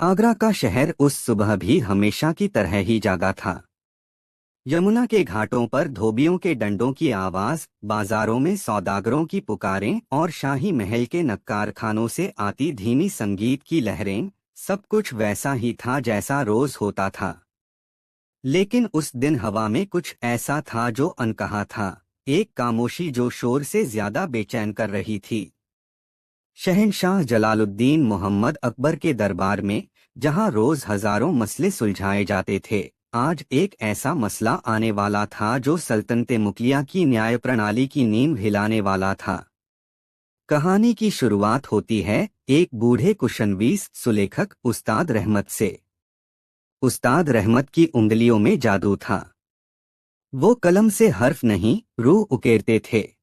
आगरा का शहर उस सुबह भी हमेशा की तरह ही जागा था। यमुना के घाटों पर धोबियों के डंडों की आवाज, बाजारों में सौदागरों की पुकारें और शाही महल के नक्कार खानों से आती धीमी संगीत की लहरें, सब कुछ वैसा ही था जैसा रोज होता था। लेकिन उस दिन हवा में कुछ ऐसा था जो अनकहा था, एक खामोशी जो शोर से ज्यादा बेचैन कर रही थी। शहंशाह जलालुद्दीन मोहम्मद अकबर के दरबार में, जहां रोज हजारों मसले सुलझाए जाते थे, आज एक ऐसा मसला आने वाला था जो सल्तनते मुगलिया की न्याय प्रणाली की नींव हिलाने वाला था। कहानी की शुरुआत होती है एक बूढ़े कुशनवीस सुलेखक उस्ताद रहमत से। उस्ताद रहमत की उंगलियों में जादू था। वो कलम से हर्फ नहीं, रूह उकेरते थे।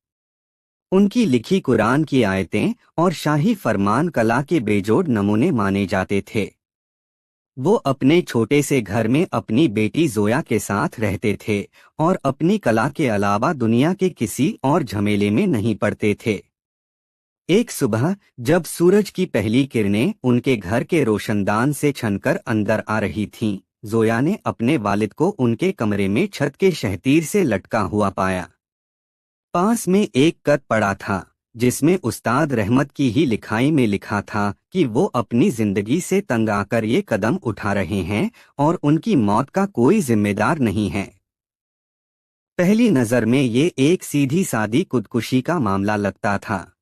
उनकी लिखी कुरान की आयतें और शाही फरमान कला के बेजोड़ नमूने माने जाते थे। वो अपने छोटे से घर में अपनी बेटी जोया के साथ रहते थे और अपनी कला के अलावा दुनिया के किसी और झमेले में नहीं पड़ते थे। एक सुबह जब सूरज की पहली किरणें उनके घर के रोशनदान से छनकर अंदर आ रही थीं, जोया ने अपने वालिद को उनके कमरे में छत के शहतीर से लटका हुआ पाया। पास में एक खत पड़ा था, जिसमें उस्ताद रहमत की ही लिखाई में लिखा था कि वो अपनी जिंदगी से तंग आकर ये कदम उठा रहे हैं और उनकी मौत का कोई जिम्मेदार नहीं है। पहली नजर में ये एक सीधी सादी खुदकुशी का मामला लगता था।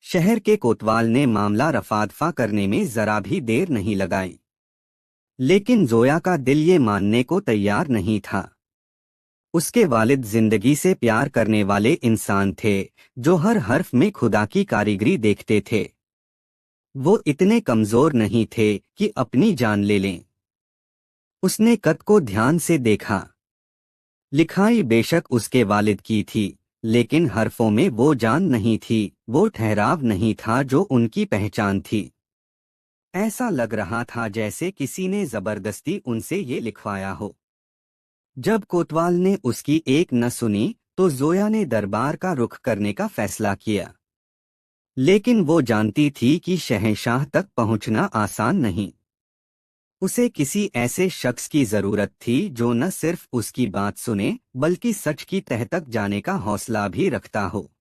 शहर के कोतवाल ने मामला रफा-दफा करने में जरा भी देर नहीं लगाई। लेकिन जोया का दिल ये मानने को तैयार नहीं था। उसके वालिद जिंदगी से प्यार करने वाले इंसान थे, जो हर हर्फ में खुदा की कारीगरी देखते थे। वो इतने कमजोर नहीं थे कि अपनी जान ले लें। उसने खत को ध्यान से देखा। लिखाई बेशक उसके वालिद की थी, लेकिन हर्फों में वो जान नहीं थी, वो ठहराव नहीं था जो उनकी पहचान थी। ऐसा लग रहा था जैसे किसी ने जबरदस्ती उनसे ये लिखवाया हो। जब कोतवाल ने उसकी एक न सुनी, तो जोया ने दरबार का रुख करने का फैसला किया। लेकिन वो जानती थी कि शहंशाह तक पहुंचना आसान नहीं। उसे किसी ऐसे शख्स की जरूरत थी जो न सिर्फ उसकी बात सुने, बल्कि सच की तह तक जाने का हौसला भी रखता हो।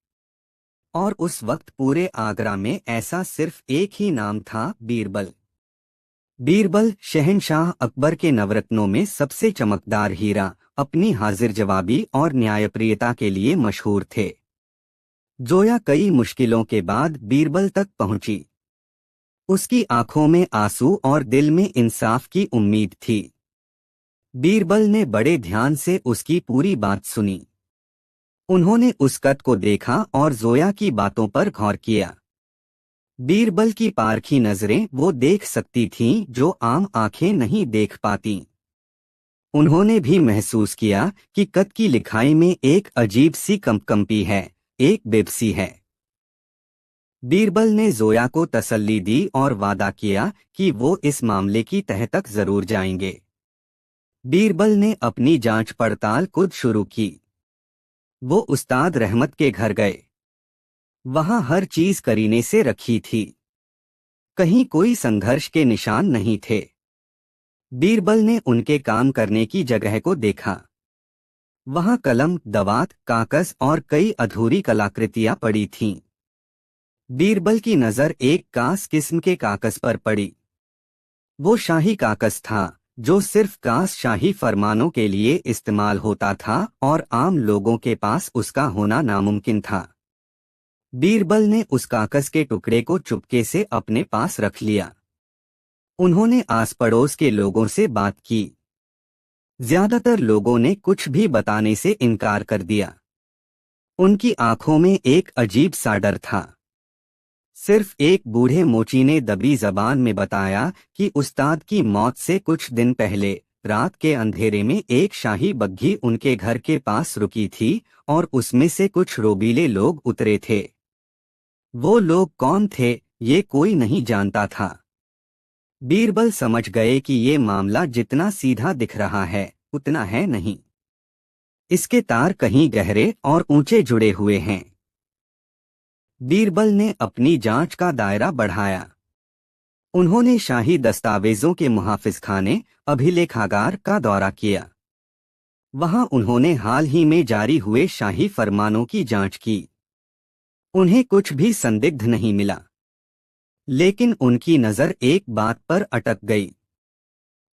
और उस वक्त पूरे आगरा में ऐसा सिर्फ एक ही नाम था, बीरबल। बीरबल शहंशाह अकबर के नवरत्नों में सबसे चमकदार हीरा, अपनी हाजिर जवाबी और न्यायप्रियता के लिए मशहूर थे। जोया कई मुश्किलों के बाद बीरबल तक पहुंची। उसकी आंखों में आंसू और दिल में इंसाफ की उम्मीद थी। बीरबल ने बड़े ध्यान से उसकी पूरी बात सुनी। उन्होंने उस खत को देखा और जोया की बातों पर गौर किया। बीरबल की पारखी नजरें वो देख सकती थीं जो आम आंखें नहीं देख पातीं। उन्होंने भी महसूस किया कि खत की लिखाई में एक अजीब सी कंपकंपी है, एक बेबसी है। बीरबल ने जोया को तसल्ली दी और वादा किया कि वो इस मामले की तह तक जरूर जाएंगे। बीरबल ने अपनी जांच पड़ताल खुद शुरू की। वो उस्ताद रहमत के घर गए। वहां हर चीज करीने से रखी थी। कहीं कोई संघर्ष के निशान नहीं थे। बीरबल ने उनके काम करने की जगह को देखा। वहां कलम, दवात, कागज और कई अधूरी कलाकृतियां पड़ी थीं। बीरबल की नजर एक खास किस्म के कागज पर पड़ी। वो शाही कागज था, जो सिर्फ खास शाही फरमानों के लिए इस्तेमाल होता था और आम लोगों के पास उसका होना नामुमकिन था। बीरबल ने उस कागज के टुकड़े को चुपके से अपने पास रख लिया। उन्होंने आस पड़ोस के लोगों से बात की। ज्यादातर लोगों ने कुछ भी बताने से इनकार कर दिया। उनकी आंखों में एक अजीब सा डर था। सिर्फ एक बूढ़े मोची ने दबी जबान में बताया कि उस्ताद की मौत से कुछ दिन पहले रात के अंधेरे में एक शाही बग्घी उनके घर के पास रुकी थी और उसमें से कुछ रोबीले लोग उतरे थे। वो लोग कौन थे, ये कोई नहीं जानता था। बीरबल समझ गए कि ये मामला जितना सीधा दिख रहा है, उतना है नहीं। इसके तार कहीं गहरे और ऊंचे जुड़े हुए हैं। बीरबल ने अपनी जांच का दायरा बढ़ाया। उन्होंने शाही दस्तावेजों के मुहाफिज खाने अभिलेखागार का दौरा किया। वहां उन्होंने हाल ही में जारी हुए शाही फरमानों की जांच की। उन्हें कुछ भी संदिग्ध नहीं मिला, लेकिन उनकी नजर एक बात पर अटक गई।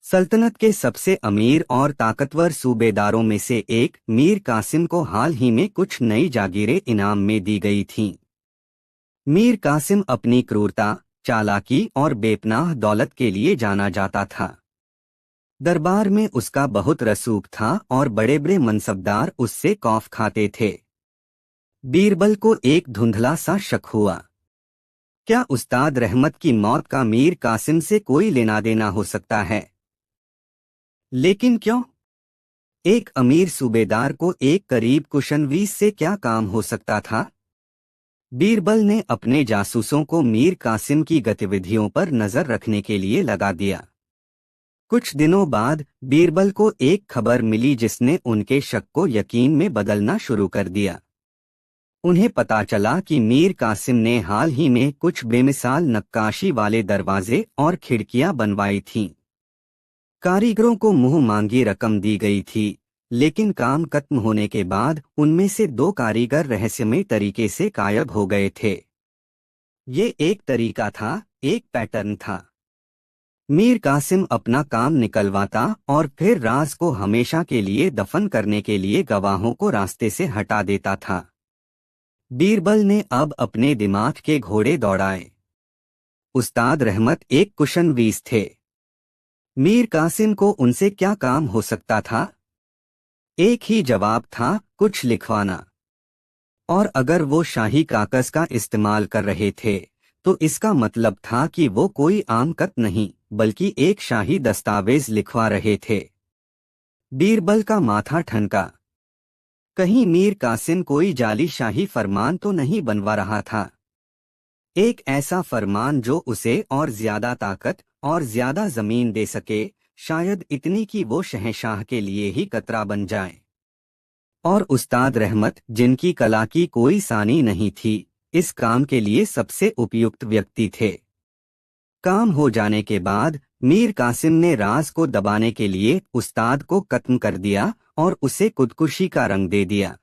सल्तनत के सबसे अमीर और ताकतवर सूबेदारों में से एक मीर कासिम को हाल ही में कुछ नई जागीरें इनाम में दी गई थीं। मीर कासिम अपनी क्रूरता, चालाकी और बेपनाह दौलत के लिए जाना जाता था। दरबार में उसका बहुत रसूख था और बड़े बड़े मनसबदार उससे खौफ खाते थे। बीरबल को एक धुंधला सा शक हुआ, क्या उस्ताद रहमत की मौत का मीर कासिम से कोई लेना देना हो सकता है? लेकिन क्यों? एक अमीर सूबेदार को एक करीब कुशनवीस से क्या काम हो सकता था? बीरबल ने अपने जासूसों को मीर कासिम की गतिविधियों पर नजर रखने के लिए लगा दिया। कुछ दिनों बाद बीरबल को एक खबर मिली जिसने उनके शक को यकीन में बदलना शुरू कर दिया। उन्हें पता चला कि मीर कासिम ने हाल ही में कुछ बेमिसाल नक्काशी वाले दरवाजे और खिड़कियां बनवाई थीं। कारीगरों को मुंह मांगी रकम दी गई थी, लेकिन काम खत्म होने के बाद उनमें से 2 कारीगर रहस्यमय तरीके से गायब हो गए थे। ये एक तरीका था, एक पैटर्न था। मीर कासिम अपना काम निकलवाता और फिर राज को हमेशा के लिए दफन करने के लिए गवाहों को रास्ते से हटा देता था। बीरबल ने अब अपने दिमाग के घोड़े दौड़ाए। उस्ताद रहमत एक कुशनवीस थे। मीर कासिम को उनसे क्या काम हो सकता था? एक ही जवाब था, कुछ लिखवाना। और अगर वो शाही कागज का इस्तेमाल कर रहे थे, तो इसका मतलब था कि वो कोई आम खत नहीं, बल्कि एक शाही दस्तावेज लिखवा रहे थे। बीरबल का माथा ठनका। कहीं मीर कासिम कोई जाली शाही फरमान तो नहीं बनवा रहा था? एक ऐसा फरमान जो उसे और ज्यादा ताकत और ज्यादा जमीन दे सके, शायद इतनी कि वो शहंशाह के लिए ही कतरा बन जाए। और उस्ताद रहमत, जिनकी कला की कोई सानी नहीं थी, इस काम के लिए सबसे उपयुक्त व्यक्ति थे। काम हो जाने के बाद मीर कासिम ने राज को दबाने के लिए उस्ताद को खत्म कर दिया और उसे खुदकुशी का रंग दे दिया।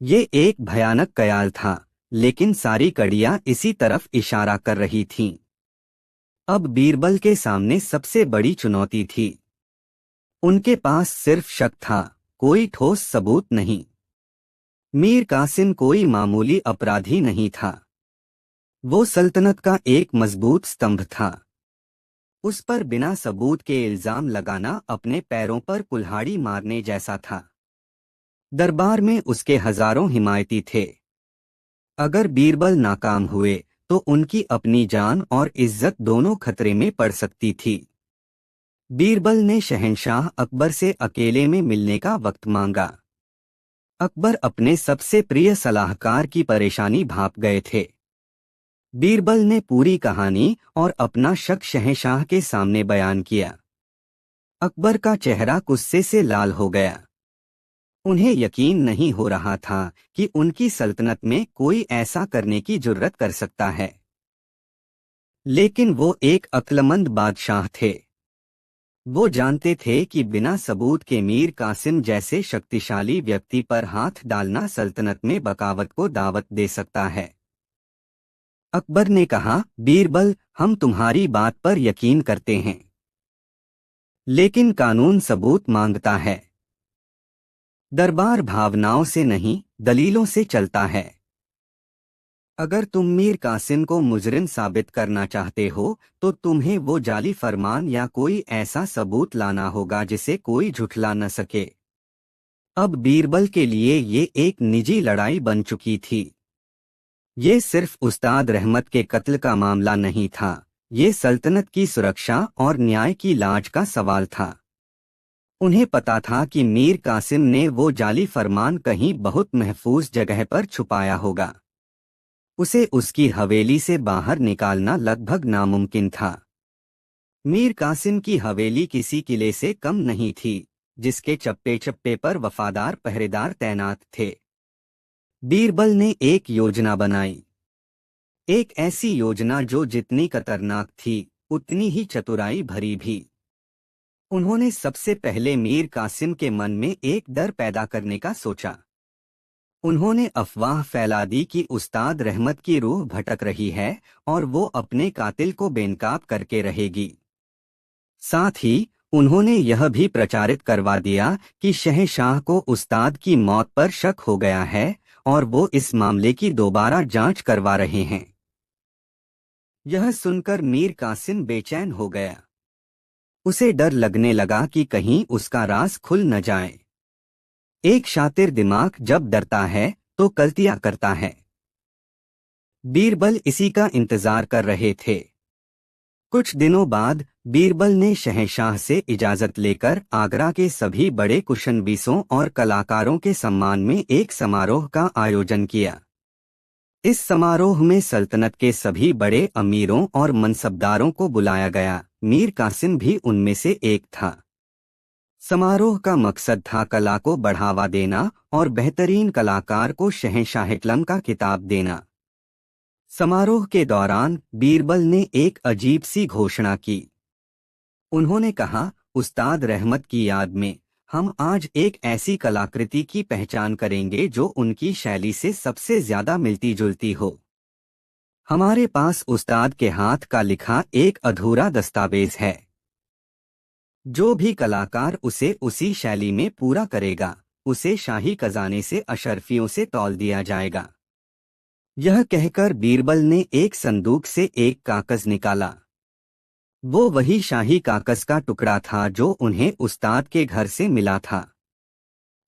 ये एक भयानक ख्याल था, लेकिन सारी कड़ियां इसी तरफ इशारा कर रही थीं। अब बीरबल के सामने सबसे बड़ी चुनौती थी। उनके पास सिर्फ शक था, कोई ठोस सबूत नहीं। मीर कासिम कोई मामूली अपराधी नहीं था। वो सल्तनत का एक मजबूत स्तंभ था। उस पर बिना सबूत के इल्जाम लगाना अपने पैरों पर कुल्हाड़ी मारने जैसा था। दरबार में उसके हजारों हिमायती थे। अगर बीरबल नाकाम हुए तो उनकी अपनी जान और इज्जत दोनों खतरे में पड़ सकती थी। बीरबल ने शहंशाह अकबर से अकेले में मिलने का वक्त मांगा। अकबर अपने सबसे प्रिय सलाहकार की परेशानी भाप गए थे। बीरबल ने पूरी कहानी और अपना शक शहंशाह के सामने बयान किया। अकबर का चेहरा गुस्से से लाल हो गया। उन्हें यकीन नहीं हो रहा था कि उनकी सल्तनत में कोई ऐसा करने की जुर्रत कर सकता है। लेकिन वो एक अक्लमंद बादशाह थे। वो जानते थे कि बिना सबूत के मीर कासिम जैसे शक्तिशाली व्यक्ति पर हाथ डालना सल्तनत में बगावत को दावत दे सकता है। अकबर ने कहा, बीरबल, हम तुम्हारी बात पर यकीन करते हैं, लेकिन कानून सबूत मांगता है। दरबार भावनाओं से नहीं, दलीलों से चलता है। अगर तुम मीर कासिम को मुजरिम साबित करना चाहते हो, तो तुम्हें वो जाली फरमान या कोई ऐसा सबूत लाना होगा जिसे कोई झुठला न सके। अब बीरबल के लिए ये एक निजी लड़ाई बन चुकी थी। ये सिर्फ उस्ताद रहमत के कत्ल का मामला नहीं था, ये सल्तनत की सुरक्षा और न्याय की लाज का सवाल था। उन्हें पता था कि मीर कासिम ने वो जाली फरमान कहीं बहुत महफूज जगह पर छुपाया होगा। उसे उसकी हवेली से बाहर निकालना लगभग नामुमकिन था। मीर कासिम की हवेली किसी किले से कम नहीं थी, जिसके चप्पे चप्पे पर वफादार पहरेदार तैनात थे। बीरबल ने एक योजना बनाई। एक ऐसी योजना जो जितनी खतरनाक थी, उतनी ही चतुराई भरी भी। उन्होंने सबसे पहले मीर कासिम के मन में एक डर पैदा करने का सोचा। उन्होंने अफवाह फैला दी कि उस्ताद रहमत की रूह भटक रही है और वो अपने कातिल को बेनकाब करके रहेगी। साथ ही उन्होंने यह भी प्रचारित करवा दिया कि शहंशाह को उस्ताद की मौत पर शक हो गया है और वो इस मामले की दोबारा जांच करवा रहे हैं। यह सुनकर मीर कासिम बेचैन हो गया। उसे डर लगने लगा कि कहीं उसका राज खुल न जाए। एक शातिर दिमाग जब डरता है तो गलतियां करता है। बीरबल इसी का इंतजार कर रहे थे। कुछ दिनों बाद बीरबल ने शहंशाह से इजाजत लेकर आगरा के सभी बड़े कुशनबीसों और कलाकारों के सम्मान में एक समारोह का आयोजन किया। इस समारोह में सल्तनत के सभी बड़े अमीरों और मनसबदारों को बुलाया गया। मीर कासिम भी उनमें से एक था। समारोह का मकसद था कला को बढ़ावा देना और बेहतरीन कलाकार को शहंशाह-ए-आलम का खिताब देना। समारोह के दौरान बीरबल ने एक अजीब सी घोषणा की। उन्होंने कहा, उस्ताद रहमत की याद में हम आज एक ऐसी कलाकृति की पहचान करेंगे जो उनकी शैली से सबसे ज्यादा मिलती जुलती हो। हमारे पास उस्ताद के हाथ का लिखा एक अधूरा दस्तावेज है। जो भी कलाकार उसे उसी शैली में पूरा करेगा, उसे शाही खजाने से अशरफियों से तौल दिया जाएगा। यह कहकर बीरबल ने एक संदूक से एक कागज निकाला। वो वही शाही कागज का टुकड़ा था जो उन्हें उस्ताद के घर से मिला था।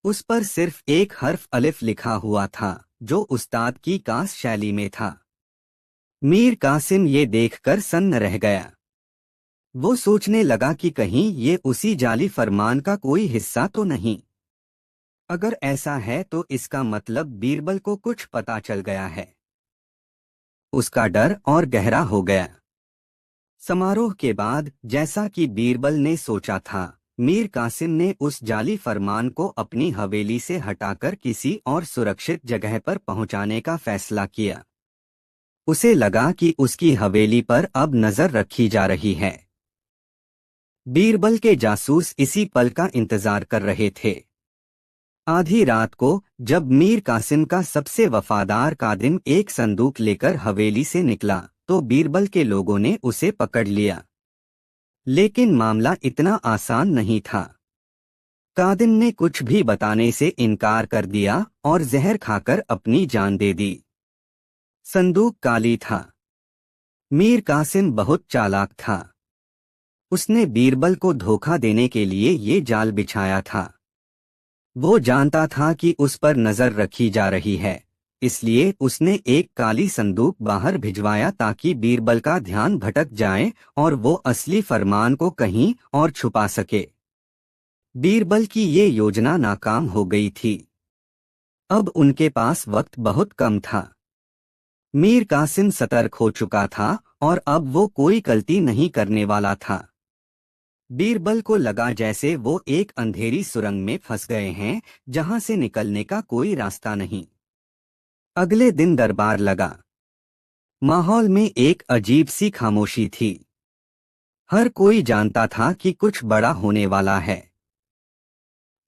उस पर सिर्फ एक हर्फ अलिफ लिखा हुआ था जो उस्ताद की खास शैली में था। मीर कासिम ये देखकर सन्न रह गया। वो सोचने लगा कि कहीं ये उसी जाली फरमान का कोई हिस्सा तो नहीं। अगर ऐसा है तो इसका मतलब बीरबल को कुछ पता चल गया है। उसका डर और गहरा हो गया। समारोह के बाद जैसा कि बीरबल ने सोचा था, मीर कासिम ने उस जाली फरमान को अपनी हवेली से हटाकर किसी और सुरक्षित जगह पर पहुंचाने का फैसला किया। उसे लगा कि उसकी हवेली पर अब नजर रखी जा रही है। बीरबल के जासूस इसी पल का इंतजार कर रहे थे। आधी रात को जब मीर कासिम का सबसे वफादार कादिम एक संदूक लेकर हवेली से निकला तो बीरबल के लोगों ने उसे पकड़ लिया। लेकिन मामला इतना आसान नहीं था। कादिम ने कुछ भी बताने से इनकार कर दिया और जहर खाकर अपनी जान दे दी। संदूक काली था। मीर कासिम बहुत चालाक था। उसने बीरबल को धोखा देने के लिए ये जाल बिछाया था। वो जानता था कि उस पर नजर रखी जा रही है, इसलिए उसने एक काली संदूक बाहर भिजवाया ताकि बीरबल का ध्यान भटक जाए और वो असली फरमान को कहीं और छुपा सके। बीरबल की ये योजना नाकाम हो गई थी। अब उनके पास वक्त बहुत कम था। मीर कासिम सतर्क हो चुका था और अब वो कोई गलती नहीं करने वाला था। बीरबल को लगा जैसे वो एक अंधेरी सुरंग में फंस गए हैं जहां से निकलने का कोई रास्ता नहीं। अगले दिन दरबार लगा। माहौल में एक अजीब सी खामोशी थी। हर कोई जानता था कि कुछ बड़ा होने वाला है।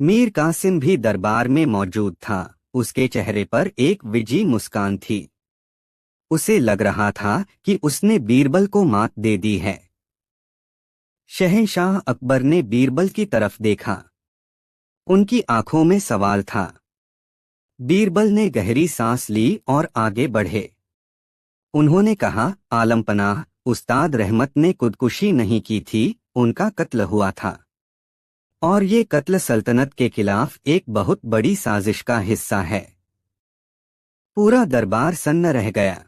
मीर कासिम भी दरबार में मौजूद था। उसके चेहरे पर एक विजी मुस्कान थी। उसे लग रहा था कि उसने बीरबल को मात दे दी है। शहंशाह अकबर ने बीरबल की तरफ देखा। उनकी आंखों में सवाल था। बीरबल ने गहरी सांस ली और आगे बढ़े। उन्होंने कहा, आलमपनाह, उस्ताद रहमत ने खुदकुशी नहीं की थी, उनका कत्ल हुआ था। और ये कत्ल सल्तनत के खिलाफ एक बहुत बड़ी साजिश का हिस्सा है। पूरा दरबार सन्न रह गया।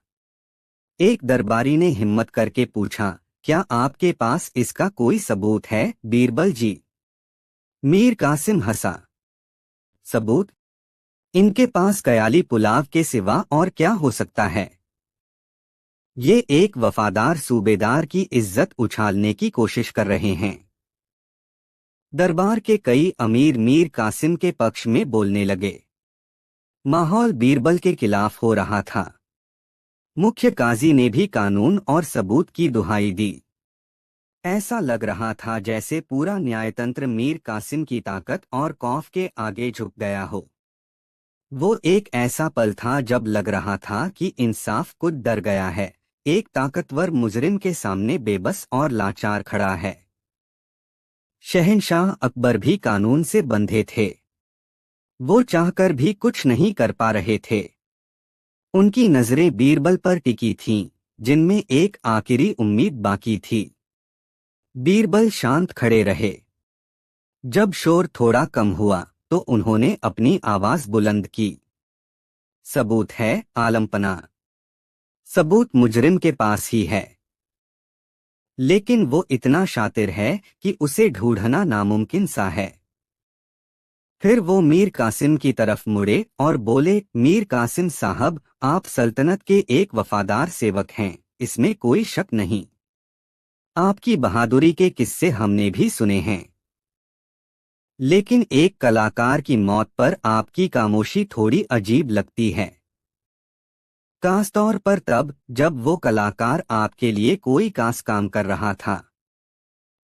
एक दरबारी ने हिम्मत करके पूछा, क्या आपके पास इसका कोई सबूत है, बीरबल जी? मीर कासिम हंसा। सबूत? इनके पास कयाली पुलाव के सिवा और क्या हो सकता है? ये एक वफादार सूबेदार की इज्जत उछालने की कोशिश कर रहे हैं। दरबार के कई अमीर मीर कासिम के पक्ष में बोलने लगे। माहौल बीरबल के खिलाफ हो रहा था। मुख्य काजी ने भी कानून और सबूत की दुहाई दी। ऐसा लग रहा था जैसे पूरा न्यायतंत्र मीर कासिम की ताकत और खौफ के आगे झुक गया हो। वो एक ऐसा पल था जब लग रहा था कि इंसाफ खुद डर गया है, एक ताकतवर मुजरिम के सामने बेबस और लाचार खड़ा है। शहंशाह अकबर भी कानून से बंधे थे। वो चाहकर भी कुछ नहीं कर पा रहे थे। उनकी नजरें बीरबल पर टिकी थीं, जिनमें एक आखिरी उम्मीद बाकी थी। बीरबल शांत खड़े रहे। जब शोर थोड़ा कम हुआ तो उन्होंने अपनी आवाज बुलंद की। सबूत है आलमपना। सबूत मुजरिम के पास ही है, लेकिन वो इतना शातिर है कि उसे ढूंढना नामुमकिन सा है। फिर वो मीर कासिम की तरफ मुड़े और बोले, मीर कासिम साहब, आप सल्तनत के एक वफादार सेवक हैं, इसमें कोई शक नहीं। आपकी बहादुरी के किस्से हमने भी सुने हैं, लेकिन एक कलाकार की मौत पर आपकी खामोशी थोड़ी अजीब लगती है। खासतौर पर तब जब वो कलाकार आपके लिए कोई खास काम कर रहा था।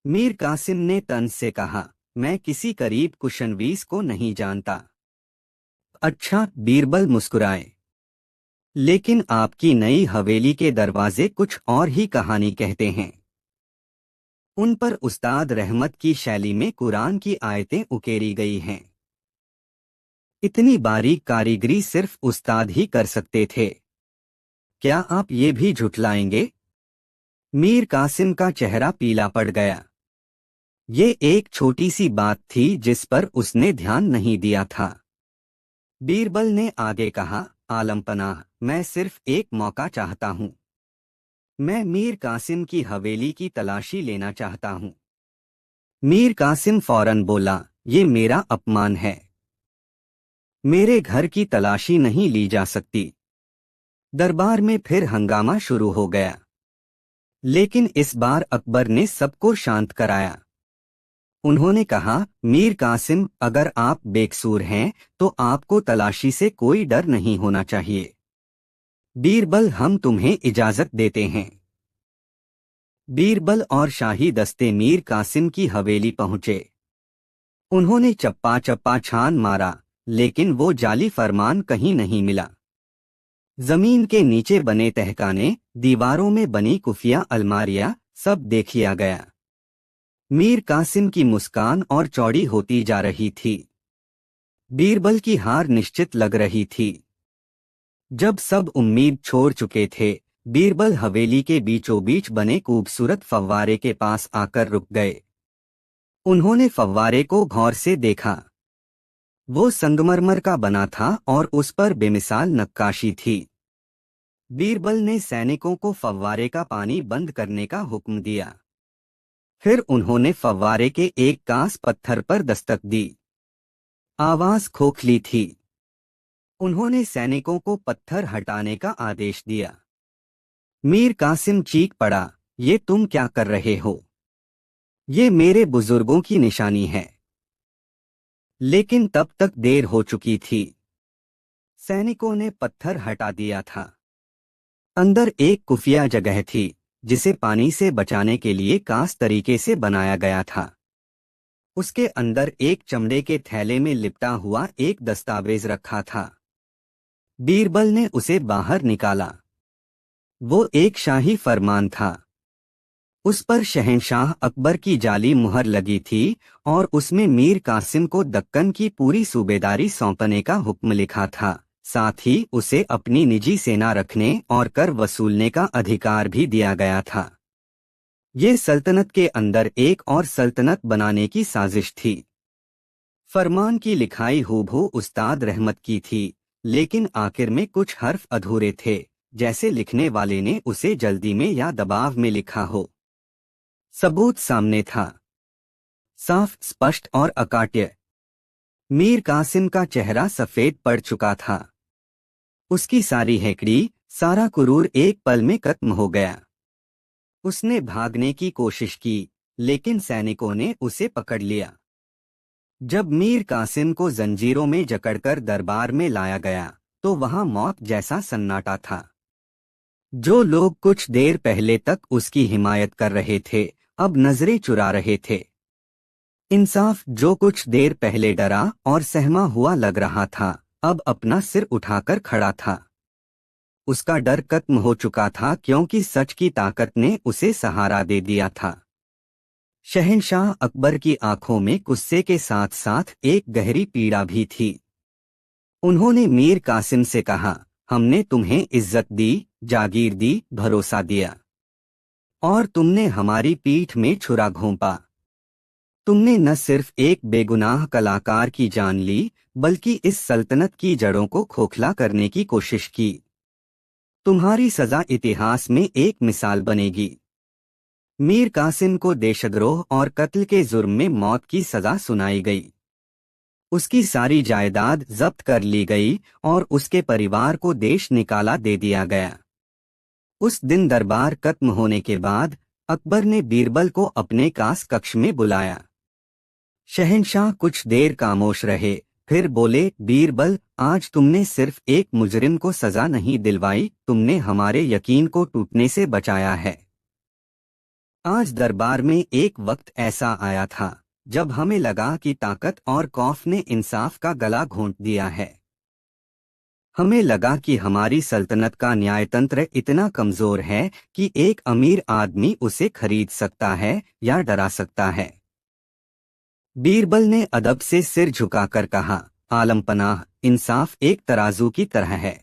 मीर कासिम ने तंज से कहा, मैं किसी करीब कुशनवीस को नहीं जानता। अच्छा, बीरबल मुस्कुराए। लेकिन आपकी नई हवेली के दरवाजे कुछ और ही कहानी कहते हैं। उन पर उस्ताद रहमत की शैली में कुरान की आयतें उकेरी गई हैं। इतनी बारीक कारीगरी सिर्फ उस्ताद ही कर सकते थे। क्या आप ये भी झुठलाएंगे? मीर कासिम का चेहरा पीला पड़ गया। ये एक छोटी सी बात थी जिस पर उसने ध्यान नहीं दिया था। बीरबल ने आगे कहा, आलमपनाह, मैं सिर्फ एक मौका चाहता हूँ। मैं मीर कासिम की हवेली की तलाशी लेना चाहता हूँ। मीर कासिम फौरन बोला, ये मेरा अपमान है। मेरे घर की तलाशी नहीं ली जा सकती। दरबार में फिर हंगामा शुरू हो गया, लेकिन इस बार अकबर ने सबको शांत कराया। उन्होंने कहा, मीर कासिम, अगर आप बेकसूर हैं तो आपको तलाशी से कोई डर नहीं होना चाहिए। बीरबल, हम तुम्हें इजाजत देते हैं। बीरबल और शाही दस्ते मीर कासिम की हवेली पहुंचे। उन्होंने चप्पा चप्पा छान मारा, लेकिन वो जाली फरमान कहीं नहीं मिला। जमीन के नीचे बने तहखाने, दीवारों में बनी खुफिया अलमारियां, सब देख लिया गया। मीर कासिम की मुस्कान और चौड़ी होती जा रही थी। बीरबल की हार निश्चित लग रही थी। जब सब उम्मीद छोड़ चुके थे, बीरबल हवेली के बीचों बीच बने खूबसूरत फव्वारे के पास आकर रुक गए। उन्होंने फव्वारे को गौर से देखा। वो संगमरमर का बना था और उस पर बेमिसाल नक्काशी थी। बीरबल ने सैनिकों को फव्वारे का पानी बंद करने का हुक्म दिया। फिर उन्होंने फव्वारे के एक कांस पत्थर पर दस्तक दी। आवाज खोखली थी। उन्होंने सैनिकों को पत्थर हटाने का आदेश दिया। मीर कासिम चीख पड़ा, ये तुम क्या कर रहे हो? ये मेरे बुजुर्गों की निशानी है। लेकिन तब तक देर हो चुकी थी। सैनिकों ने पत्थर हटा दिया था। अंदर एक खुफिया जगह थी, जिसे पानी से बचाने के लिए खास तरीके से बनाया गया था। उसके अंदर एक चमड़े के थैले में लिपटा हुआ एक दस्तावेज रखा था। बीरबल ने उसे बाहर निकाला। वो एक शाही फरमान था। उस पर शहंशाह अकबर की जाली मुहर लगी थी और उसमें मीर कासिम को दक्कन की पूरी सूबेदारी सौंपने का हुक्म लिखा था। साथ ही उसे अपनी निजी सेना रखने और कर वसूलने का अधिकार भी दिया गया था। ये सल्तनत के अंदर एक और सल्तनत बनाने की साजिश थी। फरमान की लिखाई हूबहू उस्ताद रहमत की थी, लेकिन आखिर में कुछ हर्फ अधूरे थे, जैसे लिखने वाले ने उसे जल्दी में या दबाव में लिखा हो। सबूत सामने था, साफ, स्पष्ट और अकाट्य। मीर कासिम का चेहरा सफेद पड़ चुका था। उसकी सारी हेकड़ी, सारा कुरूर एक पल में खत्म हो गया। उसने भागने की कोशिश की, लेकिन सैनिकों ने उसे पकड़ लिया। जब मीर कासिम को जंजीरों में जकड़कर दरबार में लाया गया, तो वहां मौत जैसा सन्नाटा था। जो लोग कुछ देर पहले तक उसकी हिमायत कर रहे थे, अब नजरें चुरा रहे थे। इंसाफ, जो कुछ देर पहले डरा और सहमा हुआ लग रहा था, अब अपना सिर उठाकर खड़ा था। उसका डर खत्म हो चुका था क्योंकि सच की ताकत ने उसे सहारा दे दिया था। शहंशाह अकबर की आंखों में गुस्से के साथ साथ एक गहरी पीड़ा भी थी। उन्होंने मीर कासिम से कहा, हमने तुम्हें इज्जत दी, जागीर दी, भरोसा दिया, और तुमने हमारी पीठ में छुरा घोंपा। तुमने न सिर्फ एक बेगुनाह कलाकार की जान ली, बल्कि इस सल्तनत की जड़ों को खोखला करने की कोशिश की। तुम्हारी सजा इतिहास में एक मिसाल बनेगी। मीर कासिम को देशद्रोह और कत्ल के जुर्म में मौत की सजा सुनाई गई। उसकी सारी जायदाद जब्त कर ली गई और उसके परिवार को देश निकाला दे दिया गया। उस दिन दरबार खत्म होने के बाद अकबर ने बीरबल को अपने कास कक्ष में बुलाया। शहंशाह कुछ देर खामोश रहे, फिर बोले, बीरबल, आज तुमने सिर्फ एक मुजरिम को सजा नहीं दिलवाई, तुमने हमारे यकीन को टूटने से बचाया है। आज दरबार में एक वक्त ऐसा आया था जब हमें लगा कि ताकत और खौफ ने इंसाफ का गला घोंट दिया है। हमें लगा कि हमारी सल्तनत का न्यायतंत्र इतना कमजोर है कि एक अमीर आदमी उसे खरीद सकता है या डरा सकता है। बीरबल ने अदब से सिर झुकाकर कहा, आलमपनाह, इंसाफ एक तराजू की तरह है।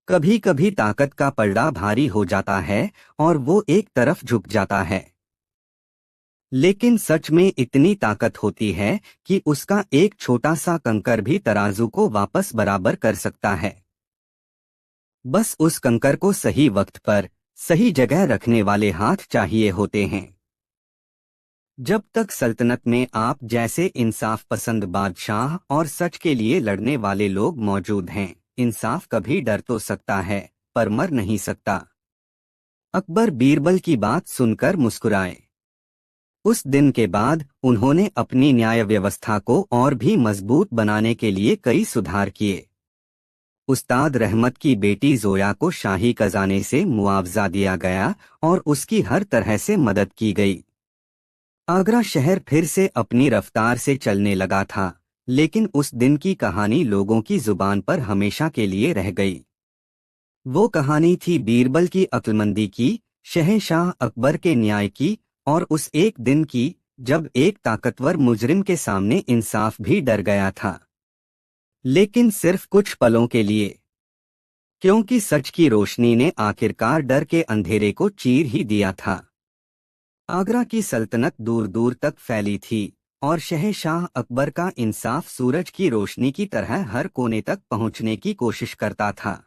कभी कभी ताकत का पलड़ा भारी हो जाता है और वो एक तरफ झुक जाता है, लेकिन सच में इतनी ताकत होती है कि उसका एक छोटा सा कंकर भी तराजू को वापस बराबर कर सकता है। बस उस कंकर को सही वक्त पर सही जगह रखने वाले हाथ चाहिए होते हैं। जब तक सल्तनत में आप जैसे इंसाफ पसंद बादशाह और सच के लिए लड़ने वाले लोग मौजूद हैं, इंसाफ कभी डर तो सकता है पर मर नहीं सकता। अकबर बीरबल की बात सुनकर मुस्कुराए। उस दिन के बाद उन्होंने अपनी न्याय व्यवस्था को और भी मजबूत बनाने के लिए कई सुधार किए। उस्ताद रहमत की बेटी जोया को शाही खजाने से मुआवजा दिया गया और उसकी हर तरह से मदद की गई। आगरा शहर फिर से अपनी रफ्तार से चलने लगा था, लेकिन उस दिन की कहानी लोगों की जुबान पर हमेशा के लिए रह गई। वो कहानी थी बीरबल की अक्लमंदी की, शहंशाह अकबर के न्याय की, और उस एक दिन की जब एक ताकतवर मुजरिम के सामने इंसाफ भी डर गया था, लेकिन सिर्फ कुछ पलों के लिए, क्योंकि सच की रोशनी ने आखिरकार डर के अंधेरे को चीर ही दिया था। आगरा की सल्तनत दूर दूर तक फैली थी और शहंशाह अकबर का इंसाफ सूरज की रोशनी की तरह हर कोने तक पहुंचने की कोशिश करता था।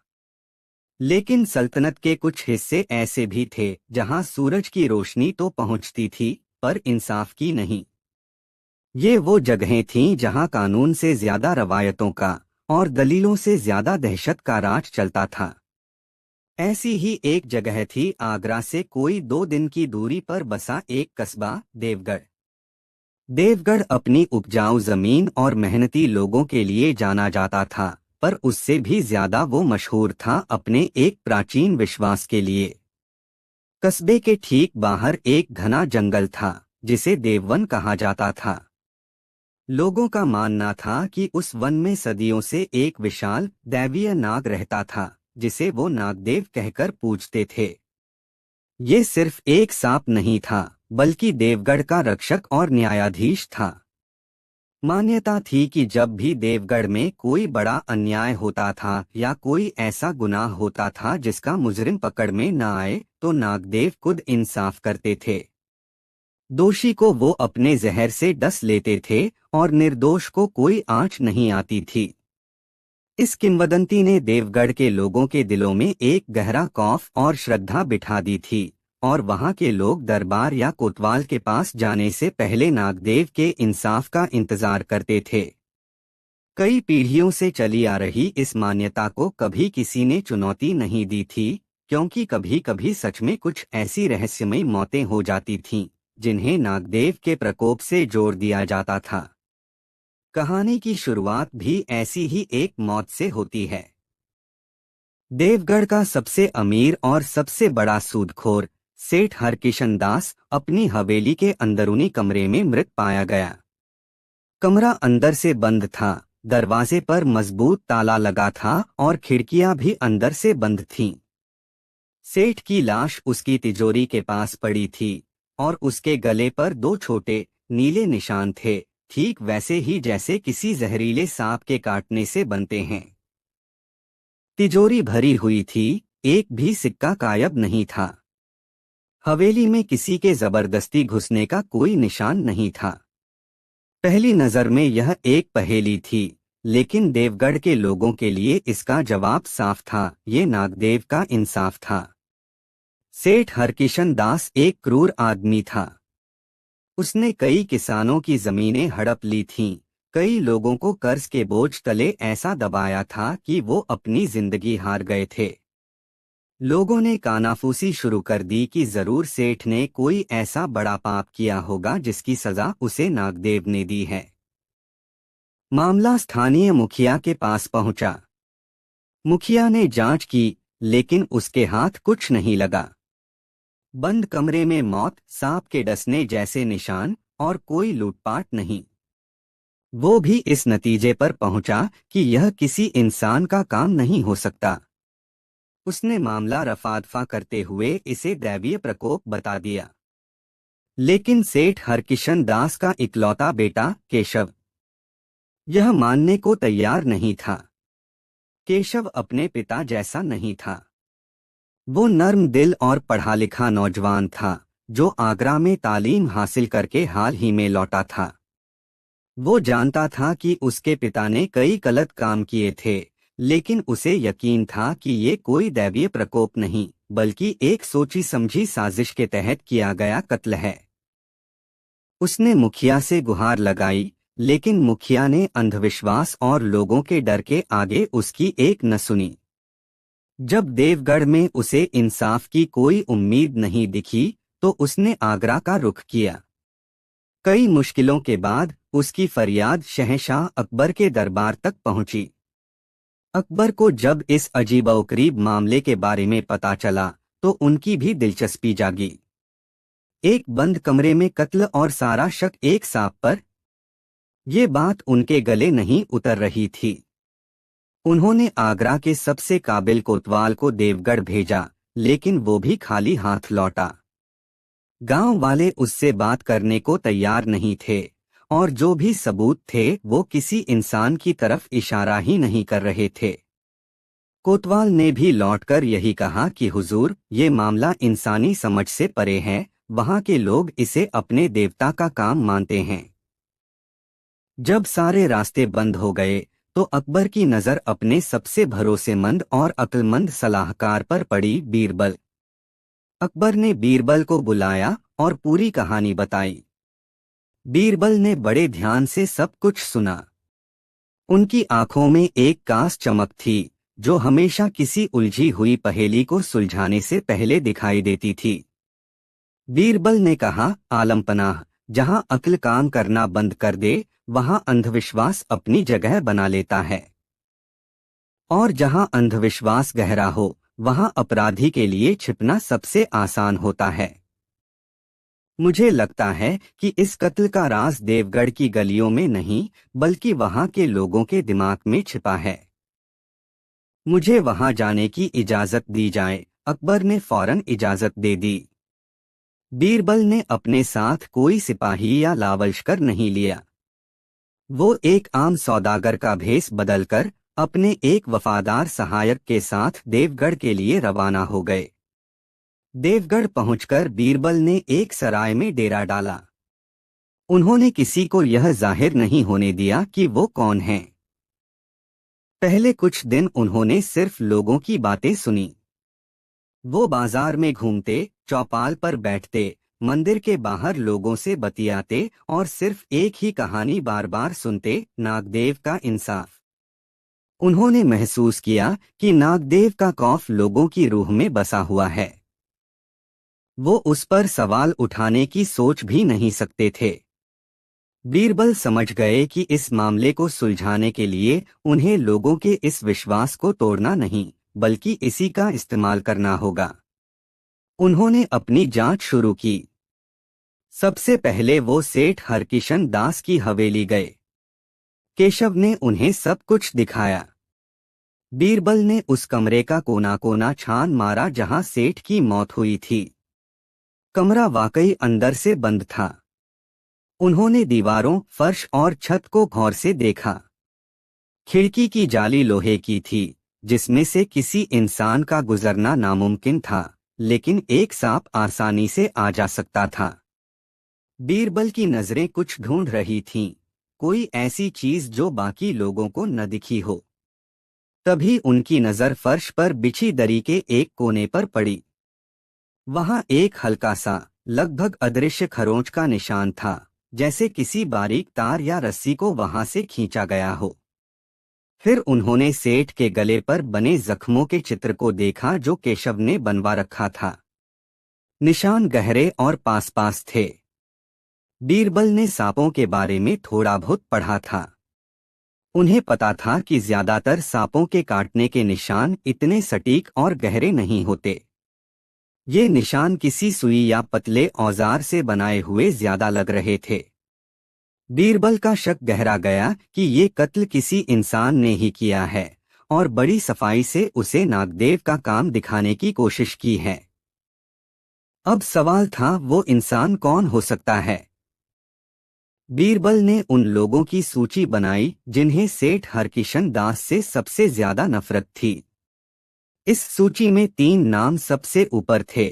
लेकिन सल्तनत के कुछ हिस्से ऐसे भी थे जहां सूरज की रोशनी तो पहुंचती थी पर इंसाफ की नहीं। ये वो जगहें थीं जहां कानून से ज्यादा रवायतों का और दलीलों से ज्यादा दहशत का राज चलता था। ऐसी ही एक जगह थी आगरा से कोई 2 दिन की दूरी पर बसा एक कस्बा देवगढ़। देवगढ़ अपनी उपजाऊ जमीन और मेहनती लोगों के लिए जाना जाता था, पर उससे भी ज्यादा वो मशहूर था अपने एक प्राचीन विश्वास के लिए। कस्बे के ठीक बाहर एक घना जंगल था जिसे देववन कहा जाता था। लोगों का मानना था कि उस वन में सदियों से एक विशाल दैवीय नाग रहता था जिसे वो नागदेव कहकर पूजते थे। ये सिर्फ एक सांप नहीं था, बल्कि देवगढ़ का रक्षक और न्यायाधीश था। मान्यता थी कि जब भी देवगढ़ में कोई बड़ा अन्याय होता था या कोई ऐसा गुनाह होता था जिसका मुजरिम पकड़ में न आए, तो नागदेव खुद इंसाफ करते थे। दोषी को वो अपने जहर से डस लेते थे और निर्दोष को कोई आंच नहीं आती थी। इस किंवदंती ने देवगढ़ के लोगों के दिलों में एक गहरा खौफ और श्रद्धा बिठा दी थी, और वहां के लोग दरबार या कोतवाल के पास जाने से पहले नागदेव के इंसाफ का इंतजार करते थे। कई पीढ़ियों से चली आ रही इस मान्यता को कभी किसी ने चुनौती नहीं दी थी, क्योंकि कभी कभी सच में कुछ ऐसी रहस्यमयी मौतें हो जाती थीं जिन्हें नागदेव के प्रकोप से जोड़ दिया जाता था। कहानी की शुरुआत भी ऐसी ही एक मौत से होती है। देवगढ़ का सबसे अमीर और सबसे बड़ा सूदखोर सेठ हरकिशन दास अपनी हवेली के अंदरूनी कमरे में मृत पाया गया। कमरा अंदर से बंद था, दरवाजे पर मजबूत ताला लगा था और खिड़कियां भी अंदर से बंद थीं। सेठ की लाश उसकी तिजोरी के पास पड़ी थी और उसके गले पर 2 छोटे नीले निशान थे, ठीक वैसे ही जैसे किसी जहरीले सांप के काटने से बनते हैं। तिजोरी भरी हुई थी, एक भी सिक्का गायब नहीं था। हवेली में किसी के जबरदस्ती घुसने का कोई निशान नहीं था। पहली नजर में यह एक पहेली थी, लेकिन देवगढ़ के लोगों के लिए इसका जवाब साफ था, ये नागदेव का इंसाफ था। सेठ हरकिशन दास एक क्रूर आदमी था। उसने कई किसानों की जमीनें हड़प ली थीं, कई लोगों को कर्ज के बोझ तले ऐसा दबाया था कि वो अपनी जिंदगी हार गए थे। लोगों ने कानाफूसी शुरू कर दी कि जरूर सेठ ने कोई ऐसा बड़ा पाप किया होगा जिसकी सजा उसे नागदेव ने दी है। मामला स्थानीय मुखिया के पास पहुंचा। मुखिया ने जांच की, लेकिन उसके हाथ कुछ नहीं लगा। बंद कमरे में मौत, सांप के डसने जैसे निशान और कोई लूटपाट नहीं। वो भी इस नतीजे पर पहुंचा कि यह किसी इंसान का काम नहीं हो सकता। उसने मामला रफा-दफा करते हुए इसे दैवीय प्रकोप बता दिया। लेकिन सेठ हरकिशन दास का इकलौता बेटा केशव यह मानने को तैयार नहीं था। केशव अपने पिता जैसा नहीं था। वो नर्म दिल और पढ़ा लिखा नौजवान था, जो आगरा में तालीम हासिल करके हाल ही में लौटा था। वो जानता था कि उसके पिता ने कई गलत काम किए थे, लेकिन उसे यकीन था कि ये कोई दैवीय प्रकोप नहीं, बल्कि एक सोची समझी साजिश के तहत किया गया कत्ल है। उसने मुखिया से गुहार लगाई, लेकिन मुखिया ने अंधविश्वास और लोगों के डर के आगे उसकी एक न सुनी। जब देवगढ़ में उसे इंसाफ की कोई उम्मीद नहीं दिखी, तो उसने आगरा का रुख किया। कई मुश्किलों के बाद उसकी फरियाद शहंशाह अकबर के दरबार तक पहुंची। अकबर को जब इस अजीबोगरीब मामले के बारे में पता चला, तो उनकी भी दिलचस्पी जागी। एक बंद कमरे में कत्ल और सारा शक एक सांप पर, ये बात उनके गले नहीं उतर रही थी। उन्होंने आगरा के सबसे काबिल कोतवाल को देवगढ़ भेजा, लेकिन वो भी खाली हाथ लौटा। गांव वाले उससे बात करने को तैयार नहीं थे, और जो भी सबूत थे वो किसी इंसान की तरफ इशारा ही नहीं कर रहे थे। कोतवाल ने भी लौटकर यही कहा कि हुजूर, ये मामला इंसानी समझ से परे है, वहां के लोग इसे अपने देवता का काम मानते हैं। जब सारे रास्ते बंद हो गए, तो अकबर की नजर अपने सबसे भरोसेमंद और अक्लमंद सलाहकार पर पड़ी, बीरबल। अकबर ने बीरबल को बुलाया और पूरी कहानी बताई। बीरबल ने बड़े ध्यान से सब कुछ सुना। उनकी आंखों में एक खास चमक थी, जो हमेशा किसी उलझी हुई पहेली को सुलझाने से पहले दिखाई देती थी। बीरबल ने कहा, आलमपनाह, जहां अक्ल काम करना बंद कर दे, वहां अंधविश्वास अपनी जगह बना लेता है। और जहां अंधविश्वास गहरा हो, वहां अपराधी के लिए छिपना सबसे आसान होता है। मुझे लगता है कि इस कत्ल का राज देवगढ़ की गलियों में नहीं, बल्कि वहां के लोगों के दिमाग में छिपा है। मुझे वहां जाने की इजाजत दी जाए। अकबर ने फौरन इजाजत दे दी। बीरबल ने अपने साथ कोई सिपाही या लावलश्कर नहीं लिया। वो एक आम सौदागर का भेष बदलकर अपने एक वफादार सहायक के साथ देवगढ़ के लिए रवाना हो गए। देवगढ़ पहुंचकर बीरबल ने एक सराय में डेरा डाला। उन्होंने किसी को यह जाहिर नहीं होने दिया कि वो कौन हैं। पहले कुछ दिन उन्होंने सिर्फ लोगों की बातें सुनी। वो बाजार में घूमते, चौपाल पर बैठते, मंदिर के बाहर लोगों से बतियाते और सिर्फ एक ही कहानी बार बार सुनते, नागदेव का इंसाफ। उन्होंने महसूस किया कि नागदेव का खौफ लोगों की रूह में बसा हुआ है। वो उस पर सवाल उठाने की सोच भी नहीं सकते थे। बीरबल समझ गए कि इस मामले को सुलझाने के लिए उन्हें लोगों के इस विश्वास को तोड़ना नहीं, बल्कि इसी का इस्तेमाल करना होगा। उन्होंने अपनी जांच शुरू की। सबसे पहले वो सेठ हरकिशन दास की हवेली गए। केशव ने उन्हें सब कुछ दिखाया। बीरबल ने उस कमरे का कोना कोना छान मारा जहां सेठ की मौत हुई थी। कमरा वाकई अंदर से बंद था। उन्होंने दीवारों, फर्श और छत को गौर से देखा। खिड़की की जाली लोहे की थी, जिसमें से किसी इंसान का गुजरना नामुमकिन था, लेकिन एक सांप आसानी से आ जा सकता था। बीरबल की नजरें कुछ ढूंढ रही थीं, कोई ऐसी चीज जो बाकी लोगों को न दिखी हो। तभी उनकी नजर फर्श पर बिछी दरी के एक कोने पर पड़ी। वहां एक हल्का सा, लगभग अदृश्य खरोंच का निशान था, जैसे किसी बारीक तार या रस्सी को वहां से खींचा गया हो। फिर उन्होंने सेठ के गले पर बने जख्मों के चित्र को देखा जो केशव ने बनवा रखा था। निशान गहरे और पास पास थे। बीरबल ने सांपों के बारे में थोड़ा बहुत पढ़ा था। उन्हें पता था कि ज्यादातर सांपों के काटने के निशान इतने सटीक और गहरे नहीं होते। ये निशान किसी सुई या पतले औजार से बनाए हुए ज्यादा लग रहे थे। बीरबल का शक गहरा गया कि ये कत्ल किसी इंसान ने ही किया है और बड़ी सफाई से उसे नागदेव का काम दिखाने की कोशिश की है। अब सवाल था, वो इंसान कौन हो सकता है? बीरबल ने उन लोगों की सूची बनाई जिन्हें सेठ हरकिशन दास से सबसे ज्यादा नफरत थी। इस सूची में 3 नाम सबसे ऊपर थे।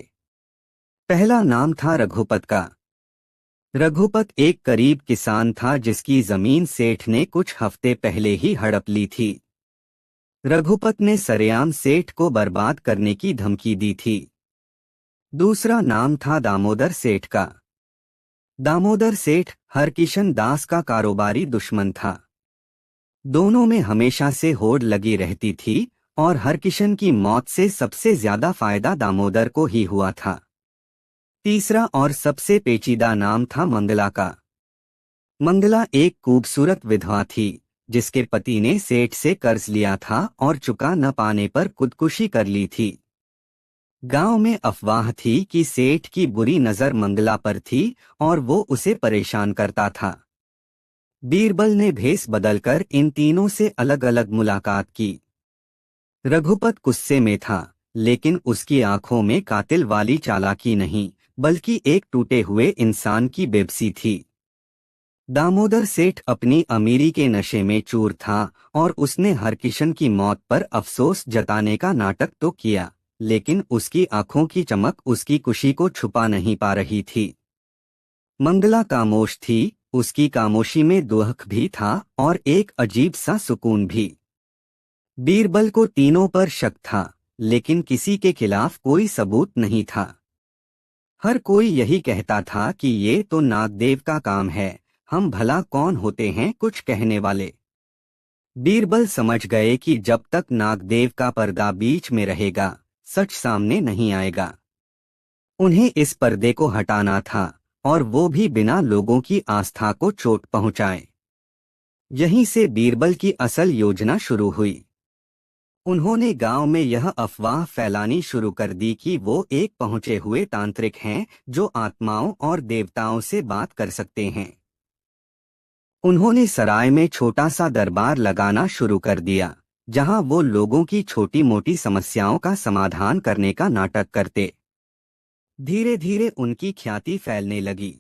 पहला नाम था रघुपत का। रघुपत एक गरीब किसान था जिसकी जमीन सेठ ने कुछ हफ्ते पहले ही हड़प ली थी। रघुपत ने सरेआम सेठ को बर्बाद करने की धमकी दी थी। दूसरा नाम था दामोदर सेठ का। दामोदर सेठ हरकिशन दास का कारोबारी दुश्मन था। दोनों में हमेशा से होड़ लगी रहती थी और हरकिशन की मौत से सबसे ज्यादा फायदा दामोदर को ही हुआ था। तीसरा और सबसे पेचीदा नाम था मंगला का। मंगला एक खूबसूरत विधवा थी जिसके पति ने सेठ से कर्ज लिया था और चुका न पाने पर खुदकुशी कर ली थी। गांव में अफवाह थी कि सेठ की बुरी नजर मंगला पर थी और वो उसे परेशान करता था। बीरबल ने भेस बदलकर इन तीनों से अलग अलग मुलाकात की। रघुपत गुस्से में था, लेकिन उसकी आंखों में कातिल वाली चालाकी नहीं, बल्कि एक टूटे हुए इंसान की बेबसी थी। दामोदर सेठ अपनी अमीरी के नशे में चूर था और उसने हरकिशन की मौत पर अफसोस जताने का नाटक तो किया, लेकिन उसकी आंखों की चमक उसकी खुशी को छुपा नहीं पा रही थी। मंगला खामोश थी, उसकी खामोशी में दुख भी था और एक अजीब सा सुकून भी। बीरबल को तीनों पर शक था, लेकिन किसी के खिलाफ कोई सबूत नहीं था। हर कोई यही कहता था कि ये तो नागदेव का काम है, हम भला कौन होते हैं कुछ कहने वाले। बीरबल समझ गए कि जब तक नागदेव का पर्दा बीच में रहेगा, सच सामने नहीं आएगा। उन्हें इस पर्दे को हटाना था, और वो भी बिना लोगों की आस्था को चोट पहुंचाए। यहीं से बीरबल की असल योजना शुरू हुई। उन्होंने गांव में यह अफवाह फैलानी शुरू कर दी कि वो एक पहुंचे हुए तांत्रिक हैं जो आत्माओं और देवताओं से बात कर सकते हैं। उन्होंने सराय में छोटा सा दरबार लगाना शुरू कर दिया, जहां वो लोगों की छोटी मोटी समस्याओं का समाधान करने का नाटक करते। धीरे धीरे उनकी ख्याति फैलने लगी।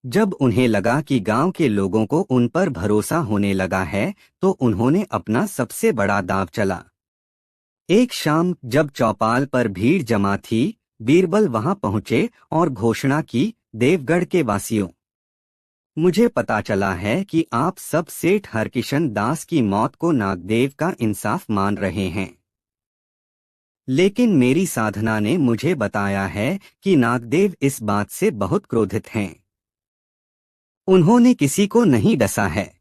जब उन्हें लगा कि गांव के लोगों को उन पर भरोसा होने लगा है, तो उन्होंने अपना सबसे बड़ा दांव चला। एक शाम जब चौपाल पर भीड़ जमा थी, बीरबल वहां पहुंचे और घोषणा की, देवगढ़ के वासियों, मुझे पता चला है कि आप सब सेठ हरकिशन दास की मौत को नागदेव का इंसाफ मान रहे हैं। लेकिन मेरी साधना ने मुझे बताया है कि नागदेव इस बात से बहुत क्रोधित हैं। उन्होंने किसी को नहीं डसा है।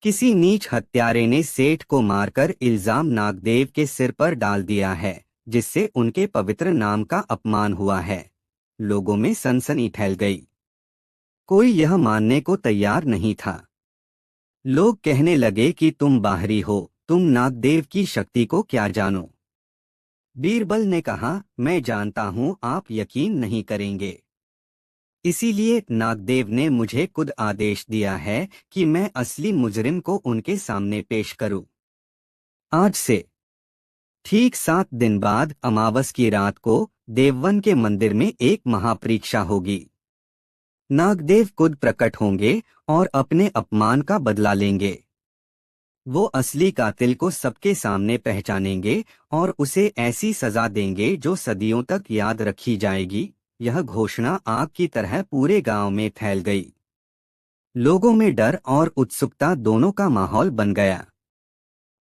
किसी नीच हत्यारे ने सेठ को मारकर इल्जाम नागदेव के सिर पर डाल दिया है, जिससे उनके पवित्र नाम का अपमान हुआ है। लोगों में सनसनी फैल गई। कोई यह मानने को तैयार नहीं था। लोग कहने लगे कि तुम बाहरी हो, तुम नागदेव की शक्ति को क्या जानो। बीरबल ने कहा, मैं जानता हूँ आप यकीन नहीं करेंगे। इसीलिए नागदेव ने मुझे खुद आदेश दिया है कि मैं असली मुजरिम को उनके सामने पेश करूं। आज से ठीक 7 दिन बाद अमावस की रात को देववन के मंदिर में एक महापरीक्षा होगी। नागदेव खुद प्रकट होंगे और अपने अपमान का बदला लेंगे। वो असली कातिल को सबके सामने पहचानेंगे और उसे ऐसी सजा देंगे जो सदियों तक याद रखी जाएगी। यह घोषणा आग की तरह पूरे गांव में फैल गई। लोगों में डर और उत्सुकता दोनों का माहौल बन गया।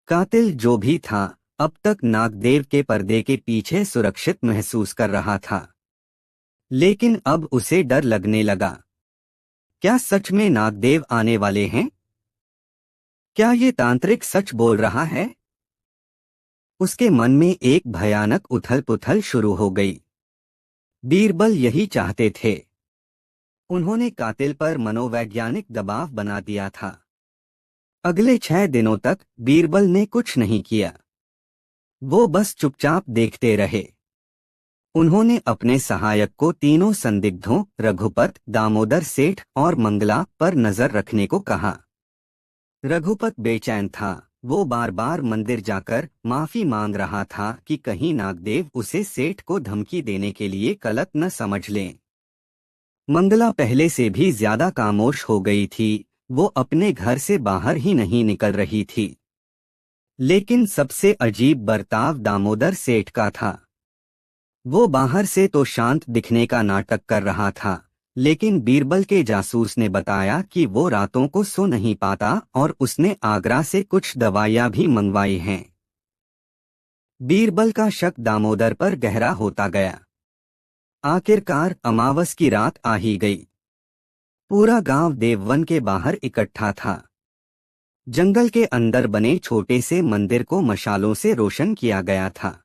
कातिल जो भी था, अब तक नागदेव के पर्दे के पीछे सुरक्षित महसूस कर रहा था, लेकिन अब उसे डर लगने लगा। क्या सच में नागदेव आने वाले हैं? क्या ये तांत्रिक सच बोल रहा है? उसके मन में एक भयानक उथल-पुथल शुरू हो गई। बीरबल यही चाहते थे। उन्होंने कातिल पर मनोवैज्ञानिक दबाव बना दिया था। अगले 6 दिनों तक बीरबल ने कुछ नहीं किया। वो बस चुपचाप देखते रहे। उन्होंने अपने सहायक को तीनों संदिग्धों रघुपत, दामोदर सेठ और मंगला पर नजर रखने को कहा। रघुपत बेचैन था। वो बार बार मंदिर जाकर माफी मांग रहा था कि कहीं नागदेव उसे सेठ को धमकी देने के लिए गलत न समझ लें। मंगला पहले से भी ज्यादा खामोश हो गई थी। वो अपने घर से बाहर ही नहीं निकल रही थी। लेकिन सबसे अजीब बर्ताव दामोदर सेठ का था। वो बाहर से तो शांत दिखने का नाटक कर रहा था, लेकिन बीरबल के जासूस ने बताया कि वो रातों को सो नहीं पाता और उसने आगरा से कुछ दवाइयां भी मंगवाई हैं। बीरबल का शक दामोदर पर गहरा होता गया। आखिरकार अमावस की रात आ ही गई। पूरा गांव देववन के बाहर इकट्ठा था। जंगल के अंदर बने छोटे से मंदिर को मशालों से रोशन किया गया था।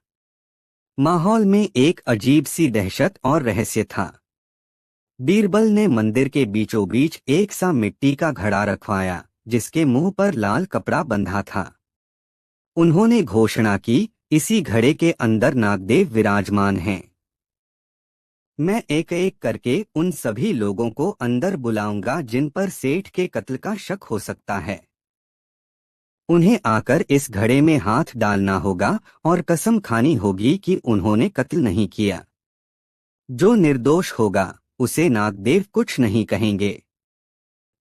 माहौल में एक अजीब सी दहशत और रहस्य था। बीरबल ने मंदिर के बीचों बीच एक सा मिट्टी का घड़ा रखवाया, जिसके मुंह पर लाल कपड़ा बंधा था। उन्होंने घोषणा की, इसी घड़े के अंदर नागदेव विराजमान हैं। मैं एक एक करके उन सभी लोगों को अंदर बुलाऊंगा जिन पर सेठ के कत्ल का शक हो सकता है। उन्हें आकर इस घड़े में हाथ डालना होगा और कसम खानी होगी कि उन्होंने कत्ल नहीं किया। जो निर्दोष होगा उसे नागदेव कुछ नहीं कहेंगे,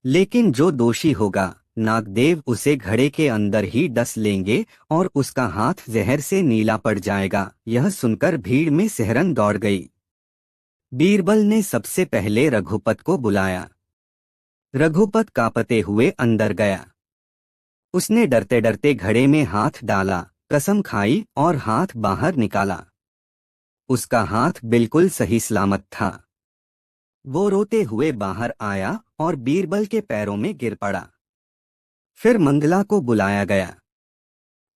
लेकिन जो दोषी होगा नागदेव उसे घड़े के अंदर ही डस लेंगे और उसका हाथ जहर से नीला पड़ जाएगा। यह सुनकर भीड़ में सिहरन दौड़ गई। बीरबल ने सबसे पहले रघुपत को बुलाया। रघुपत कांपते हुए अंदर गया। उसने डरते डरते घड़े में हाथ डाला, कसम खाई और हाथ बाहर निकाला। उसका हाथ बिल्कुल सही सलामत था। वो रोते हुए बाहर आया और बीरबल के पैरों में गिर पड़ा। फिर मंगला को बुलाया गया।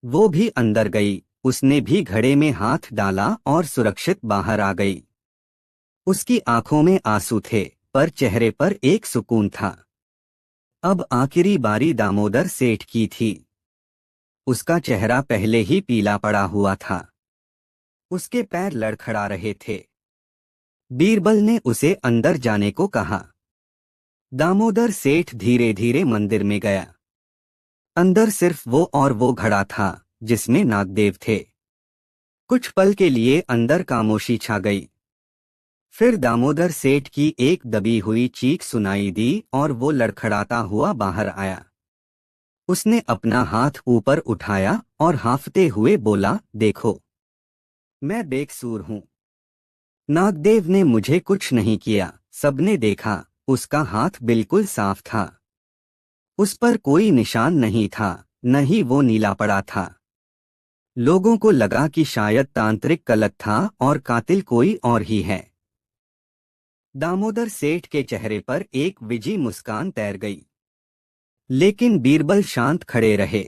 वो भी अंदर गई। उसने भी घड़े में हाथ डाला और सुरक्षित बाहर आ गई। उसकी आंखों में आंसू थे, पर चेहरे पर एक सुकून था। अब आखिरी बारी दामोदर सेठ की थी। उसका चेहरा पहले ही पीला पड़ा हुआ था। उसके पैर लड़खड़ा रहे थे। बीरबल ने उसे अंदर जाने को कहा। दामोदर सेठ धीरे धीरे मंदिर में गया। अंदर सिर्फ वो और वो घड़ा था जिसमें नागदेव थे। कुछ पल के लिए अंदर खामोशी छा गई। फिर दामोदर सेठ की एक दबी हुई चीख सुनाई दी और वो लड़खड़ाता हुआ बाहर आया। उसने अपना हाथ ऊपर उठाया और हांफते हुए बोला, देखो, मैं बेकसूर हूं। नागदेव ने मुझे कुछ नहीं किया। सबने देखा, उसका हाथ बिल्कुल साफ था। उस पर कोई निशान नहीं था, न ही वो नीला पड़ा था। लोगों को लगा कि शायद तांत्रिक गलत था और कातिल कोई और ही है। दामोदर सेठ के चेहरे पर एक विजी मुस्कान तैर गई, लेकिन बीरबल शांत खड़े रहे।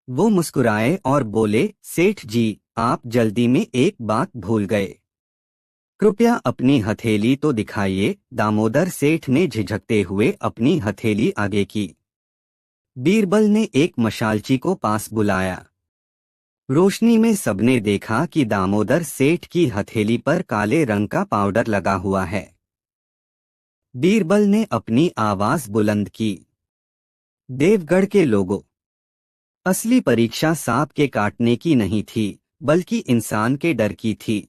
वो मुस्कुराए और बोले, सेठ जी, आप जल्दी में एक बात भूल गए। कृपया अपनी हथेली तो दिखाइए। दामोदर सेठ ने झिझकते हुए अपनी हथेली आगे की। बीरबल ने एक मशालची को पास बुलाया। रोशनी में सबने देखा कि दामोदर सेठ की हथेली पर काले रंग का पाउडर लगा हुआ है। बीरबल ने अपनी आवाज बुलंद की। देवगढ़ के लोगों, असली परीक्षा सांप के काटने की नहीं थी, बल्कि इंसान के डर की थी।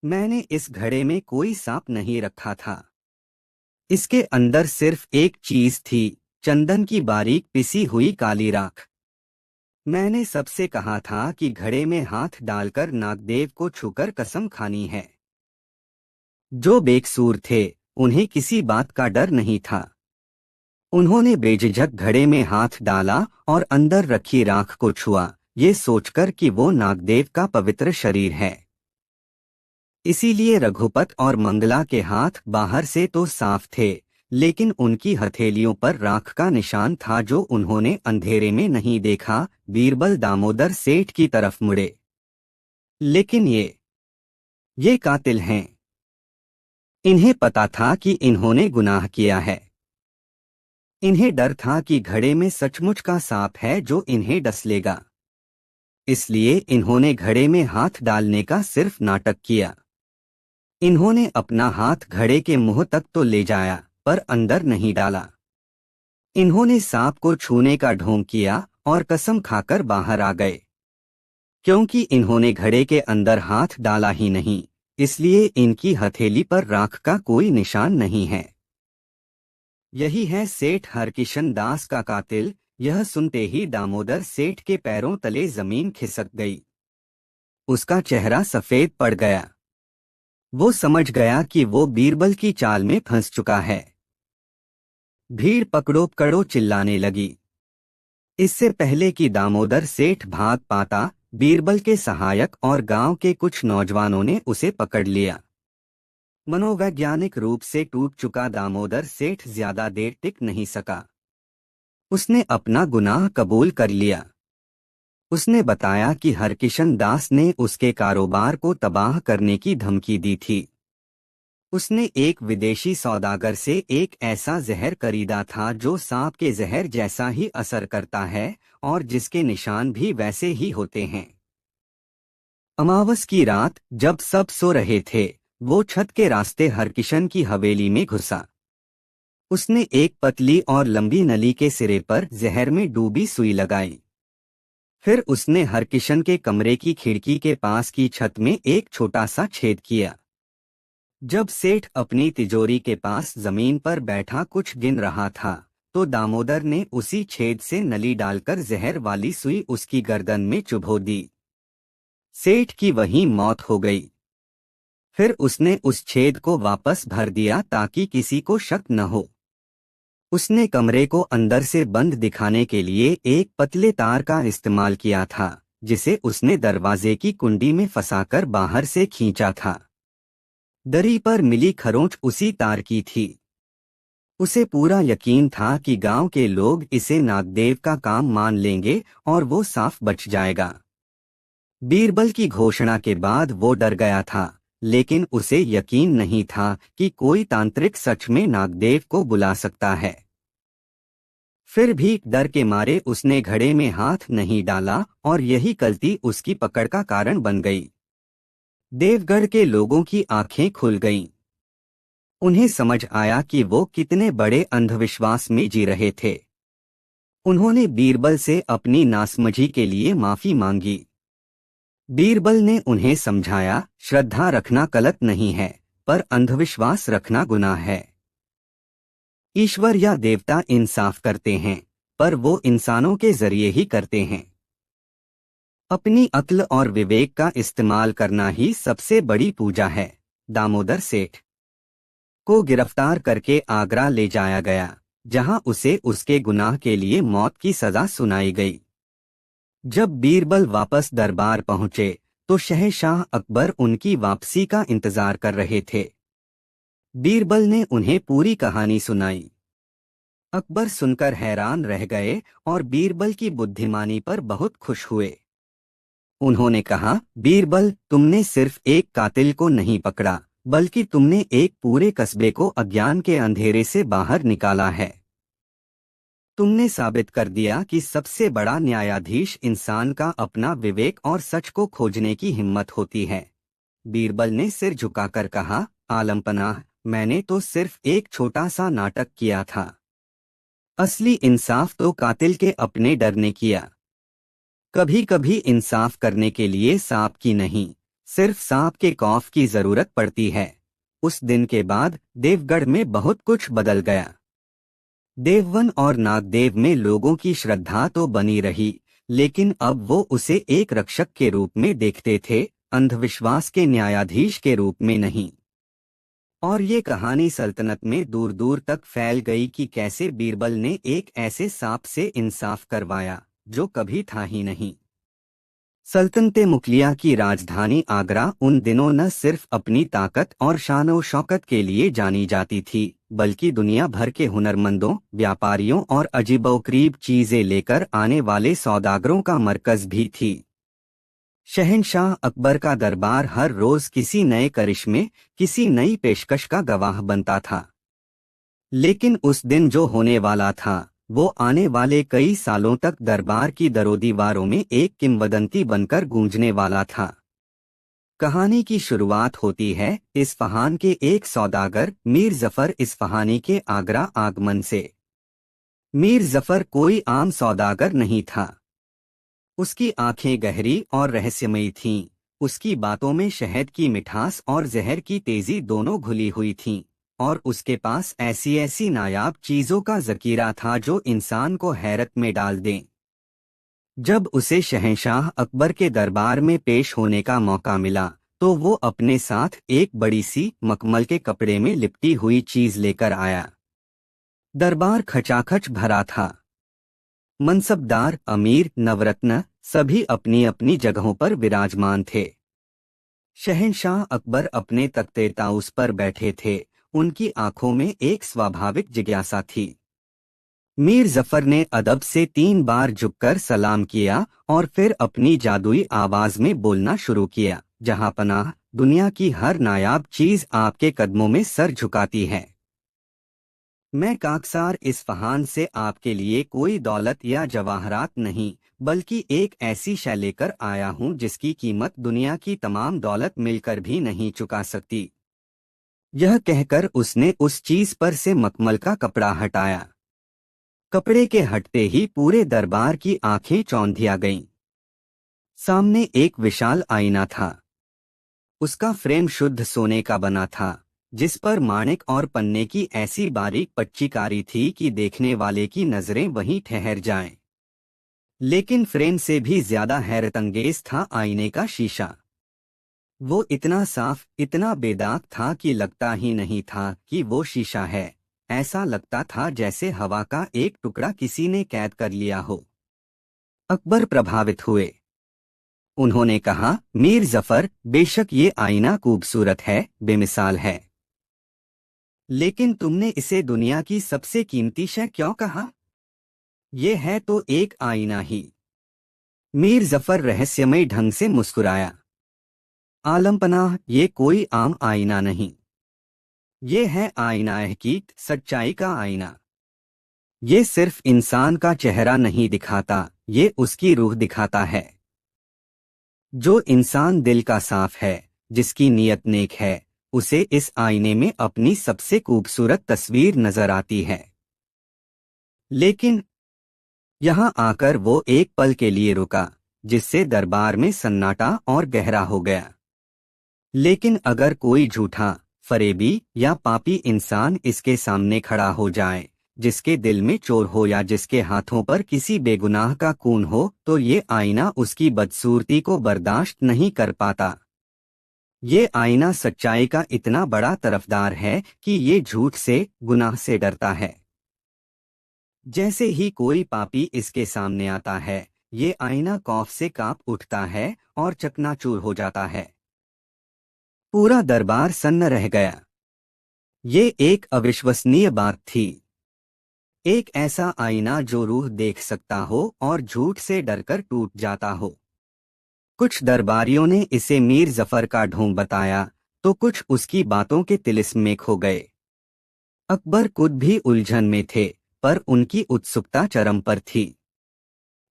मैंने इस घड़े में कोई सांप नहीं रखा था। इसके अंदर सिर्फ एक चीज थी, चंदन की बारीक पिसी हुई काली राख। मैंने सबसे कहा था कि घड़े में हाथ डालकर नागदेव को छूकर कसम खानी है। जो बेकसूर थे, उन्हें किसी बात का डर नहीं था। उन्होंने बेझिझक घड़े में हाथ डाला और अंदर रखी राख को छुआ, ये सोचकर कि वो नागदेव का पवित्र शरीर है। इसीलिए रघुपत और मंगला के हाथ बाहर से तो साफ थे, लेकिन उनकी हथेलियों पर राख का निशान था जो उन्होंने अंधेरे में नहीं देखा। बीरबल दामोदर सेठ की तरफ मुड़े। लेकिन ये कातिल हैं। इन्हें पता था कि इन्होंने गुनाह किया है। इन्हें डर था कि घड़े में सचमुच का सांप है जो इन्हें डस लेगा। इसलिए इन्होंने घड़े में हाथ डालने का सिर्फ नाटक किया। इन्होंने अपना हाथ घड़े के मुंह तक तो ले जाया, पर अंदर नहीं डाला। इन्होंने सांप को छूने का ढोंग किया और कसम खाकर बाहर आ गए। क्योंकि इन्होंने घड़े के अंदर हाथ डाला ही नहीं, इसलिए इनकी हथेली पर राख का कोई निशान नहीं है। यही है सेठ हरकिशन दास का कातिल। यह सुनते ही दामोदर सेठ के पैरों तले जमीन खिसक गई। उसका चेहरा सफेद पड़ गया। वो समझ गया कि वो बीरबल की चाल में फंस चुका है। भीड़ पकड़ो पकड़ो चिल्लाने लगी। इससे पहले कि दामोदर सेठ भाग पाता, बीरबल के सहायक और गांव के कुछ नौजवानों ने उसे पकड़ लिया। मनोवैज्ञानिक रूप से टूट चुका दामोदर सेठ ज्यादा देर टिक नहीं सका। उसने अपना गुनाह कबूल कर लिया। उसने बताया कि हरकिशन दास ने उसके कारोबार को तबाह करने की धमकी दी थी। उसने एक विदेशी सौदागर से एक ऐसा जहर खरीदा था जो सांप के जहर जैसा ही असर करता है और जिसके निशान भी वैसे ही होते हैं। अमावस की रात जब सब सो रहे थे, वो छत के रास्ते हरकिशन की हवेली में घुसा। उसने एक पतली और लंबी नली के सिरे पर जहर में डूबी सुई लगाई। फिर उसने हरकिशन के कमरे की खिड़की के पास की छत में एक छोटा सा छेद किया। जब सेठ अपनी तिजोरी के पास जमीन पर बैठा कुछ गिन रहा था, तो दामोदर ने उसी छेद से नली डालकर जहर वाली सुई उसकी गर्दन में चुभो दी। सेठ की वहीं मौत हो गई। फिर उसने उस छेद को वापस भर दिया ताकि किसी को शक न हो। उसने कमरे को अंदर से बंद दिखाने के लिए एक पतले तार का इस्तेमाल किया था, जिसे उसने दरवाजे की कुंडी में फंसाकर बाहर से खींचा था। दरी पर मिली खरोंच उसी तार की थी। उसे पूरा यकीन था कि गांव के लोग इसे नागदेव का काम मान लेंगे और वो साफ बच जाएगा। बीरबल की घोषणा के बाद वो डर गया था, लेकिन उसे यकीन नहीं था कि कोई तांत्रिक सच में नागदेव को बुला सकता है। फिर भी डर के मारे उसने घड़े में हाथ नहीं डाला और यही गलती उसकी पकड़ का कारण बन गई। देवगढ़ के लोगों की आंखें खुल गईं। उन्हें समझ आया कि वो कितने बड़े अंधविश्वास में जी रहे थे। उन्होंने बीरबल से अपनी नासमझी के लिए माफी मांगी। बीरबल ने उन्हें समझाया, श्रद्धा रखना गलत नहीं है, पर अंधविश्वास रखना गुनाह है। ईश्वर या देवता इंसाफ करते हैं, पर वो इंसानों के जरिए ही करते हैं। अपनी अक्ल और विवेक का इस्तेमाल करना ही सबसे बड़ी पूजा है। दामोदर सेठ को गिरफ्तार करके आगरा ले जाया गया, जहां उसे उसके गुनाह के लिए मौत की सजा सुनाई गई। जब बीरबल वापस दरबार पहुंचे, तो शहंशाह अकबर उनकी वापसी का इंतजार कर रहे थे। बीरबल ने उन्हें पूरी कहानी सुनाई। अकबर सुनकर हैरान रह गए और बीरबल की बुद्धिमानी पर बहुत खुश हुए। उन्होंने कहा, बीरबल, तुमने सिर्फ एक कातिल को नहीं पकड़ा, बल्कि तुमने एक पूरे कस्बे को अज्ञान के अंधेरे से बाहर निकाला है। तुमने साबित कर दिया कि सबसे बड़ा न्यायाधीश इंसान का अपना विवेक और सच को खोजने की हिम्मत होती है। बीरबल ने सिर झुकाकर कहा, आलमपनाह, मैंने तो सिर्फ एक छोटा सा नाटक किया था। असली इंसाफ तो कातिल के अपने डर ने किया। कभी कभी इंसाफ करने के लिए सांप की नहीं, सिर्फ सांप के खौफ की जरूरत पड़ती है। उस दिन के बाद देवगढ़ में बहुत कुछ बदल गया। देववन और नागदेव में लोगों की श्रद्धा तो बनी रही, लेकिन अब वो उसे एक रक्षक के रूप में देखते थे, अंधविश्वास के न्यायाधीश के रूप में नहीं। और ये कहानी सल्तनत में दूर दूर तक फैल गई कि कैसे बीरबल ने एक ऐसे सांप से इंसाफ करवाया जो कभी था ही नहीं। सल्तनते मुगलिया की राजधानी आगरा उन दिनों न सिर्फ अपनी ताकत और शान शौकत के लिए जानी जाती थी, बल्कि दुनिया भर के हुनरमंदों, व्यापारियों और अजीबोगरीब चीजें लेकर आने वाले सौदागरों का मरकज भी थी। शहंशाह अकबर का दरबार हर रोज किसी नए करिश्मे, किसी नई पेशकश का गवाह बनता था। लेकिन उस दिन जो होने वाला था, वो आने वाले कई सालों तक दरबार की दरोदीवारों में एक किंवदंती बनकर गूंजने वाला था। कहानी की शुरुआत होती है इस्फहान के एक सौदागर मीर जफर इस्फहानी के आगरा आगमन से। मीर जफर कोई आम सौदागर नहीं था। उसकी आंखें गहरी और रहस्यमयी थीं। उसकी बातों में शहद की मिठास और जहर की तेजी दोनों घुली हुई थीं, और उसके पास ऐसी ऐसी नायाब चीजों का जखीरा था जो इंसान को हैरत में डाल दें। जब उसे शहंशाह अकबर के दरबार में पेश होने का मौका मिला, तो वो अपने साथ एक बड़ी सी मखमल के कपड़े में लिपटी हुई चीज लेकर आया। दरबार खचाखच भरा था। मनसबदार, अमीर, नवरत्न सभी अपनी अपनी जगहों पर विराजमान थे। शहंशाह अकबर अपने तख्ते ताउस पर बैठे थे। उनकी आंखों में एक स्वाभाविक जिज्ञासा थी। मीर जफर ने अदब से 3 बार झुककर सलाम किया और फिर अपनी जादुई आवाज में बोलना शुरू किया, जहांपनाह, दुनिया की हर नायाब चीज आपके कदमों में सर झुकाती है। मैं काकसार इस्फहान से आपके लिए कोई दौलत या जवाहरात नहीं, बल्कि एक ऐसी शय लेकर आया हूं जिसकी कीमत दुनिया की तमाम दौलत मिलकर भी नहीं चुका सकती। यह कहकर उसने उस चीज पर से मखमल का कपड़ा हटाया। कपड़े के हटते ही पूरे दरबार की आंखें चौंधिया गईं। सामने एक विशाल आईना था। उसका फ्रेम शुद्ध सोने का बना था, जिस पर माणिक और पन्ने की ऐसी बारीक पच्चीकारी थी कि देखने वाले की नजरें वहीं ठहर जाएं। लेकिन फ्रेम से भी ज्यादा हैरतअंगेज था आईने का शीशा। वो इतना साफ, इतना बेदाग था कि लगता ही नहीं था कि वो शीशा है। ऐसा लगता था जैसे हवा का एक टुकड़ा किसी ने कैद कर लिया हो। अकबर प्रभावित हुए। उन्होंने कहा, मीर जफर, बेशक ये आईना खूबसूरत है, बेमिसाल है, लेकिन तुमने इसे दुनिया की सबसे कीमती शय क्यों कहा? ये है तो एक आईना ही। मीर जफर रहस्यमय ढंग से मुस्कुराया। आलमपनाह, ये कोई आम आईना नहीं। ये है आईना हकीकत, सच्चाई का आईना। ये सिर्फ इंसान का चेहरा नहीं दिखाता, ये उसकी रूह दिखाता है। जो इंसान दिल का साफ है, जिसकी नीयत नेक है, उसे इस आईने में अपनी सबसे खूबसूरत तस्वीर नजर आती है। लेकिन यहाँ आकर वो एक पल के लिए रुका, जिससे दरबार में सन्नाटा और गहरा हो गया। लेकिन अगर कोई झूठा, फरेबी या पापी इंसान इसके सामने खड़ा हो जाए, जिसके दिल में चोर हो या जिसके हाथों पर किसी बेगुनाह का खून हो, तो ये आईना उसकी बदसूरती को बर्दाश्त नहीं कर पाता। ये आईना सच्चाई का इतना बड़ा तरफदार है कि ये झूठ से, गुनाह से डरता है। जैसे ही कोई पापी इसके सामने आता है, ये आईना खौफ से कांप उठता है और चकनाचूर हो जाता है। पूरा दरबार सन्न रह गया। ये एक अविश्वसनीय बात थी। एक ऐसा आईना जो रूह देख सकता हो और झूठ से डरकर टूट जाता हो। कुछ दरबारियों ने इसे मीर जफर का ढोंग बताया, तो कुछ उसकी बातों के तिलिस्म में खो गए। अकबर खुद भी उलझन में थे। पर उनकी उत्सुकता चरम पर थी।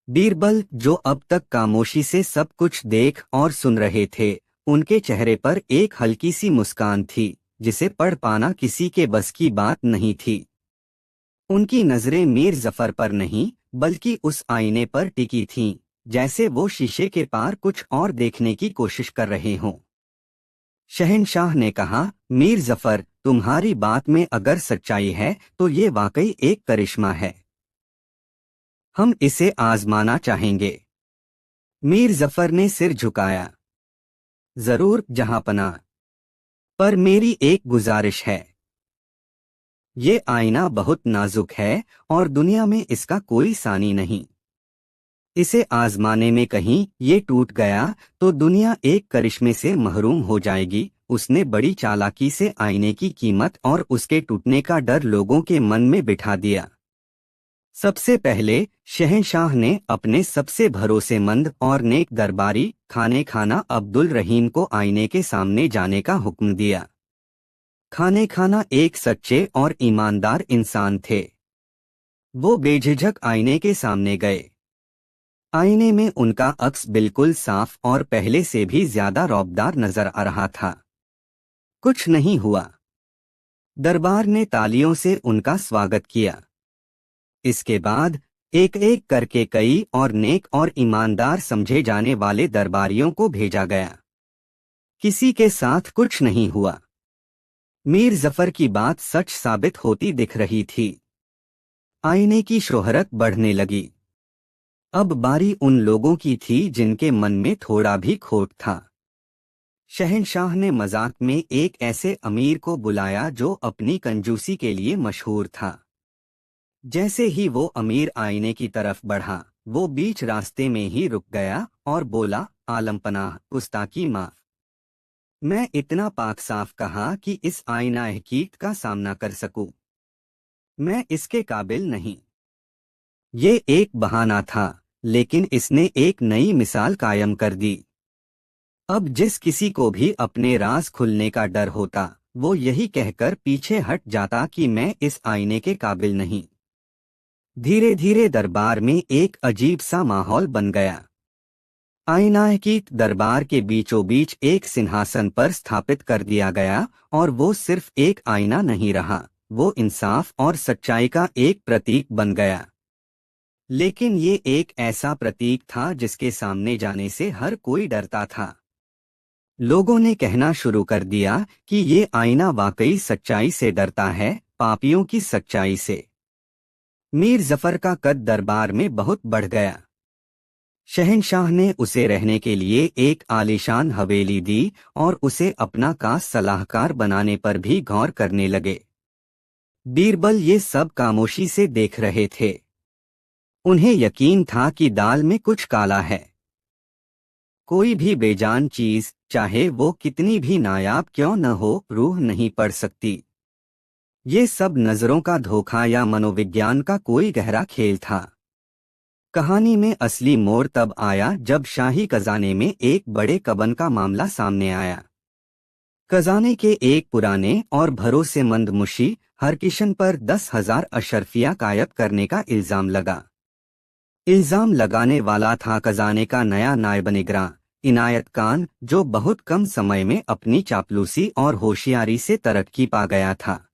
बीरबल, जो अब तक खामोशी से सब कुछ देख और सुन रहे थे, उनके चेहरे पर एक हल्की सी मुस्कान थी, जिसे पढ़ पाना किसी के बस की बात नहीं थी। उनकी नजरें मीर जफर पर नहीं, बल्कि उस आईने पर टिकी थीं, जैसे वो शीशे के पार कुछ और देखने की कोशिश कर रहे हों। शहंशाह ने कहा, मीर जफर, तुम्हारी बात में अगर सच्चाई है तो ये वाकई एक करिश्मा है। हम इसे आजमाना चाहेंगे। मीर जफर ने सिर झुकाया। जरूर जहांपनाह, पर मेरी एक गुजारिश है। ये आईना बहुत नाजुक है और दुनिया में इसका कोई सानी नहीं। इसे आजमाने में कहीं ये टूट गया तो दुनिया एक करिश्मे से महरूम हो जाएगी। उसने बड़ी चालाकी से आईने की कीमत और उसके टूटने का डर लोगों के मन में बिठा दिया। सबसे पहले शहंशाह ने अपने सबसे भरोसेमंद और नेक दरबारी खाने खाना अब्दुल रहीम को आईने के सामने जाने का हुक्म दिया। खाने खाना एक सच्चे और ईमानदार इंसान थे। वो बेझिझक आईने के सामने गए। आईने में उनका अक्स बिल्कुल साफ और पहले से भी ज्यादा रौबदार नजर आ रहा था। कुछ नहीं हुआ। दरबार ने तालियों से उनका स्वागत किया। इसके बाद एक एक करके कई और नेक और ईमानदार समझे जाने वाले दरबारियों को भेजा गया। किसी के साथ कुछ नहीं हुआ। मीर जफर की बात सच साबित होती दिख रही थी। आईने की शोहरत बढ़ने लगी। अब बारी उन लोगों की थी जिनके मन में थोड़ा भी खोट था। शहंशाह ने मजाक में एक ऐसे अमीर को बुलाया जो अपनी कंजूसी के लिए मशहूर था। जैसे ही वो अमीर आईने की तरफ बढ़ा, वो बीच रास्ते में ही रुक गया और बोला, आलमपनाह, गुस्ताखी माफ। मैं इतना पाक साफ कहा कि इस आईना हकीकत का सामना कर सकूं। मैं इसके काबिल नहीं। ये एक बहाना था, लेकिन इसने एक नई मिसाल कायम कर दी। अब जिस किसी को भी अपने राज खुलने का डर होता, वो यही कहकर पीछे हट जाता कि मैं इस आईने के काबिल नहीं। धीरे धीरे दरबार में एक अजीब सा माहौल बन गया। आईना की दरबार के बीचों बीच एक सिंहासन पर स्थापित कर दिया गया, और वो सिर्फ एक आईना नहीं रहा, वो इंसाफ और सच्चाई का एक प्रतीक बन गया। लेकिन ये एक ऐसा प्रतीक था जिसके सामने जाने से हर कोई डरता था। लोगों ने कहना शुरू कर दिया कि ये आईना वाकई सच्चाई से डरता है, पापियों की सच्चाई से। मीर जफर का कद दरबार में बहुत बढ़ गया। शहंशाह ने उसे रहने के लिए एक आलीशान हवेली दी और उसे अपना खास सलाहकार बनाने पर भी गौर करने लगे। बीरबल ये सब खामोशी से देख रहे थे। उन्हें यकीन था कि दाल में कुछ काला है। कोई भी बेजान चीज, चाहे वो कितनी भी नायाब क्यों न हो, रूह नहीं पड़ सकती। ये सब नजरों का धोखा या मनोविज्ञान का कोई गहरा खेल था। कहानी में असली मोड़ तब आया जब शाही खजाने में एक बड़े कबन का मामला सामने आया। खजाने के एक पुराने और भरोसेमंद मुंशी हरकिशन पर 10,000 अशर्फिया गायब करने का इल्जाम लगा। इल्जाम लगाने वाला था खजाने का नया नायब निगरां इनायत खान, जो बहुत कम समय में अपनी चापलूसी और होशियारी से तरक्की पा गया था।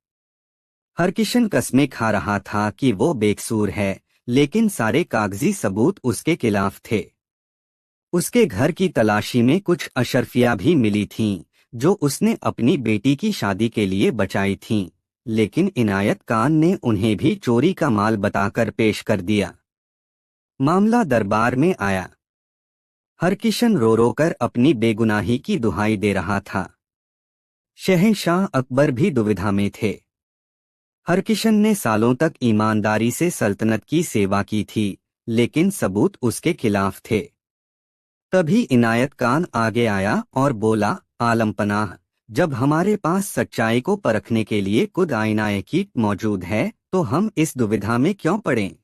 हरकिशन कस्में खा रहा था कि वो बेकसूर है, लेकिन सारे कागजी सबूत उसके खिलाफ थे। उसके घर की तलाशी में कुछ अशर्फिया भी मिली थीं, जो उसने अपनी बेटी की शादी के लिए बचाई थीं, लेकिन इनायत खान ने उन्हें भी चोरी का माल बताकर पेश कर दिया। मामला दरबार में आया। हरकिशन रो रो कर अपनी बेगुनाही की दुहाई दे रहा था। शहंशाह अकबर भी दुविधा में थे। हरकिशन ने सालों तक ईमानदारी से सल्तनत की सेवा की थी, लेकिन सबूत उसके खिलाफ थे। तभी इनायत खान आगे आया और बोला, आलमपनाह, जब हमारे पास सच्चाई को परखने के लिए खुद आईना-ए-हकीकत मौजूद है, तो हम इस दुविधा में क्यों पड़ें?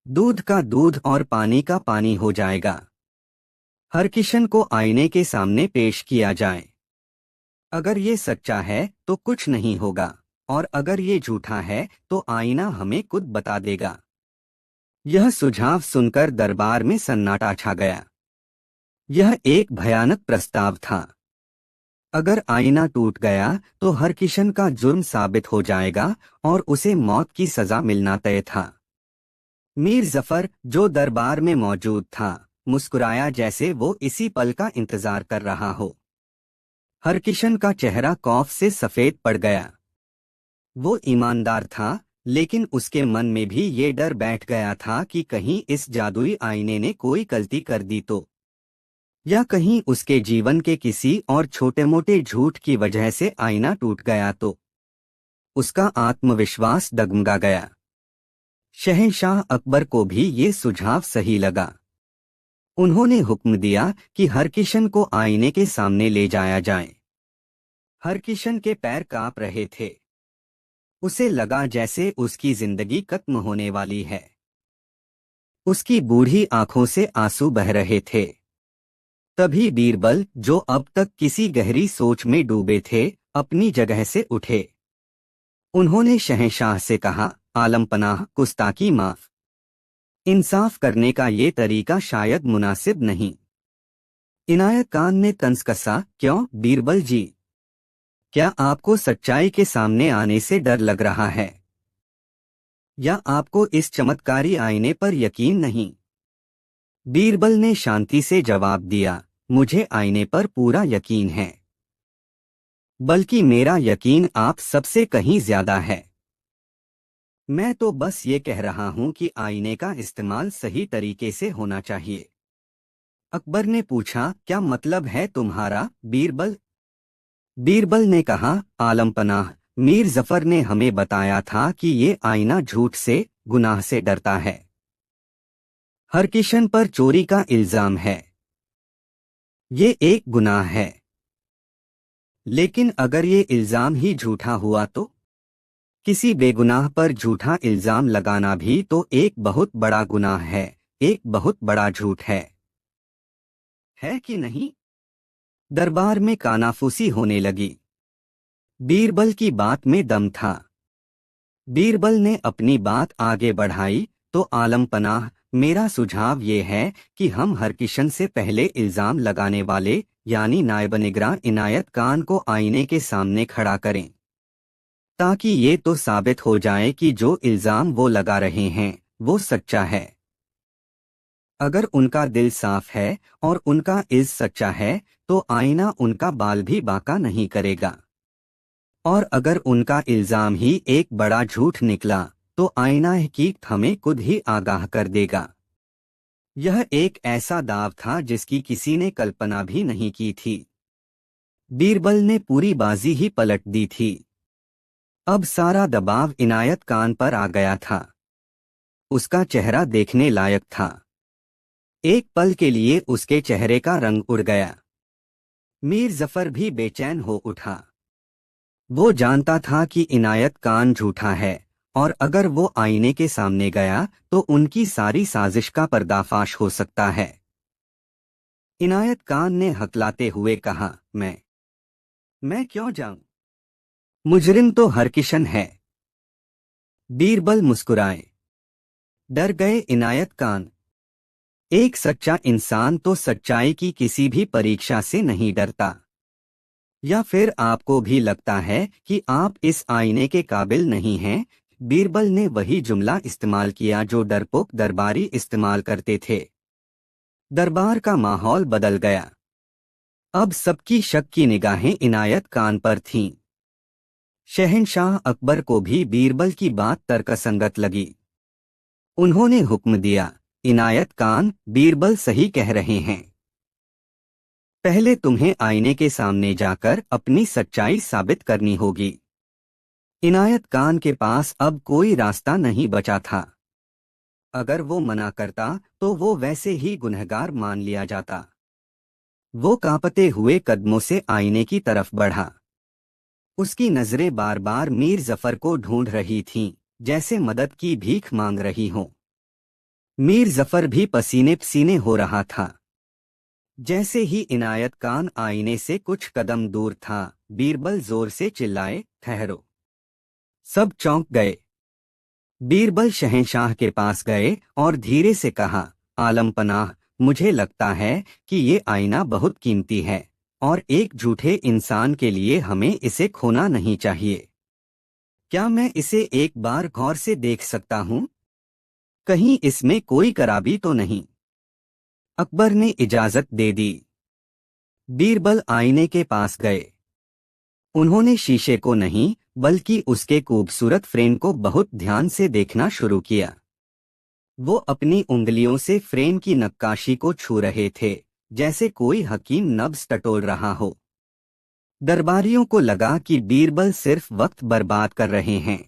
दूध का दूध और पानी का पानी हो जाएगा। हरकिशन को आईने के सामने पेश किया जाए। अगर ये सच्चा है तो कुछ नहीं होगा, और अगर ये झूठा है तो आईना हमें खुद बता देगा। यह सुझाव सुनकर दरबार में सन्नाटा छा गया। यह एक भयानक प्रस्ताव था। अगर आईना टूट गया तो हरकिशन का जुर्म साबित हो जाएगा और उसे मौत की सजा मिलना तय था। मीर जफर, जो दरबार में मौजूद था, मुस्कुराया जैसे वो इसी पल का इंतजार कर रहा हो। हरकिशन का चेहरा खौफ से सफेद पड़ गया। वो ईमानदार था, लेकिन उसके मन में भी ये डर बैठ गया था कि कहीं इस जादुई आईने ने कोई गलती कर दी तो, या कहीं उसके जीवन के किसी और छोटे मोटे झूठ की वजह से आईना टूट गया तो। उसका आत्मविश्वास डगमगा गया। शहंशाह अकबर को भी ये सुझाव सही लगा। उन्होंने हुक्म दिया कि हरकिशन को आईने के सामने ले जाया जाए। हरकिशन के पैर कांप रहे थे। उसे लगा जैसे उसकी जिंदगी खत्म होने वाली है। उसकी बूढ़ी आंखों से आंसू बह रहे थे। तभी बीरबल, जो अब तक किसी गहरी सोच में डूबे थे, अपनी जगह से उठे। उन्होंने शहंशाह से कहा, आलमपनाह, गुस्ताखी माफ। इंसाफ करने का ये तरीका शायद मुनासिब नहीं। इनायत खान ने तंज कसा, क्यों बीरबल जी? क्या आपको सच्चाई के सामने आने से डर लग रहा है, या आपको इस चमत्कारी आईने पर यकीन नहीं? बीरबल ने शांति से जवाब दिया, मुझे आईने पर पूरा यकीन है, बल्कि मेरा यकीन आप सबसे कहीं ज्यादा है। मैं तो बस ये कह रहा हूं कि आईने का इस्तेमाल सही तरीके से होना चाहिए। अकबर ने पूछा, क्या मतलब है तुम्हारा बीरबल? बीरबल ने कहा, आलमपनाह, मीर जफर ने हमें बताया था कि ये आईना झूठ से, गुनाह से डरता है। हरकिशन पर चोरी का इल्जाम है। ये एक गुनाह है। लेकिन अगर ये इल्जाम ही झूठा हुआ तो? किसी बेगुनाह पर झूठा इल्जाम लगाना भी तो एक बहुत बड़ा गुनाह है, एक बहुत बड़ा झूठ है कि नहीं? दरबार में कानाफूसी होने लगी। बीरबल की बात में दम था। बीरबल ने अपनी बात आगे बढ़ाई, तो आलमपनाह, मेरा सुझाव ये है कि हम हरकिशन से पहले इल्जाम लगाने वाले यानी नायब निगरान इनायत खान को आईने के सामने खड़ा करें, ताकि ये तो साबित हो जाए कि जो इल्जाम वो लगा रहे हैं वो सच्चा है। अगर उनका दिल साफ है और उनका इल्ज सच्चा है तो आईना उनका बाल भी बांका नहीं करेगा। और अगर उनका इल्जाम ही एक बड़ा झूठ निकला तो आईना हकीकत हमें खुद ही आगाह कर देगा। यह एक ऐसा दाव था जिसकी किसी ने कल्पना भी नहीं की थी। बीरबल ने पूरी बाजी ही पलट दी थी। अब सारा दबाव इनायत खान पर आ गया था। उसका चेहरा देखने लायक था। एक पल के लिए उसके चेहरे का रंग उड़ गया। मीर जफर भी बेचैन हो उठा। वो जानता था कि इनायत खान झूठा है, और अगर वो आईने के सामने गया तो उनकी सारी साजिश का पर्दाफाश हो सकता है। इनायत खान ने हकलाते हुए कहा, मैं क्यों जाऊं? मुजरिम तो हरकिशन है। बीरबल मुस्कुराए। डर गए इनायत खान। एक सच्चा इंसान तो सच्चाई की किसी भी परीक्षा से नहीं डरता। या फिर आपको भी लगता है कि आप इस आईने के काबिल नहीं हैं? बीरबल ने वही जुमला इस्तेमाल किया जो डरपोक दरबारी इस्तेमाल करते थे। दरबार का माहौल बदल गया। अब सबकी शक की निगाहें इनायत खान पर थीं। शहंशाह अकबर को भी बीरबल की बात तर्कसंगत लगी। उन्होंने हुक्म दिया, इनायत खान, बीरबल सही कह रहे हैं। पहले तुम्हें आईने के सामने जाकर अपनी सच्चाई साबित करनी होगी। इनायत खान के पास अब कोई रास्ता नहीं बचा था। अगर वो मना करता तो वो वैसे ही गुनहगार मान लिया जाता। वो कांपते हुए कदमों से आईने की तरफ बढ़ा। उसकी नजरें बार बार मीर जफर को ढूंढ रही थीं, जैसे मदद की भीख मांग रही हों। मीर जफर भी पसीने पसीने हो रहा था। जैसे ही इनायत खान आईने से कुछ कदम दूर था, बीरबल जोर से चिल्लाए, ठहरो। सब चौंक गए। बीरबल शहंशाह के पास गए और धीरे से कहा, आलमपनाह, मुझे लगता है कि ये आईना बहुत कीमती है और एक झूठे इंसान के लिए हमें इसे खोना नहीं चाहिए। क्या मैं इसे एक बार गौर से देख सकता हूँ? कहीं इसमें कोई खराबी तो नहीं? अकबर ने इजाजत दे दी। बीरबल आईने के पास गए। उन्होंने शीशे को नहीं बल्कि उसके खूबसूरत फ्रेम को बहुत ध्यान से देखना शुरू किया। वो अपनी उंगलियों से फ्रेम की नक्काशी को छू रहे थे, जैसे कोई हकीम नब्ज टटोल रहा हो। दरबारियों को लगा कि बीरबल सिर्फ वक्त बर्बाद कर रहे हैं।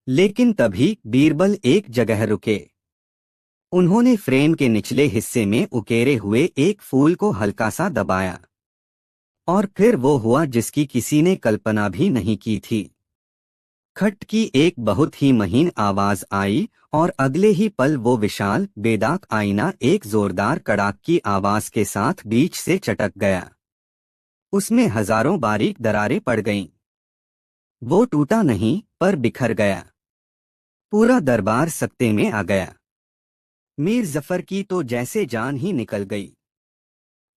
लेकिन तभी बीरबल एक जगह रुके। उन्होंने फ्रेम के निचले हिस्से में उकेरे हुए एक फूल को हल्का सा दबाया और फिर वो हुआ जिसकी किसी ने कल्पना भी नहीं की थी। खट की एक बहुत ही महीन आवाज आई और अगले ही पल वो विशाल बेदाग आईना एक जोरदार कड़ाक की आवाज के साथ बीच से चटक गया। उसमें हजारों बारीक दरारें पड़ गईं। वो टूटा नहीं पर बिखर गया। पूरा दरबार सकते में आ गया। मीर जफर की तो जैसे जान ही निकल गई।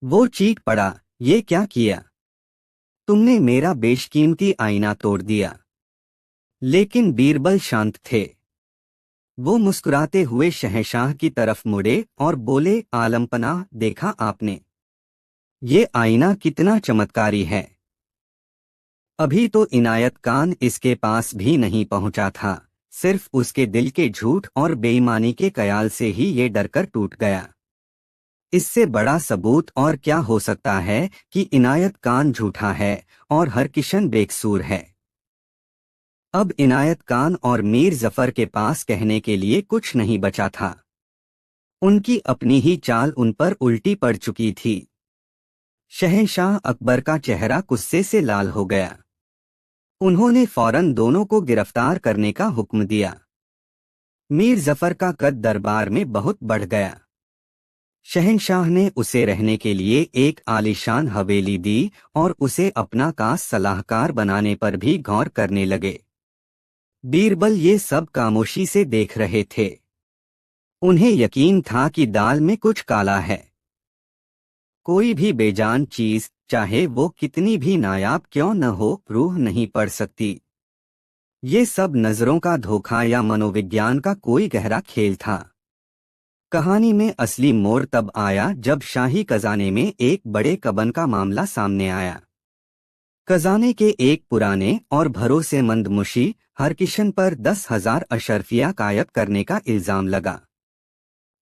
वो चीख पड़ा, ये क्या किया? तुमने मेरा बेशकीमती आईना तोड़ दिया। लेकिन बीरबल शांत थे। वो मुस्कुराते हुए शहंशाह की तरफ मुड़े और बोले, आलमपनाह, देखा आपने? ये आईना कितना चमत्कारी है। अभी तो इनायत खान इसके पास भी नहीं पहुंचा था, सिर्फ उसके दिल के झूठ और बेईमानी के ख्याल से ही ये डरकर टूट गया। इससे बड़ा सबूत और क्या हो सकता है कि इनायत खान झूठा है और हरकिशन बेकसूर है। अब इनायत खान और मीर जफर के पास कहने के लिए कुछ नहीं बचा था। उनकी अपनी ही चाल उन पर उल्टी पड़ चुकी थी। शहंशाह अकबर का चेहरा गुस्से से लाल हो गया। उन्होंने फौरन दोनों को गिरफ्तार करने का हुक्म दिया। मीर जफर का कद दरबार में बहुत बढ़ गया। शहंशाह ने उसे रहने के लिए एक आलीशान हवेली दी और उसे अपना खास सलाहकार बनाने पर भी गौर करने लगे। बीरबल ये सब खामोशी से देख रहे थे। उन्हें यकीन था कि दाल में कुछ काला है। कोई भी बेजान चीज, चाहे वो कितनी भी नायाब क्यों न हो, रूह नहीं पड़ सकती। ये सब नजरों का धोखा या मनोविज्ञान का कोई गहरा खेल था। कहानी में असली मोड़ तब आया जब शाही खजाने में एक बड़े कबन का मामला सामने आया। खजाने के एक पुराने और भरोसेमंद मुंशी हरकिशन पर 10,000 अशर्फिया कायद करने का इल्जाम लगा।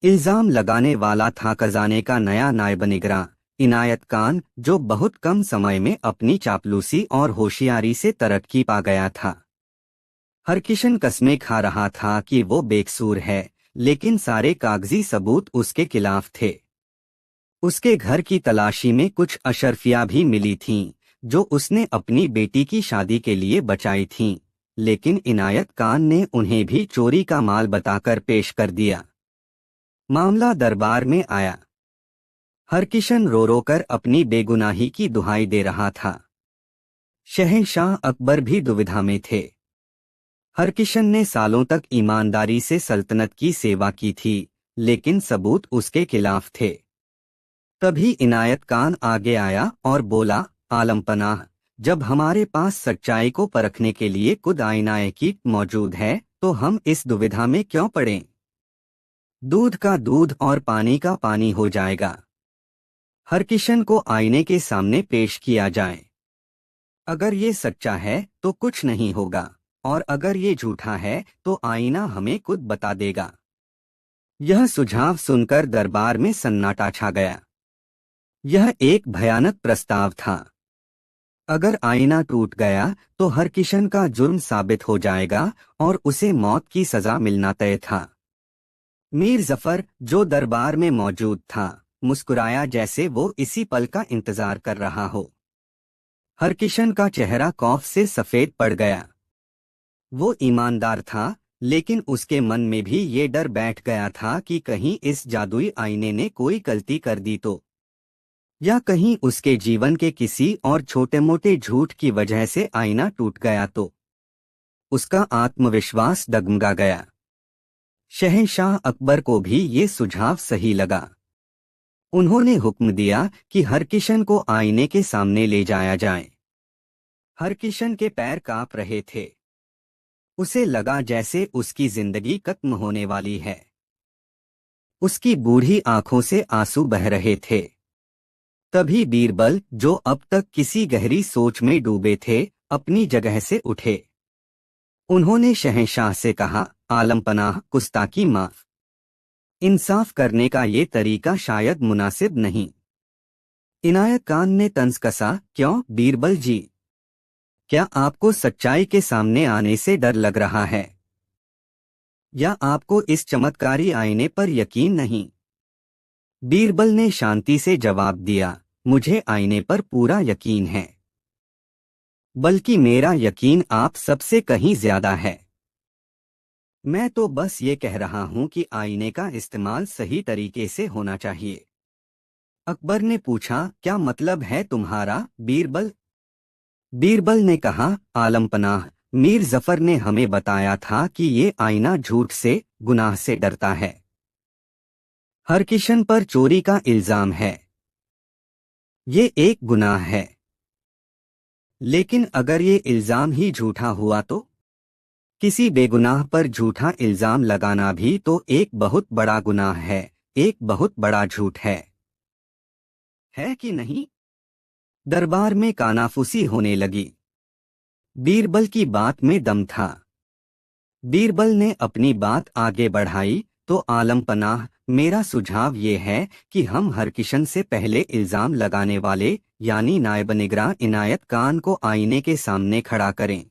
इल्जाम लगाने वाला था खजाने का नया नायब निगरां इनायत खान, जो बहुत कम समय में अपनी चापलूसी और होशियारी से तरक्की पा गया था। हरकिशन कस्में खा रहा था कि वो बेकसूर है, लेकिन सारे कागजी सबूत उसके खिलाफ थे। उसके घर की तलाशी में कुछ अशर्फिया भी मिली थीं, जो उसने अपनी बेटी की शादी के लिए बचाई थीं, लेकिन इनायत खान ने उन्हें भी चोरी का माल बताकर पेश कर दिया। मामला दरबार में आया। हरकिशन रो रो कर अपनी बेगुनाही की दुहाई दे रहा था। शहंशाह अकबर भी दुविधा में थे। हरकिशन ने सालों तक ईमानदारी से सल्तनत की सेवा की थी, लेकिन सबूत उसके खिलाफ थे। तभी इनायत खान आगे आया और बोला, आलमपनाह, जब हमारे पास सच्चाई को परखने के लिए खुद आईनाए की मौजूद है, तो हम इस दुविधा में क्यों पड़ें? दूध का दूध और पानी का पानी हो जाएगा। हरकिशन को आईने के सामने पेश किया जाए। अगर ये सच्चा है तो कुछ नहीं होगा, और अगर ये झूठा है तो आईना हमें खुद बता देगा। यह सुझाव सुनकर दरबार में सन्नाटा छा गया। यह एक भयानक प्रस्ताव था। अगर आईना टूट गया तो हरकिशन का जुर्म साबित हो जाएगा और उसे मौत की सजा मिलना तय था। मीर जफर, जो दरबार में मौजूद था, मुस्कुराया जैसे वो इसी पल का इंतजार कर रहा हो। हरकिशन का चेहरा खौफ से सफेद पड़ गया। वो ईमानदार था, लेकिन उसके मन में भी ये डर बैठ गया था कि कहीं इस जादुई आईने ने कोई गलती कर दी तो, या कहीं उसके जीवन के किसी और छोटे मोटे झूठ की वजह से आईना टूट गया तो। उसका आत्मविश्वास डगमगा गया। शहंशाह अकबर को भी ये सुझाव सही लगा। उन्होंने हुक्म दिया कि हरकिशन को आईने के सामने ले जाया जाए। हरकिशन के पैर कांप रहे थे। उसे लगा जैसे उसकी जिंदगी खत्म होने वाली है। उसकी बूढ़ी आंखों से आंसू बह रहे थे। तभी बीरबल, जो अब तक किसी गहरी सोच में डूबे थे, अपनी जगह से उठे। उन्होंने शहंशाह से कहा, आलम पनाह, गुस्ताखी माफ। इंसाफ करने का ये तरीका शायद मुनासिब नहीं। इनायत खान ने तंज कसा, क्यों बीरबल जी? क्या आपको सच्चाई के सामने आने से डर लग रहा है, या आपको इस चमत्कारी आईने पर यकीन नहीं? बीरबल ने शांति से जवाब दिया, मुझे आईने पर पूरा यकीन है, बल्कि मेरा यकीन आप सबसे कहीं ज्यादा है। मैं तो बस ये कह रहा हूं कि आईने का इस्तेमाल सही तरीके से होना चाहिए। अकबर ने पूछा, क्या मतलब है तुम्हारा बीरबल? बीरबल ने कहा, आलम पनाह, मीर जफर ने हमें बताया था कि ये आईना झूठ से, गुनाह से डरता है। हरकिशन पर चोरी का इल्जाम है। ये एक गुनाह है। लेकिन अगर ये इल्जाम ही झूठा हुआ तो? किसी बेगुनाह पर झूठा इल्जाम लगाना भी तो एक बहुत बड़ा गुनाह है, एक बहुत बड़ा झूठ है कि नहीं? दरबार में कानाफूसी होने लगी। बीरबल की बात में दम था। बीरबल ने अपनी बात आगे बढ़ाई, तो आलम पनाह, मेरा सुझाव ये है कि हम हरकिशन से पहले इल्जाम लगाने वाले यानी नायब निगरान इनायत खान को आईने के सामने खड़ा करें,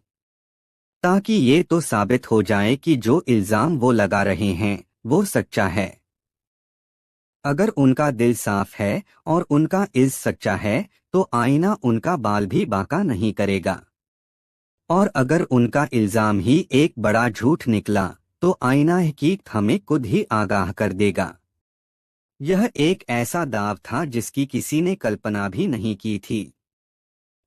ताकि ये तो साबित हो जाए कि जो इल्जाम वो लगा रहे हैं वो सच्चा है। अगर उनका दिल साफ है और उनका इल्ज सच्चा है, तो आईना उनका बाल भी बांका नहीं करेगा। और अगर उनका इल्जाम ही एक बड़ा झूठ निकला, तो आईना हकीकत हमें खुद ही आगाह कर देगा। यह एक ऐसा दाव था जिसकी किसी ने कल्पना भी नहीं की थी।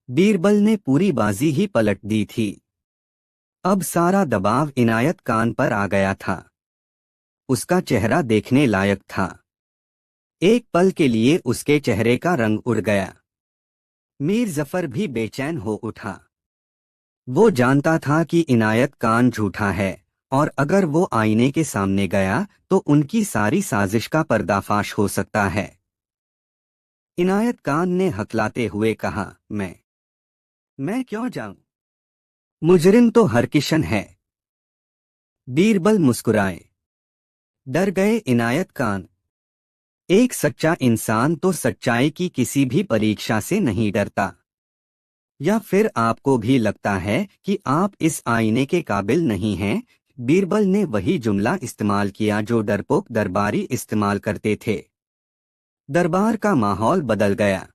बीरबल ने पूरी बाजी ही पलट दी थी। अब सारा दबाव इनायत खान पर आ गया था। उसका चेहरा देखने लायक था। एक पल के लिए उसके चेहरे का रंग उड़ गया। मीर जफर भी बेचैन हो उठा। वो जानता था कि इनायत खान झूठा है, और अगर वो आईने के सामने गया तो उनकी सारी साजिश का पर्दाफाश हो सकता है। इनायत खान ने हकलाते हुए कहा, मैं क्यों जाऊं? मुजरिम तो हरकिशन है। बीरबल मुस्कुराए। डर गए इनायत खान। एक सच्चा इंसान तो सच्चाई की किसी भी परीक्षा से नहीं डरता। या फिर आपको भी लगता है कि आप इस आईने के काबिल नहीं हैं? बीरबल ने वही जुमला इस्तेमाल किया जो डरपोक दरबारी इस्तेमाल करते थे। दरबार का माहौल बदल गया।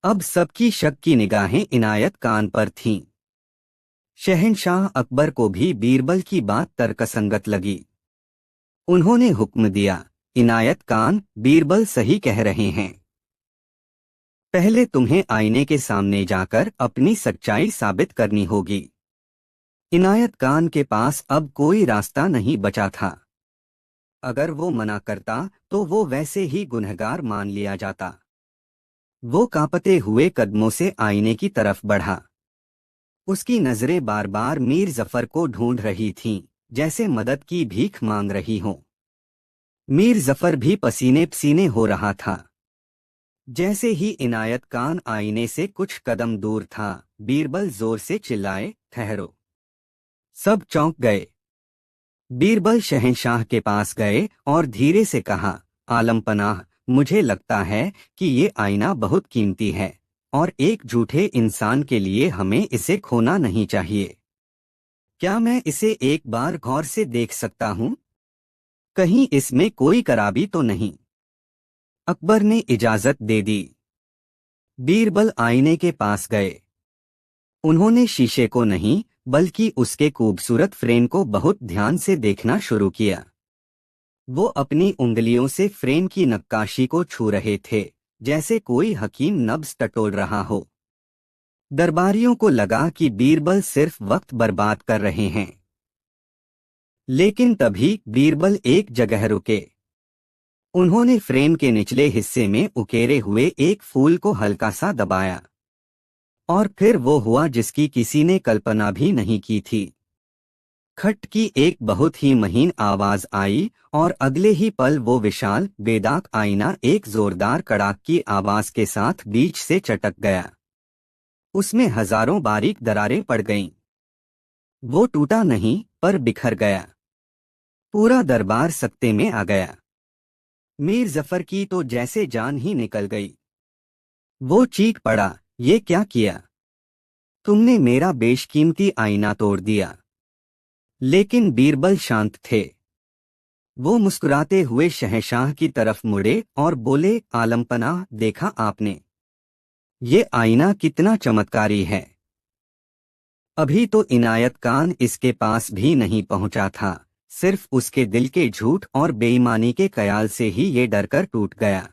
अब सबकी शक की निगाहें इनायत खान पर थीं। शहंशाह अकबर को भी बीरबल की बात तर्कसंगत लगी। उन्होंने हुक्म दिया, इनायत खान, बीरबल सही कह रहे हैं। पहले तुम्हें आईने के सामने जाकर अपनी सच्चाई साबित करनी होगी। इनायत खान के पास अब कोई रास्ता नहीं बचा था। अगर वो मना करता तो वो वैसे ही गुनहगार मान लिया जाता। वो कांपते हुए कदमों से आईने की तरफ बढ़ा। उसकी नजरें बार बार मीर जफर को ढूंढ रही थीं, जैसे मदद की भीख मांग रही हों। मीर जफर भी पसीने पसीने हो रहा था। जैसे ही इनायत खान आईने से कुछ कदम दूर था, बीरबल जोर से चिल्लाए, ठहरो। सब चौंक गए। बीरबल शहंशाह के पास गए और धीरे से कहा, आलम पनाह, मुझे लगता है कि ये आईना बहुत कीमती है, और एक झूठे इंसान के लिए हमें इसे खोना नहीं चाहिए। क्या मैं इसे एक बार गौर से देख सकता हूँ? कहीं इसमें कोई खराबी तो नहीं? अकबर ने इजाजत दे दी। बीरबल आईने के पास गए। उन्होंने शीशे को नहीं, बल्कि उसके खूबसूरत फ्रेम को बहुत ध्यान से देखना शुरू किया। वो अपनी उंगलियों से फ्रेम की नक्काशी को छू रहे थे, जैसे कोई हकीम नब्ज टटोल रहा हो। दरबारियों को लगा कि बीरबल सिर्फ वक्त बर्बाद कर रहे हैं। लेकिन तभी बीरबल एक जगह रुके। उन्होंने फ्रेम के निचले हिस्से में उकेरे हुए एक फूल को हल्का सा दबाया, और फिर वो हुआ जिसकी किसी ने कल्पना भी नहीं की थी। खट की एक बहुत ही महीन आवाज आई और अगले ही पल वो विशाल बेदाग आईना एक जोरदार कड़ाक की आवाज के साथ बीच से चटक गया। उसमें हजारों बारीक दरारें पड़ गईं। वो टूटा नहीं, पर बिखर गया। पूरा दरबार सकते में आ गया। मीर जफर की तो जैसे जान ही निकल गई। वो चीख पड़ा, ये क्या किया? तुमने मेरा बेशकीमती आईना तोड़ दिया। लेकिन बीरबल शांत थे। वो मुस्कुराते हुए शहंशाह की तरफ मुड़े और बोले, आलमपनाह, देखा आपने? ये आईना कितना चमत्कारी है। अभी तो इनायत खान इसके पास भी नहीं पहुंचा था, सिर्फ उसके दिल के झूठ और बेईमानी के ख्याल से ही ये डरकर टूट गया।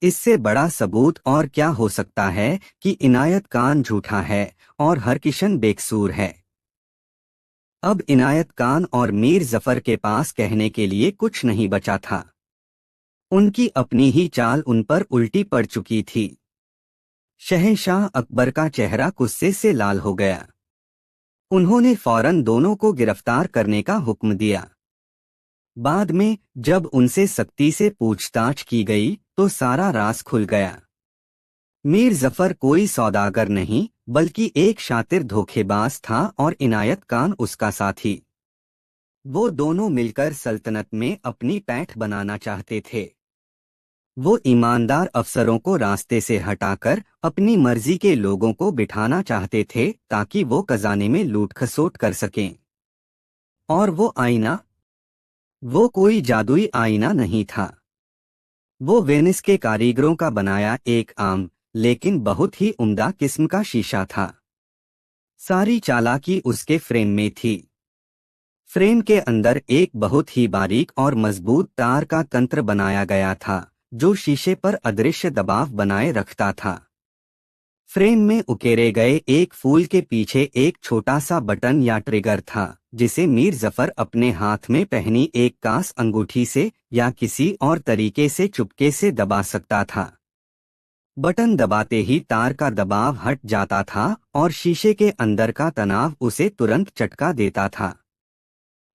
इससे बड़ा सबूत और क्या हो सकता है कि इनायत खान झूठा है और हरकिशन बेकसूर है। अब इनायत खान और मीर जफर के पास कहने के लिए कुछ नहीं बचा था। उनकी अपनी ही चाल उन पर उल्टी पड़ चुकी थी। शहंशाह अकबर का चेहरा गुस्से से लाल हो गया। उन्होंने फौरन दोनों को गिरफ्तार करने का हुक्म दिया। बाद में जब उनसे सख्ती से पूछताछ की गई तो सारा राज खुल गया। मीर जफर कोई सौदागर नहीं, बल्कि एक शातिर धोखेबाज था और इनायत खान उसका साथी। वो दोनों मिलकर सल्तनत में अपनी पैठ बनाना चाहते थे। वो ईमानदार अफसरों को रास्ते से हटाकर अपनी मर्जी के लोगों को बिठाना चाहते थे ताकि वो खजाने में लूट खसोट कर सकें। और वो आईना, वो कोई जादुई आईना नहीं था। वो वेनिस के कारीगरों का बनाया एक आम लेकिन बहुत ही उम्दा किस्म का शीशा था। सारी चालाकी उसके फ्रेम में थी। फ्रेम के अंदर एक बहुत ही बारीक और मजबूत तार का तंत्र बनाया गया था जो शीशे पर अदृश्य दबाव बनाए रखता था। फ्रेम में उकेरे गए एक फूल के पीछे एक छोटा सा बटन या ट्रिगर था जिसे मीर जफर अपने हाथ में पहनी एक कांस अंगूठी से या किसी और तरीके से चुपके से दबा सकता था। बटन दबाते ही तार का दबाव हट जाता था और शीशे के अंदर का तनाव उसे तुरंत झटका देता था।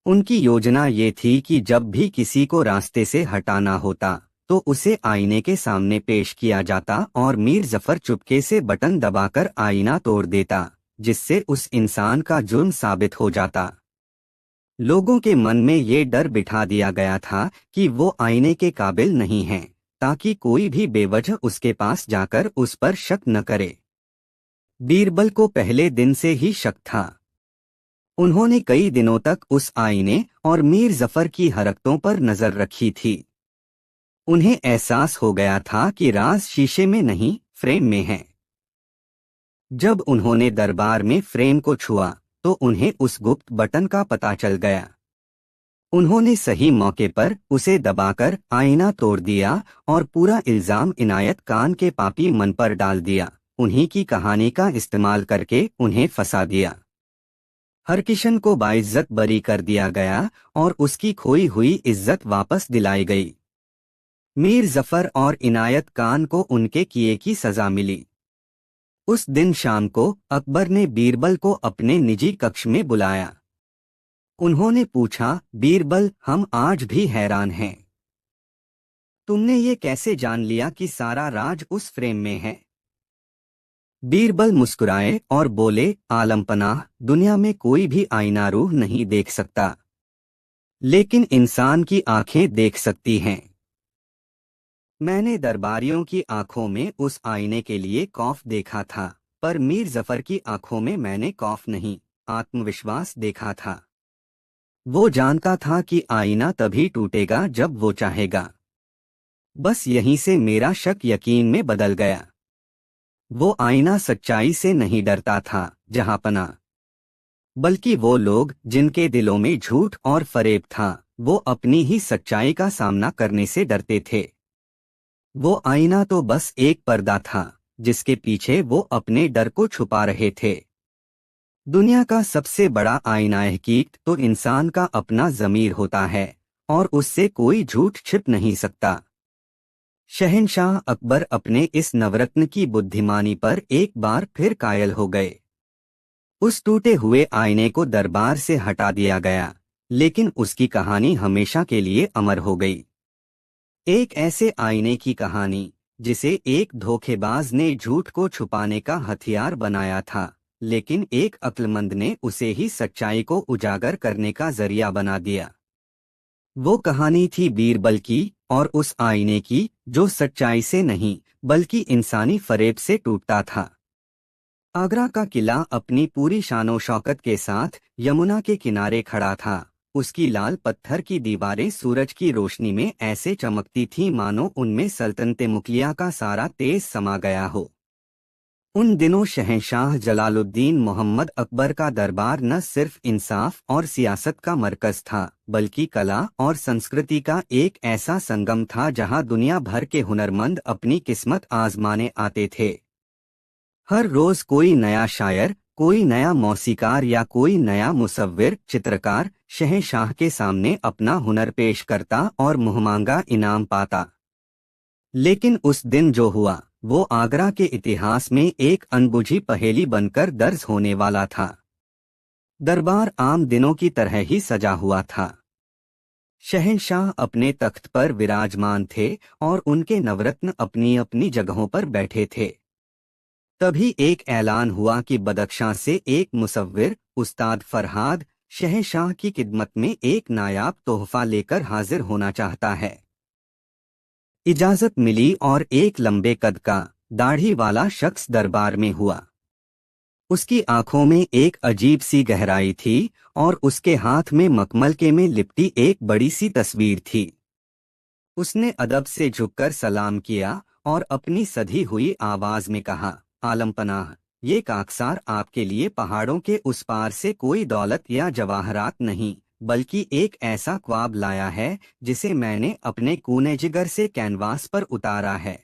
उनकी योजना ये थी कि जब भी किसी को रास्ते से हटाना होता तो उसे आईने के सामने पेश किया जाता और मीर जफर चुपके से बटन दबाकर आईना तोड़ देता, जिससे उस इंसान का जुर्म साबित हो जाता। लोगों के मन में ये डर बिठा दिया गया था कि वो आईने के काबिल नहीं हैं, ताकि कोई भी बेवजह उसके पास जाकर उस पर शक न करे। बीरबल को पहले दिन से ही शक था। उन्होंने कई दिनों तक उस आईने और मीर जफर की हरकतों पर नजर रखी थी। उन्हें एहसास हो गया था कि राज शीशे में नहीं, फ्रेम में है। जब उन्होंने दरबार में फ्रेम को छुआ तो उन्हें उस गुप्त बटन का पता चल गया। उन्होंने सही मौके पर उसे दबाकर आईना तोड़ दिया और पूरा इल्जाम इनायत खान के पापी मन पर डाल दिया। उन्हीं की कहानी का इस्तेमाल करके उन्हें फंसा दिया। हरकिशन को बाइज्जत बरी कर दिया गया और उसकी खोई हुई इज्जत वापस दिलाई गई। मीर जफर और इनायत खान को उनके किए की सजा मिली। उस दिन शाम को अकबर ने बीरबल को अपने निजी कक्ष में बुलाया। उन्होंने पूछा, बीरबल, हम आज भी हैरान हैं। तुमने ये कैसे जान लिया कि सारा राज उस फ्रेम में है? बीरबल मुस्कुराए और बोले, आलमपनाह, दुनिया में कोई भी आईना रूह नहीं देख सकता, लेकिन इंसान की आंखें देख सकती हैं। मैंने दरबारियों की आंखों में उस आईने के लिए खौफ देखा था, पर मीर जफर की आंखों में मैंने खौफ नहीं, आत्मविश्वास देखा था। वो जानता था कि आईना तभी टूटेगा जब वो चाहेगा। बस यहीं से मेरा शक यकीन में बदल गया। वो आईना सच्चाई से नहीं डरता था, जहांपना, बल्कि वो लोग जिनके दिलों में झूठ और फरेब था, वो अपनी ही सच्चाई का सामना करने से डरते थे। वो आईना तो बस एक पर्दा था जिसके पीछे वो अपने डर को छुपा रहे थे। दुनिया का सबसे बड़ा आईना हकीकत तो इंसान का अपना ज़मीर होता है और उससे कोई झूठ छिप नहीं सकता। शहंशाह अकबर अपने इस नवरत्न की बुद्धिमानी पर एक बार फिर कायल हो गए। उस टूटे हुए आईने को दरबार से हटा दिया गया, लेकिन उसकी कहानी हमेशा के लिए अमर हो गई। एक ऐसे आईने की कहानी जिसे एक धोखेबाज ने झूठ को छुपाने का हथियार बनाया था, लेकिन एक अक्लमंद ने उसे ही सच्चाई को उजागर करने का जरिया बना दिया। वो कहानी थी बीरबल की, और उस आईने की जो सच्चाई से नहीं बल्कि इंसानी फरेब से टूटता था। आगरा का किला अपनी पूरी शानो शौकत के साथ यमुना के किनारे खड़ा था। उसकी लाल पत्थर की दीवारें सूरज की रोशनी में ऐसे चमकती थीं मानो उनमें सल्तनते मुगलिया का सारा तेज समा गया हो। उन दिनों शहंशाह जलालुद्दीन मोहम्मद अकबर का दरबार न सिर्फ इंसाफ और सियासत का मरकज था, बल्कि कला और संस्कृति का एक ऐसा संगम था जहां दुनिया भर के हुनरमंद अपनी किस्मत आजमाने आते थे। हर रोज कोई नया शायर, कोई नया मौसीकार या कोई नया मुसव्विर चित्रकार शहंशाह के सामने अपना हुनर पेश करता और मुहमांगा इनाम पाता। लेकिन उस दिन जो हुआ वो आगरा के इतिहास में एक अनबुझी पहेली बनकर दर्ज होने वाला था। दरबार आम दिनों की तरह ही सजा हुआ था। शहंशाह अपने तख्त पर विराजमान थे और उनके नवरत्न अपनी अपनी जगहों पर बैठे थे। तभी एक ऐलान हुआ कि बदख्शां से एक मुसव्विर उस्ताद फरहाद शहंशाह की खिदमत में एक नायाब तोहफा लेकर हाजिर होना चाहता है। इजाजत मिली और एक लंबे कद का दाढ़ी वाला शख्स दरबार में हुआ। उसकी आंखों में एक अजीब सी गहराई थी और उसके हाथ में मखमलके में लिपटी एक बड़ी सी तस्वीर थी। उसने अदब से झुककर सलाम किया और अपनी सधी हुई आवाज में कहा, आलमपनाह, ये काकसार आपके लिए पहाड़ों के उस पार से कोई दौलत या जवाहरात नहीं, बल्कि एक ऐसा ख्वाब लाया है जिसे मैंने अपने कूने जिगर से कैनवास पर उतारा है।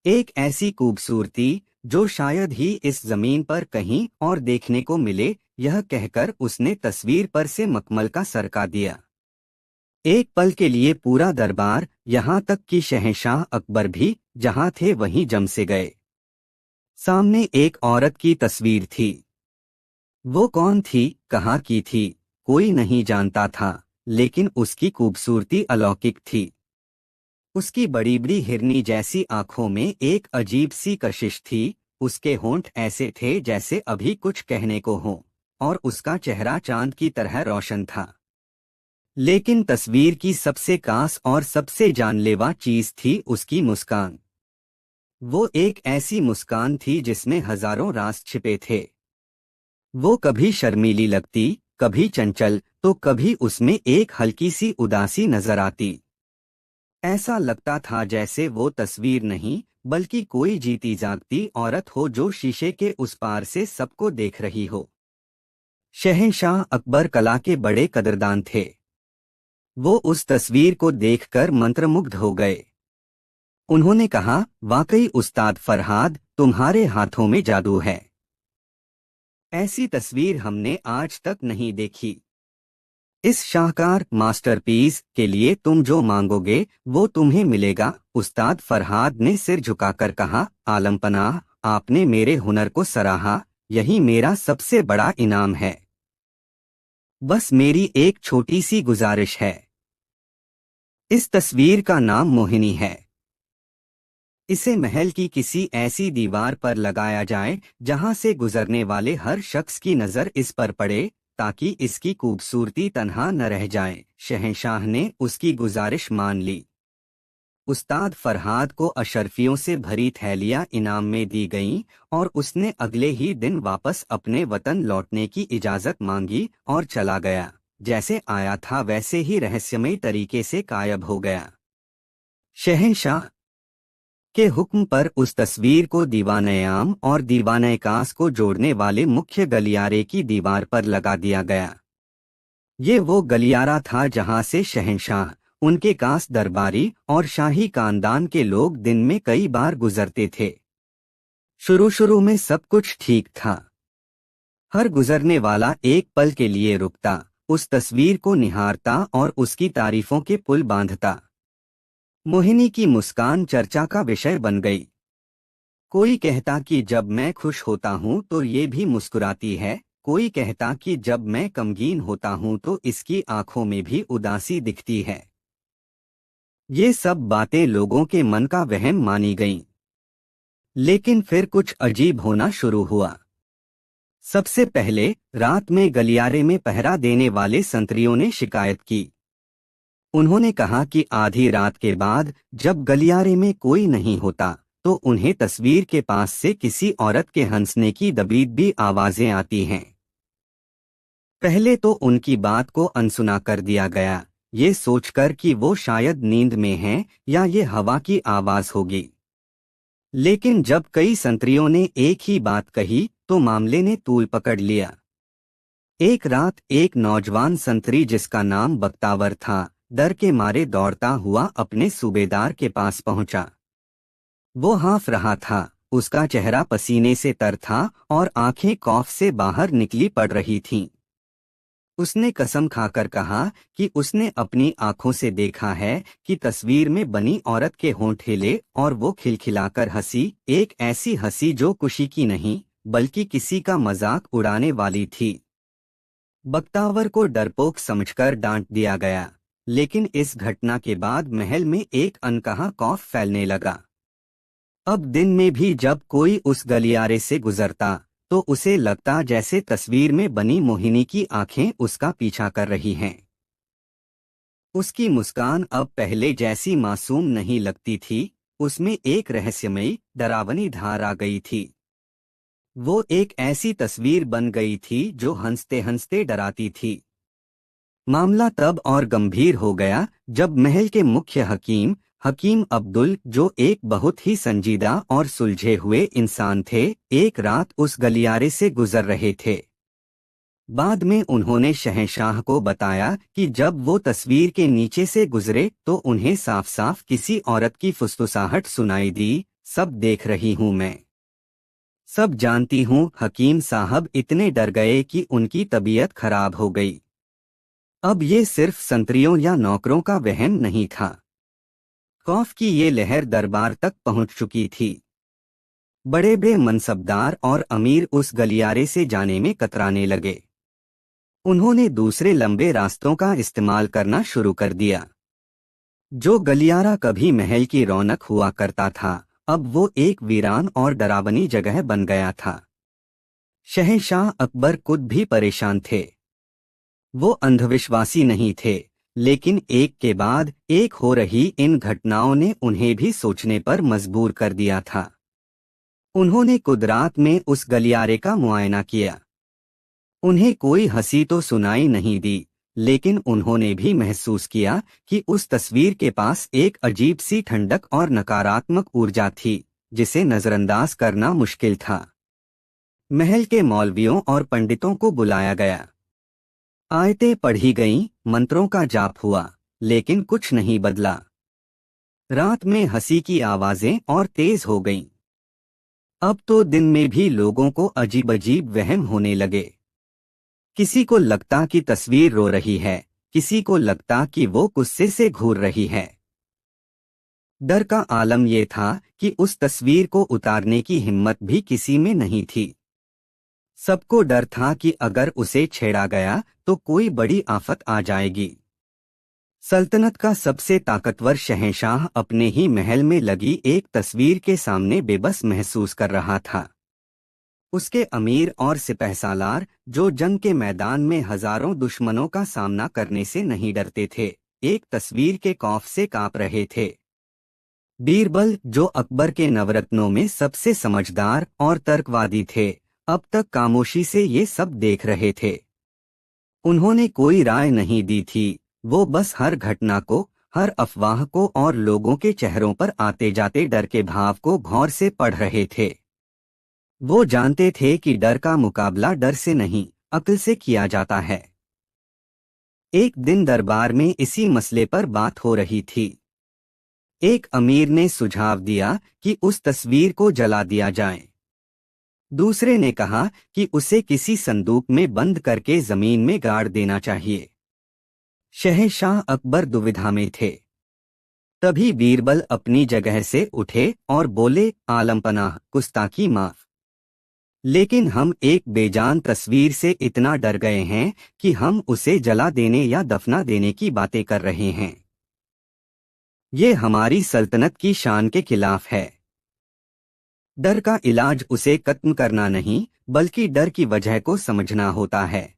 एक ऐसी खूबसूरती जो शायद ही इस जमीन पर कहीं और देखने को मिले। यह कहकर उसने तस्वीर पर से मखमल का सरका दिया। एक पल के लिए पूरा दरबार, यहाँ तक कि शहंशाह अकबर भी जहाँ थे वहीं जम से गए। सामने एक औरत की तस्वीर थी। वो कौन थी, कहाँ की थी, कोई नहीं जानता था, लेकिन उसकी खूबसूरती अलौकिक थी। उसकी बड़ी बड़ी हिरनी जैसी आंखों में एक अजीब सी कशिश थी। उसके होंठ ऐसे थे जैसे अभी कुछ कहने को हो, और उसका चेहरा चांद की तरह रोशन था। लेकिन तस्वीर की सबसे खास और सबसे जानलेवा चीज थी उसकी मुस्कान। वो एक ऐसी मुस्कान थी जिसमें हजारों राज छिपे थे। वो कभी शर्मीली लगती, कभी चंचल, तो कभी उसमें एक हल्की सी उदासी नजर आती। ऐसा लगता था जैसे वो तस्वीर नहीं बल्कि कोई जीती जागती औरत हो जो शीशे के उस पार से सबको देख रही हो। शहंशाह अकबर कला के बड़े कदरदान थे। वो उस तस्वीर को देखकर मंत्रमुग्ध हो गए। उन्होंने कहा, वाकई उस्ताद फरहाद, तुम्हारे हाथों में जादू है। ऐसी तस्वीर हमने आज तक नहीं देखी। इस शाहकार मास्टरपीस के लिए तुम जो मांगोगे वो तुम्हें मिलेगा। उस्ताद फरहाद ने सिर झुकाकर कहा, आलमपनाह, आपने मेरे हुनर को सराहा, यही मेरा सबसे बड़ा इनाम है। बस मेरी एक छोटी सी गुजारिश है। इस तस्वीर का नाम मोहिनी है। इसे महल की किसी ऐसी दीवार पर लगाया जाए जहां से गुजरने वाले हर शख्स की नजर इस पर पड़े, ताकि इसकी खूबसूरती तन्हा न रह जाए। शहंशाह ने उसकी गुजारिश मान ली। उस्ताद फरहाद को अशर्फियों से भरी थैलियां इनाम में दी गईं और उसने अगले ही दिन वापस अपने वतन लौटने की इजाजत मांगी और चला गया। जैसे आया था वैसे ही रहस्यमय तरीके से गायब हो गया। शहंशाह के हुक्म पर उस तस्वीर को दीवान-ए-आम और दीवान-ए-खास को जोड़ने वाले मुख्य गलियारे की दीवार पर लगा दिया गया। ये वो गलियारा था जहां से शहंशाह, उनके खास दरबारी और शाही खानदान के लोग दिन में कई बार गुजरते थे। शुरू शुरू में सब कुछ ठीक था। हर गुजरने वाला एक पल के लिए रुकता, उस तस्वीर को निहारता और उसकी तारीफों के पुल बांधता। मोहिनी की मुस्कान चर्चा का विषय बन गई। कोई कहता कि जब मैं खुश होता हूँ तो ये भी मुस्कुराती है, कोई कहता कि जब मैं गमगीन होता हूँ तो इसकी आंखों में भी उदासी दिखती है। ये सब बातें लोगों के मन का वहम मानी गईं। लेकिन फिर कुछ अजीब होना शुरू हुआ। सबसे पहले रात में गलियारे में पहरा देने वाले संतरियों ने शिकायत की। उन्होंने कहा कि आधी रात के बाद जब गलियारे में कोई नहीं होता तो उन्हें तस्वीर के पास से किसी औरत के हंसने की दबीदी आवाजें आती हैं। पहले तो उनकी बात को अनसुना कर दिया गया, ये सोचकर कि वो शायद नींद में हैं या ये हवा की आवाज होगी। लेकिन जब कई संतरियों ने एक ही बात कही तो मामले ने तूल पकड़ लिया। एक रात एक नौजवान संतरी जिसका नाम बख्तावर था, डर के मारे दौड़ता हुआ अपने सूबेदार के पास पहुंचा। वो हाँफ रहा था, उसका चेहरा पसीने से तर था और आंखें खौफ से बाहर निकली पड़ रही थीं। उसने कसम खाकर कहा कि उसने अपनी आंखों से देखा है कि तस्वीर में बनी औरत के होंठ हिले और वो खिलखिलाकर हंसी, एक ऐसी हंसी जो खुशी की नहीं बल्कि किसी का मजाक उड़ाने वाली थी। बख्तावर को डरपोक समझकर डांट दिया गया, लेकिन इस घटना के बाद महल में एक अनकहा खौफ फैलने लगा। अब दिन में भी जब कोई उस गलियारे से गुजरता तो उसे लगता जैसे तस्वीर में बनी मोहिनी की आंखें उसका पीछा कर रही हैं। उसकी मुस्कान अब पहले जैसी मासूम नहीं लगती थी, उसमें एक रहस्यमयी डरावनी धार आ गई थी। वो एक ऐसी तस्वीर बन गई थी जो हंसते हंसते डराती थी। मामला तब और गंभीर हो गया जब महल के मुख्य हकीम अब्दुल, जो एक बहुत ही संजीदा और सुलझे हुए इंसान थे, एक रात उस गलियारे से गुजर रहे थे। बाद में उन्होंने शहंशाह को बताया कि जब वो तस्वीर के नीचे से गुजरे तो उन्हें साफ साफ किसी औरत की फुसफुसाहट सुनाई दी। सब देख रही हूँ मैं, सब जानती हूँ। हकीम साहब इतने डर गए कि उनकी तबीयत खराब हो गई। अब ये सिर्फ संतरियों या नौकरों का वहम नहीं था, खौफ की ये लहर दरबार तक पहुंच चुकी थी। बड़े बड़े मनसबदार और अमीर उस गलियारे से जाने में कतराने लगे। उन्होंने दूसरे लंबे रास्तों का इस्तेमाल करना शुरू कर दिया। जो गलियारा कभी महल की रौनक हुआ करता था, अब वो एक वीरान और डरावनी जगह बन गया था। शहंशाह अकबर खुद भी परेशान थे। वो अंधविश्वासी नहीं थे, लेकिन एक के बाद एक हो रही इन घटनाओं ने उन्हें भी सोचने पर मजबूर कर दिया था। उन्होंने खुद रात में उस गलियारे का मुआयना किया। उन्हें कोई हंसी तो सुनाई नहीं दी, लेकिन उन्होंने भी महसूस किया कि उस तस्वीर के पास एक अजीब सी ठंडक और नकारात्मक ऊर्जा थी, जिसे नजरअंदाज करना मुश्किल था। महल के मौलवियों और पंडितों को बुलाया गया। आयतें पढ़ी गईं, मंत्रों का जाप हुआ, लेकिन कुछ नहीं बदला। रात में हंसी की आवाजें और तेज हो गईं। अब तो दिन में भी लोगों को अजीब अजीब वहम होने लगे। किसी को लगता कि तस्वीर रो रही है, किसी को लगता कि वो गुस्से से घूर रही है। डर का आलम यह था कि उस तस्वीर को उतारने की हिम्मत भी किसी में नहीं थी। सबको डर था कि अगर उसे छेड़ा गया तो कोई बड़ी आफत आ जाएगी। सल्तनत का सबसे ताकतवर शहंशाह अपने ही महल में लगी एक तस्वीर के सामने बेबस महसूस कर रहा था। उसके अमीर और सिपहसालार, जो जंग के मैदान में हजारों दुश्मनों का सामना करने से नहीं डरते थे, एक तस्वीर के खौफ से कांप रहे थे। बीरबल, जो अकबर के नवरत्नों में सबसे समझदार और तर्कवादी थे, अब तक खामोशी से ये सब देख रहे थे। उन्होंने कोई राय नहीं दी थी, वो बस हर घटना को, हर अफवाह को और लोगों के चेहरों पर आते जाते डर के भाव को गौर से पढ़ रहे थे। वो जानते थे कि डर का मुकाबला डर से नहीं, अक्ल से किया जाता है। एक दिन दरबार में इसी मसले पर बात हो रही थी। एक अमीर ने सुझाव दिया कि उस तस्वीर को जला दिया जाए। दूसरे ने कहा कि उसे किसी संदूक में बंद करके जमीन में गाड़ देना चाहिए। शहंशाह अकबर दुविधा में थे। तभी बीरबल अपनी जगह से उठे और बोले, आलमपनाह, गुस्ताखी माफ। लेकिन हम एक बेजान तस्वीर से इतना डर गए हैं कि हम उसे जला देने या दफना देने की बातें कर रहे हैं। ये हमारी सल्तनत की शान के खिलाफ है। डर का इलाज उसे खत्म करना नहीं, बल्कि डर की वजह को समझना होता है।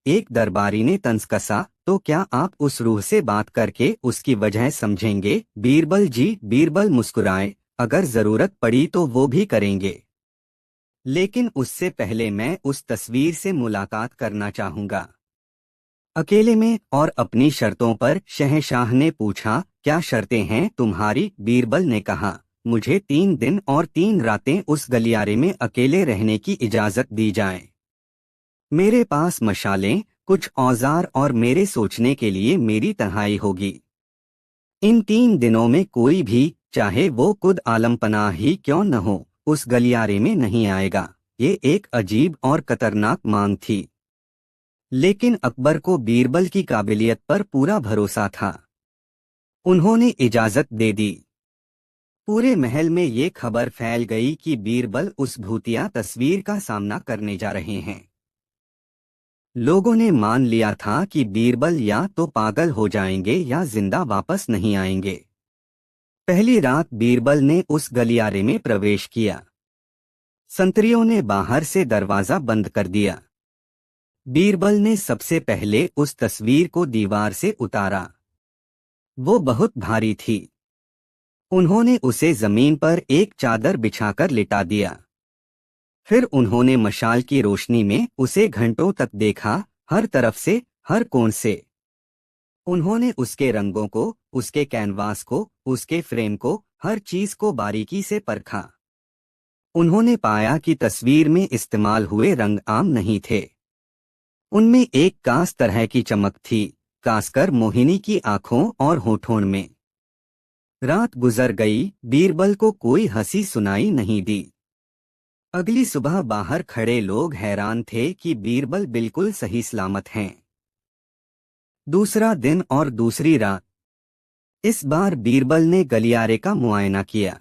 एक दरबारी ने तंज कसा, तो क्या आप उस रूह से बात करके उसकी वजह समझेंगे? बीरबल जी, बीरबल मुस्कुराए, अगर जरूरत पड़ी तो वो भी करेंगे, लेकिन उससे पहले मैं उस तस्वीर से मुलाकात करना चाहूंगा, अकेले में और अपनी शर्तों पर। शहंशाह ने पूछा, क्या शर्तें हैं तुम्हारी? बीरबल ने कहा, मुझे 3 दिन और 3 रातें उस गलियारे में अकेले रहने की इजाजत दी जाए। मेरे पास मशालें, कुछ औजार और मेरे सोचने के लिए मेरी तन्हाई होगी। इन 3 दिनों में कोई भी, चाहे वो खुद आलमपनाह ही क्यों न हो, उस गलियारे में नहीं आएगा। ये एक अजीब और खतरनाक मांग थी, लेकिन अकबर को बीरबल की काबिलियत पर पूरा भरोसा था। उन्होंने इजाजत दे दी। पूरे महल में ये खबर फैल गई कि बीरबल उस भूतिया तस्वीर का सामना करने जा रहे हैं। लोगों ने मान लिया था कि बीरबल या तो पागल हो जाएंगे या जिंदा वापस नहीं आएंगे। पहली रात बीरबल ने उस गलियारे में प्रवेश किया। संतरियों ने बाहर से दरवाजा बंद कर दिया। बीरबल ने सबसे पहले उस तस्वीर को दीवार से उतारा। वो बहुत भारी थी। उन्होंने उसे जमीन पर एक चादर बिछाकर लिटा दिया। फिर उन्होंने मशाल की रोशनी में उसे घंटों तक देखा, हर तरफ से, हर कोण से। उन्होंने उसके रंगों को, उसके कैनवास को, उसके फ्रेम को, हर चीज को बारीकी से परखा। उन्होंने पाया कि तस्वीर में इस्तेमाल हुए रंग आम नहीं थे। उनमें एक खास तरह की चमक थी, खासकर मोहिनी की आंखों और होठों में। रात गुजर गई, बीरबल को कोई हंसी सुनाई नहीं दी। अगली सुबह बाहर खड़े लोग हैरान थे कि बीरबल बिल्कुल सही सलामत हैं। दूसरा दिन और दूसरी रात। इस बार बीरबल ने गलियारे का मुआयना किया।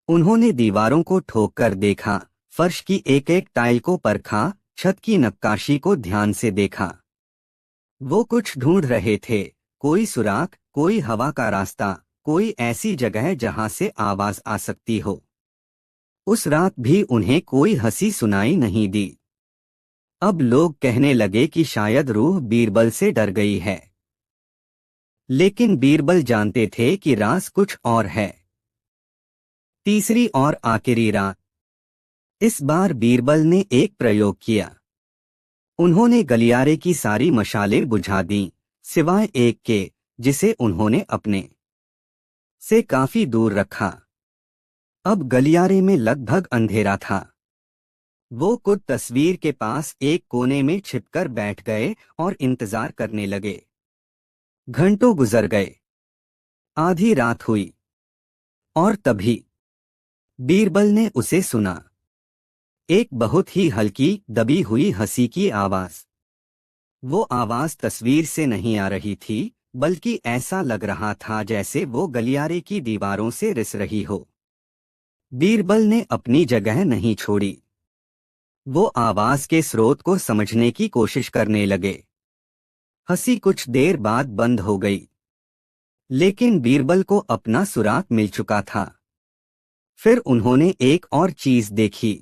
उन्होंने दीवारों को ठोक कर देखा, फर्श की एक एक टाइल को परखा, छत की नक्काशी को ध्यान से देखा। वो कुछ ढूंढ रहे थे, कोई सुराख, कोई हवा का रास्ता, कोई ऐसी जगह जहां से आवाज आ सकती हो। उस रात भी उन्हें कोई हंसी सुनाई नहीं दी। अब लोग कहने लगे कि शायद रूह बीरबल से डर गई है। लेकिन बीरबल जानते थे कि राज कुछ और है। तीसरी और आखिरी रात। इस बार बीरबल ने एक प्रयोग किया। उन्होंने गलियारे की सारी मशालें बुझा दीं, सिवाय एक के, जिसे उन्होंने अपने से काफी दूर रखा। अब गलियारे में लगभग अंधेरा था। वो खुद तस्वीर के पास एक कोने में छिपकर बैठ गए और इंतजार करने लगे। घंटों गुजर गए। आधी रात हुई और तभी बीरबल ने उसे सुना। एक बहुत ही हल्की, दबी हुई हंसी की आवाज। वो आवाज तस्वीर से नहीं आ रही थी, बल्कि ऐसा लग रहा था जैसे वो गलियारे की दीवारों से रिस रही हो। बीरबल ने अपनी जगह नहीं छोड़ी। वो आवाज के स्रोत को समझने की कोशिश करने लगे। हंसी कुछ देर बाद बंद हो गई, लेकिन बीरबल को अपना सुराग मिल चुका था। फिर उन्होंने एक और चीज देखी।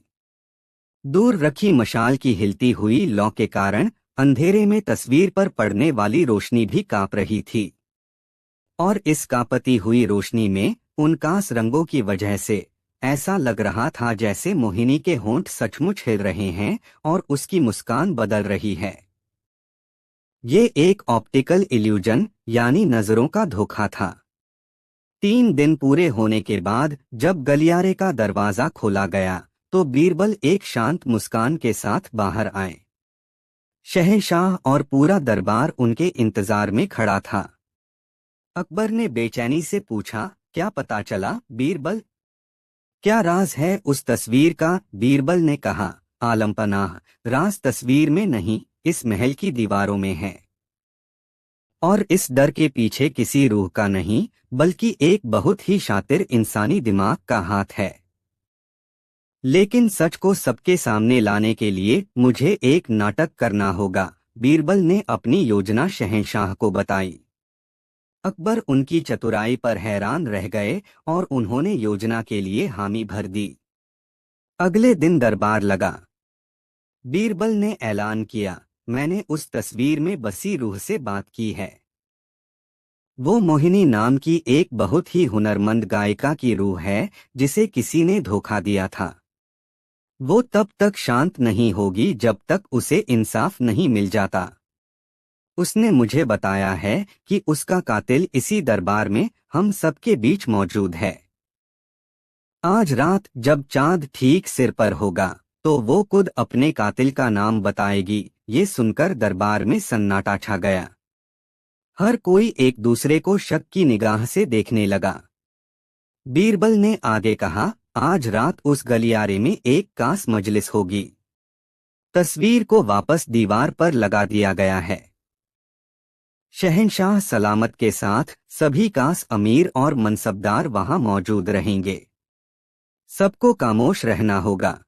दूर रखी मशाल की हिलती हुई लौ के कारण अंधेरे में तस्वीर पर पड़ने वाली रोशनी भी कांप रही थी। और इस कांपती हुई रोशनी में उन कांस रंगों की वजह से ऐसा लग रहा था जैसे मोहिनी के होंठ सचमुच हिल रहे हैं और उसकी मुस्कान बदल रही है। ये एक ऑप्टिकल इल्यूजन, यानी नजरों का धोखा था। 3 दिन पूरे होने के बाद जब गलियारे का दरवाजा खोला गया, तो बीरबल एक शांत मुस्कान के साथ बाहर आए। शहंशाह और पूरा दरबार उनके इंतजार में खड़ा था। अकबर ने बेचैनी से पूछा, क्या पता चला बीरबल? क्या राज है उस तस्वीर का? बीरबल ने कहा। आलम पनाह, राज तस्वीर में नहीं, इस महल की दीवारों में है। और इस डर के पीछे किसी रूह का नहीं, बल्कि एक बहुत ही शातिर इंसानी दिमाग का हाथ है। लेकिन सच को सबके सामने लाने के लिए मुझे एक नाटक करना होगा। बीरबल ने अपनी योजना शहंशाह को बताई। अकबर उनकी चतुराई पर हैरान रह गए और उन्होंने योजना के लिए हामी भर दी। अगले दिन दरबार लगा। बीरबल ने ऐलान किया, मैंने उस तस्वीर में बसी रूह से बात की है। वो मोहिनी नाम की एक बहुत ही हुनरमंद गायिका की रूह है, जिसे किसी ने धोखा दिया था। वो तब तक शांत नहीं होगी जब तक उसे इंसाफ नहीं मिल जाता। उसने मुझे बताया है कि उसका कातिल इसी दरबार में हम सबके बीच मौजूद है। आज रात जब चांद ठीक सिर पर होगा, तो वो खुद अपने कातिल का नाम बताएगी। ये सुनकर दरबार में सन्नाटा छा गया। हर कोई एक दूसरे को शक की निगाह से देखने लगा। बीरबल ने आगे कहा, आज रात उस गलियारे में एक खास मजलिस होगी। तस्वीर को वापस दीवार पर लगा दिया गया है। शहंशाह सलामत के साथ सभी कास अमीर और मनसबदार वहां मौजूद रहेंगे। सबको खामोश रहना होगा।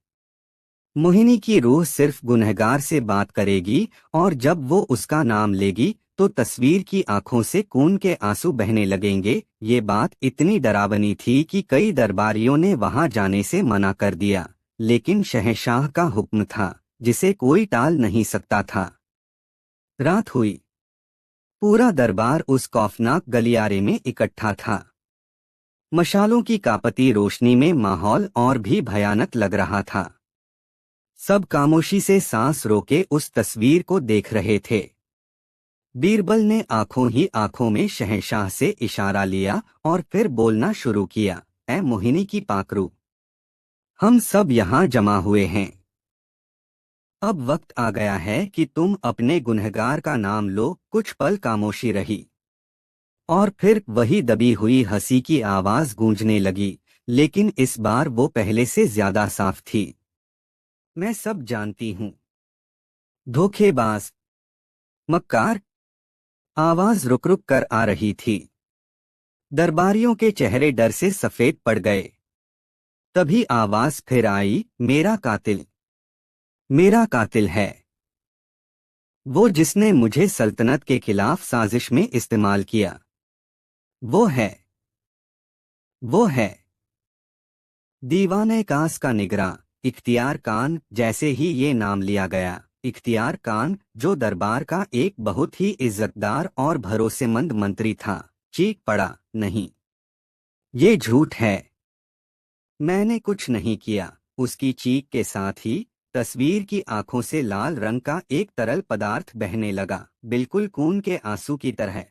मोहिनी की रूह सिर्फ गुनहगार से बात करेगी, और जब वो उसका नाम लेगी तो तस्वीर की आंखों से खून के आंसू बहने लगेंगे। ये बात इतनी डरावनी थी कि कई दरबारियों ने वहां जाने से मना कर दिया, लेकिन शहंशाह का हुक्म था, जिसे कोई टाल नहीं सकता था। रात हुई। पूरा दरबार उस खौफनाक गलियारे में इकट्ठा था। मशालों की कापती रोशनी में माहौल और भी भयानक लग रहा था। सब खामोशी से सांस रोके उस तस्वीर को देख रहे थे। बीरबल ने आंखों ही आंखों में शहंशाह से इशारा लिया और फिर बोलना शुरू किया, ऐ मोहिनी की पाकरू, हम सब यहाँ जमा हुए हैं। अब वक्त आ गया है कि तुम अपने गुनहगार का नाम लो। कुछ पल खामोशी रही, और फिर वही दबी हुई हंसी की आवाज गूंजने लगी, लेकिन इस बार वो पहले से ज्यादा साफ थी। मैं सब जानती हूँ। धोखेबाज, मक्कार। आवाज रुक रुक कर आ रही थी। दरबारियों के चेहरे डर से सफेद पड़ गए। तभी आवाज फिर आई, मेरा कातिल, मेरा कातिल है। वो जिसने मुझे सल्तनत के खिलाफ साजिश में इस्तेमाल किया। वो है, वो है दीवाने कास का निगरां इख्तियार खान। जैसे ही ये नाम लिया गया, इख्तियार खान, जो दरबार का एक बहुत ही इज्जतदार और भरोसेमंद मंत्री था, चीख पड़ा, नहीं, ये झूठ है, मैंने कुछ नहीं किया। उसकी चीख के साथ ही तस्वीर की आंखों से लाल रंग का एक तरल पदार्थ बहने लगा, बिल्कुल खून के आंसू की तरह।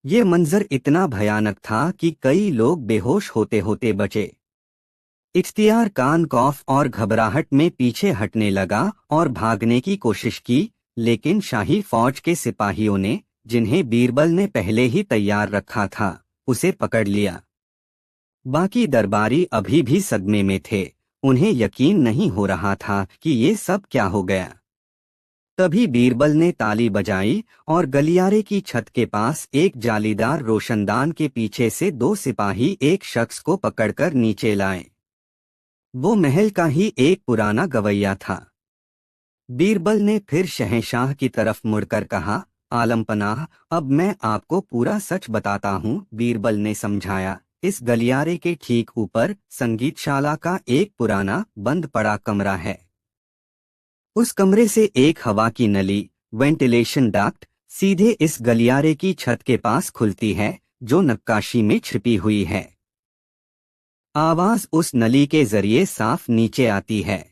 ये मंजर इतना भयानक था कि कई लोग बेहोश होते होते बचे। इख्तियार खान खौफ और घबराहट में पीछे हटने लगा और भागने की कोशिश की, लेकिन शाही फौज के सिपाहियों ने, जिन्हें बीरबल ने पहले ही तैयार रखा था, उसे पकड़ लिया। बाकी दरबारी अभी भी सदमे में थे। उन्हें यकीन नहीं हो रहा था कि ये सब क्या हो गया। तभी बीरबल ने ताली बजाई और गलियारे की छत के पास एक जालीदार रोशनदान के पीछे से दो सिपाही एक शख्स को पकड़कर नीचे लाए। वो महल का ही एक पुराना गवैया था। बीरबल ने फिर शहंशाह की तरफ मुड़कर कहा, आलम पनाह, अब मैं आपको पूरा सच बताता हूँ। बीरबल ने समझाया, इस गलियारे के ठीक ऊपर संगीतशाला का एक पुराना बंद पड़ा कमरा है। उस कमरे से एक हवा की नली, वेंटिलेशन डक्ट, सीधे इस गलियारे की छत के पास खुलती है, जो नक्काशी में छिपी हुई है। आवाज उस नली के जरिए साफ नीचे आती है।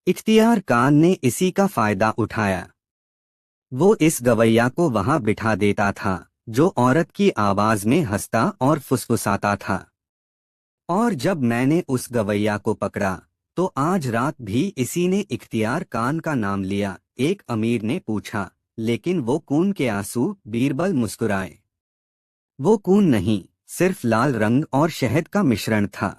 इख्तियार खान ने इसी का फायदा उठाया। वो इस गवैया को वहां बिठा देता था, जो औरत की आवाज में हंसता और फुसफुसाता था। और जब मैंने उस गवैया को पकड़ा, तो आज रात भी इसी ने इख्तियार खान का नाम लिया। एक अमीर ने पूछा, लेकिन वो खून के आंसू? बीरबल मुस्कुराए। वो खून नहीं, सिर्फ लाल रंग और शहद का मिश्रण था।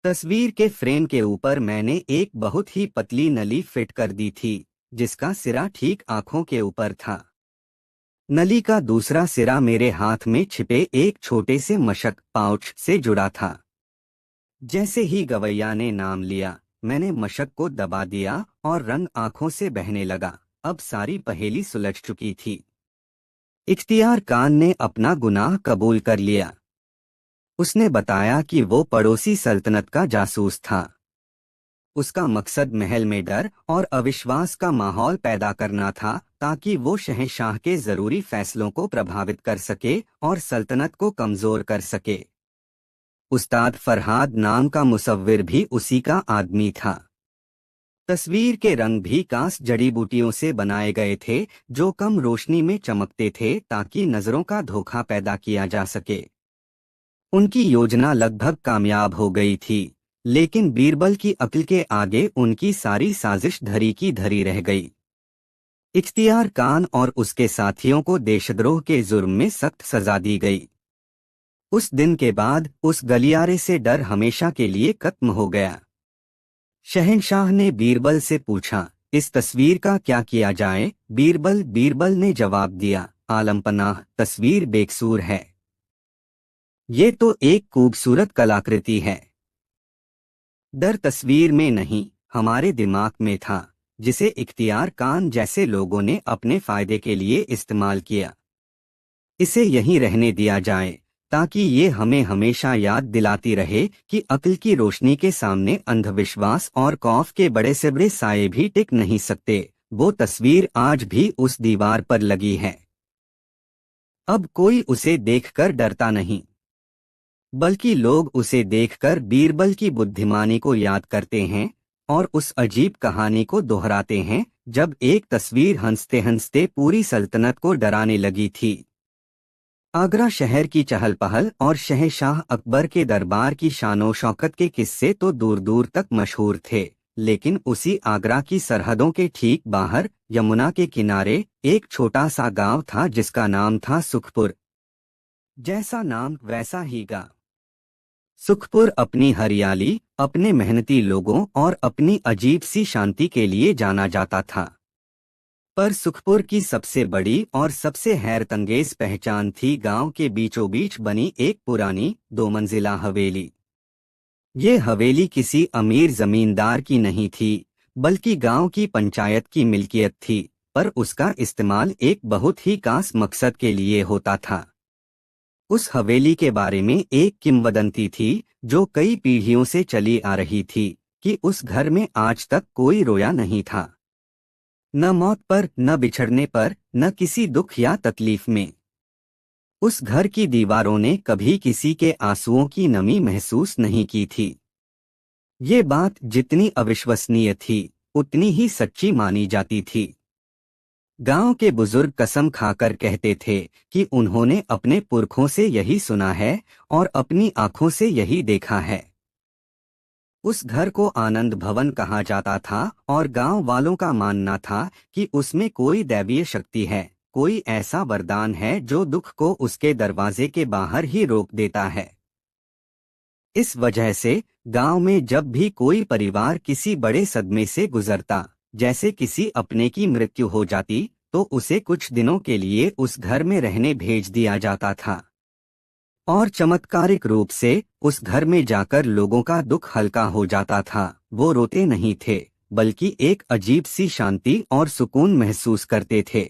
तस्वीर के फ्रेम के ऊपर मैंने एक बहुत ही पतली नली फिट कर दी थी, जिसका सिरा ठीक आंखों के ऊपर था। नली का दूसरा सिरा मेरे हाथ में छिपे एक छोटे से मशक पाउच से जुड़ा था। जैसे ही गवैया ने नाम लिया, मैंने मशक को दबा दिया और रंग आंखों से बहने लगा। अब सारी पहेली सुलझ चुकी थी। इख्तियार खान ने अपना गुनाह कबूल कर लिया। उसने बताया कि वो पड़ोसी सल्तनत का जासूस था। उसका मकसद महल में डर और अविश्वास का माहौल पैदा करना था, ताकि वो शहंशाह के जरूरी फैसलों को प्रभावित कर सके और सल्तनत को कमजोर कर सके। उस्ताद फरहाद नाम का मुसव्विर भी उसी का आदमी था। तस्वीर के रंग भी कांस जड़ी बूटियों से बनाए गए थे, जो कम रोशनी में चमकते थे ताकि नजरों का धोखा पैदा किया जा सके। उनकी योजना लगभग कामयाब हो गई थी, लेकिन बीरबल की अक्ल के आगे उनकी सारी साजिश धरी की धरी रह गई। इख्तियार खान और उसके साथियों को देशद्रोह के जुर्म में सख्त सजा दी गई। उस दिन के बाद उस गलियारे से डर हमेशा के लिए खत्म हो गया। शहंशाह ने बीरबल से पूछा, इस तस्वीर का क्या किया जाए? बीरबल ने जवाब दिया, आलमपनाह, तस्वीर बेकसूर है। ये तो एक खूबसूरत कलाकृति है। डर तस्वीर में नहीं, हमारे दिमाग में था, जिसे इख्तियार खान जैसे लोगों ने अपने फायदे के लिए इस्तेमाल किया। इसे यहीं रहने दिया जाए, ताकि ये हमें हमेशा याद दिलाती रहे कि अक्ल की रोशनी के सामने अंधविश्वास और खौफ के बड़े से बड़े साये भी टिक नहीं सकते। वो तस्वीर आज भी उस दीवार पर लगी है। अब कोई उसे देखकर डरता नहीं, बल्कि लोग उसे देखकर बीरबल की बुद्धिमानी को याद करते हैं और उस अजीब कहानी को दोहराते हैं, जब एक तस्वीर हंसते हंसते पूरी सल्तनत को डराने लगी थी। आगरा शहर की चहल पहल और शहंशाह अकबर के दरबार की शानो शौकत के किस्से तो दूर दूर तक मशहूर थे, लेकिन उसी आगरा की सरहदों के ठीक बाहर यमुना के किनारे एक छोटा सा गांव था, जिसका नाम था सुखपुर। जैसा नाम वैसा ही गांव। सुखपुर अपनी हरियाली, अपने मेहनती लोगों और अपनी अजीब सी शांति के लिए जाना जाता था। पर सुखपुर की सबसे बड़ी और सबसे हैरतअंगेज पहचान थी गांव के बीचों बीच बनी एक पुरानी 2 मंजिला हवेली। ये हवेली किसी अमीर जमींदार की नहीं थी, बल्कि गांव की पंचायत की मिल्कियत थी, पर उसका इस्तेमाल एक बहुत ही खास मकसद के लिए होता था। उस हवेली के बारे में एक किंवदंती थी, जो कई पीढ़ियों से चली आ रही थी, कि उस घर में आज तक कोई रोया नहीं था। न मौत पर, न बिछड़ने पर, न किसी दुख या तकलीफ में। उस घर की दीवारों ने कभी किसी के आंसुओं की नमी महसूस नहीं की थी। ये बात जितनी अविश्वसनीय थी, उतनी ही सच्ची मानी जाती थी। गांव के बुजुर्ग कसम खाकर कहते थे कि उन्होंने अपने पुरखों से यही सुना है और अपनी आंखों से यही देखा है। उस घर को आनंद भवन कहा जाता था और गांव वालों का मानना था कि उसमें कोई दैवीय शक्ति है, कोई ऐसा वरदान है जो दुख को उसके दरवाजे के बाहर ही रोक देता है। इस वजह से गांव में जब भी कोई परिवार किसी बड़े सदमे से गुजरता, जैसे किसी अपने की मृत्यु हो जाती, तो उसे कुछ दिनों के लिए उस घर में रहने भेज दिया जाता था। और चमत्कारिक रूप से उस घर में जाकर लोगों का दुख हल्का हो जाता था। वो रोते नहीं थे, बल्कि एक अजीब सी शांति और सुकून महसूस करते थे।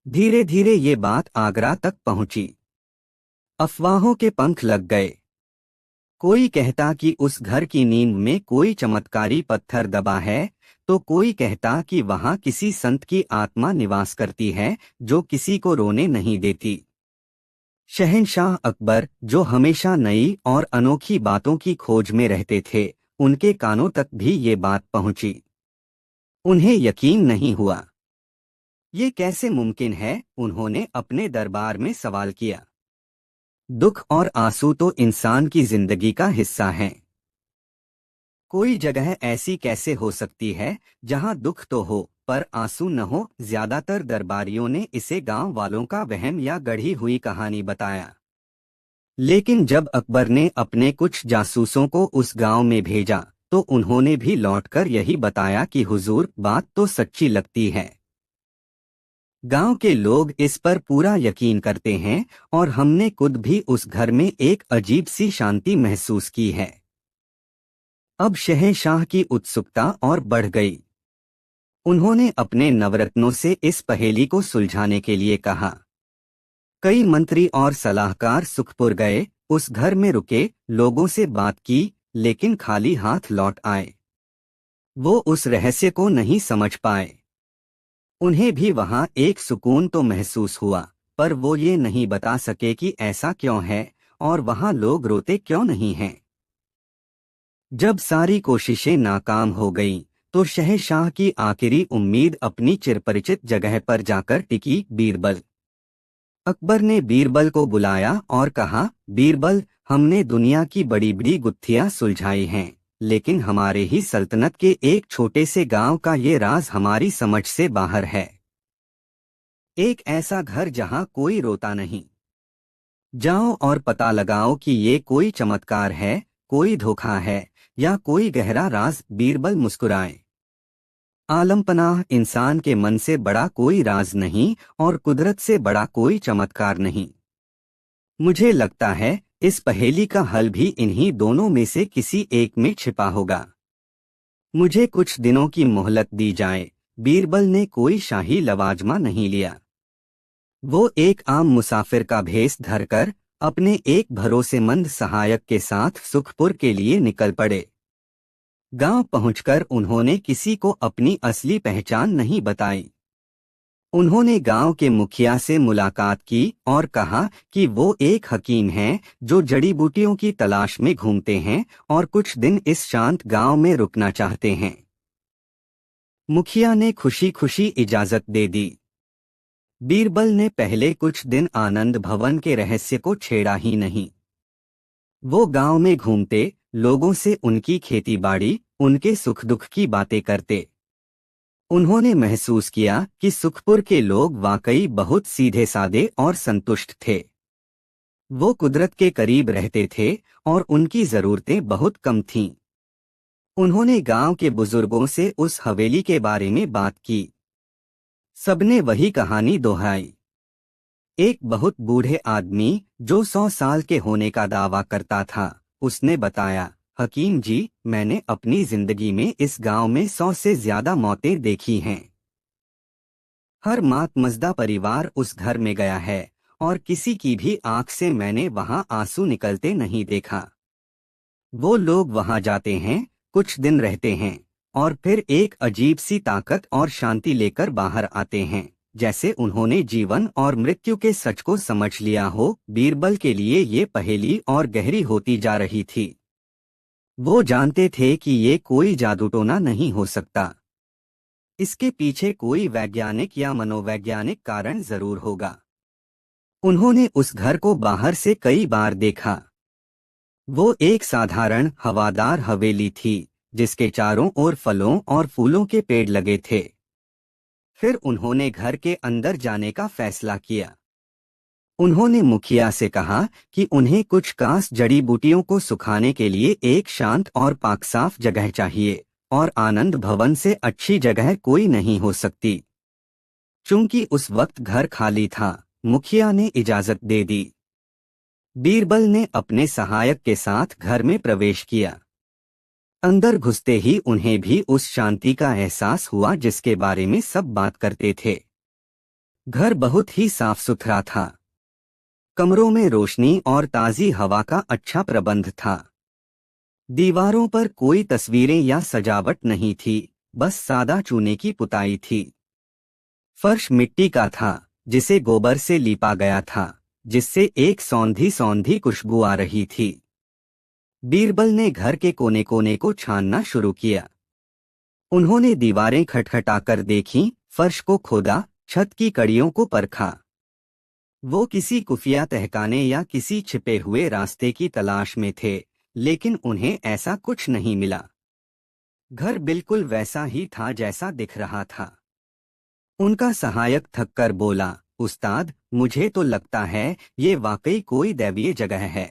धीरे धीरे ये बात आगरा तक पहुंची। अफवाहों के पंख लग गए। कोई कहता कि उस घर की नींव में कोई चमत्कारी पत्थर दबा है, तो कोई कहता कि वहां किसी संत की आत्मा निवास करती है, जो किसी को रोने नहीं देती। शहंशाह अकबर, जो हमेशा नई और अनोखी बातों की खोज में रहते थे, उनके कानों तक भी ये बात पहुंची। उन्हें यकीन नहीं हुआ। ये कैसे मुमकिन है? उन्होंने अपने दरबार में सवाल किया। दुख और आंसू तो इंसान की जिंदगी का हिस्सा हैं। कोई जगह ऐसी कैसे हो सकती है जहां दुख तो हो पर आंसू न हो? ज्यादातर दरबारियों ने इसे गांव वालों का वहम या गढ़ी हुई कहानी बताया। लेकिन जब अकबर ने अपने कुछ जासूसों को उस गांव में भेजा तो उन्होंने भी लौटकर यही बताया कि हुजूर, बात तो सच्ची लगती है। गांव के लोग इस पर पूरा यकीन करते हैं और हमने खुद भी उस घर में एक अजीब सी शांति महसूस की है। अब शहंशाह की उत्सुकता और बढ़ गई। उन्होंने अपने नवरत्नों से इस पहेली को सुलझाने के लिए कहा। कई मंत्री और सलाहकार सुखपुर गए, उस घर में रुके, लोगों से बात की, लेकिन खाली हाथ लौट आए। वो उस रहस्य को नहीं समझ पाए। उन्हें भी वहां एक सुकून तो महसूस हुआ, पर वो ये नहीं बता सके कि ऐसा क्यों है और वहां लोग रोते क्यों नहीं हैं। जब सारी कोशिशें नाकाम हो गईं, तो शहंशाह की आखिरी उम्मीद अपनी चिरपरिचित जगह पर जाकर टिकी, बीरबल। अकबर ने बीरबल को बुलाया और कहा, बीरबल, हमने दुनिया की बड़ी बड़ी गुत्थियां सुलझाई हैं, लेकिन हमारे ही सल्तनत के एक छोटे से गांव का ये राज हमारी समझ से बाहर है। एक ऐसा घर जहां कोई रोता नहीं। जाओ और पता लगाओ कि ये कोई चमत्कार है, कोई धोखा है या कोई गहरा राज। बीरबल मुस्कुराए। आलमपनाह, इंसान के मन से बड़ा कोई राज नहीं और कुदरत से बड़ा कोई चमत्कार नहीं। मुझे लगता है इस पहेली का हल भी इन्हीं दोनों में से किसी एक में छिपा होगा। मुझे कुछ दिनों की मोहलत दी जाए। बीरबल ने कोई शाही लवाजमा नहीं लिया। वो एक आम मुसाफिर का भेष धरकर अपने एक भरोसेमंद सहायक के साथ सुखपुर के लिए निकल पड़े। गांव पहुंचकर उन्होंने किसी को अपनी असली पहचान नहीं बताई। उन्होंने गांव के मुखिया से मुलाकात की और कहा कि वो एक हकीम हैं जो जड़ी बूटियों की तलाश में घूमते हैं और कुछ दिन इस शांत गांव में रुकना चाहते हैं। मुखिया ने खुशी खुशी इजाजत दे दी। बीरबल ने पहले कुछ दिन आनंद भवन के रहस्य को छेड़ा ही नहीं। वो गांव में घूमते, लोगों से उनकी खेती-बाड़ी, उनके सुख दुख की बातें करते। उन्होंने महसूस किया कि सुखपुर के लोग वाकई बहुत सीधे सादे और संतुष्ट थे। वो कुदरत के करीब रहते थे और उनकी जरूरतें बहुत कम थीं। उन्होंने गांव के बुजुर्गों से उस हवेली के बारे में बात की। सबने वही कहानी दोहराई। एक बहुत बूढ़े आदमी जो 100 साल के होने का दावा करता था, उसने बताया, हकीम जी, मैंने अपनी जिंदगी में इस गांव में 100 से ज्यादा मौतें देखी हैं। हर मातमजदा परिवार उस घर में गया है और किसी की भी आंख से मैंने वहां आंसू निकलते नहीं देखा। वो लोग वहां जाते हैं, कुछ दिन रहते हैं और फिर एक अजीब सी ताकत और शांति लेकर बाहर आते हैं, जैसे उन्होंने जीवन और मृत्यु के सच को समझ लिया हो। बीरबल के लिए ये पहेली और गहरी होती जा रही थी। वो जानते थे कि ये कोई जादूटोना नहीं हो सकता। इसके पीछे कोई वैज्ञानिक या मनोवैज्ञानिक कारण जरूर होगा। उन्होंने उस घर को बाहर से कई बार देखा। वो एक साधारण हवादार हवेली थी, जिसके चारों ओर फलों और फूलों के पेड़ लगे थे। फिर उन्होंने घर के अंदर जाने का फैसला किया। उन्होंने मुखिया से कहा कि उन्हें कुछ खास जड़ी बूटियों को सुखाने के लिए एक शांत और पाकसाफ जगह चाहिए और आनंद भवन से अच्छी जगह कोई नहीं हो सकती। चूंकि उस वक्त घर खाली था, मुखिया ने इजाजत दे दी। बीरबल ने अपने सहायक के साथ घर में प्रवेश किया। अंदर घुसते ही उन्हें भी उस शांति का एहसास हुआ जिसके बारे में सब बात करते थे। घर बहुत ही साफ सुथरा था। कमरों में रोशनी और ताज़ी हवा का अच्छा प्रबंध था। दीवारों पर कोई तस्वीरें या सजावट नहीं थी, बस सादा चूने की पुताई थी। फर्श मिट्टी का था, जिसे गोबर से लीपा गया था, जिससे एक सौंधी सौंधी खुशबू आ रही थी। बीरबल ने घर के कोने कोने को छानना शुरू किया। उन्होंने दीवारें खटखटाकर देखीं, फर्श को खोदा, छत की कड़ियों को परखा। वो किसी खुफिया तहखाने या किसी छिपे हुए रास्ते की तलाश में थे, लेकिन उन्हें ऐसा कुछ नहीं मिला। घर बिल्कुल वैसा ही था जैसा दिख रहा था। उनका सहायक थककर बोला, उस्ताद, मुझे तो लगता है ये वाकई कोई दैवीय जगह है।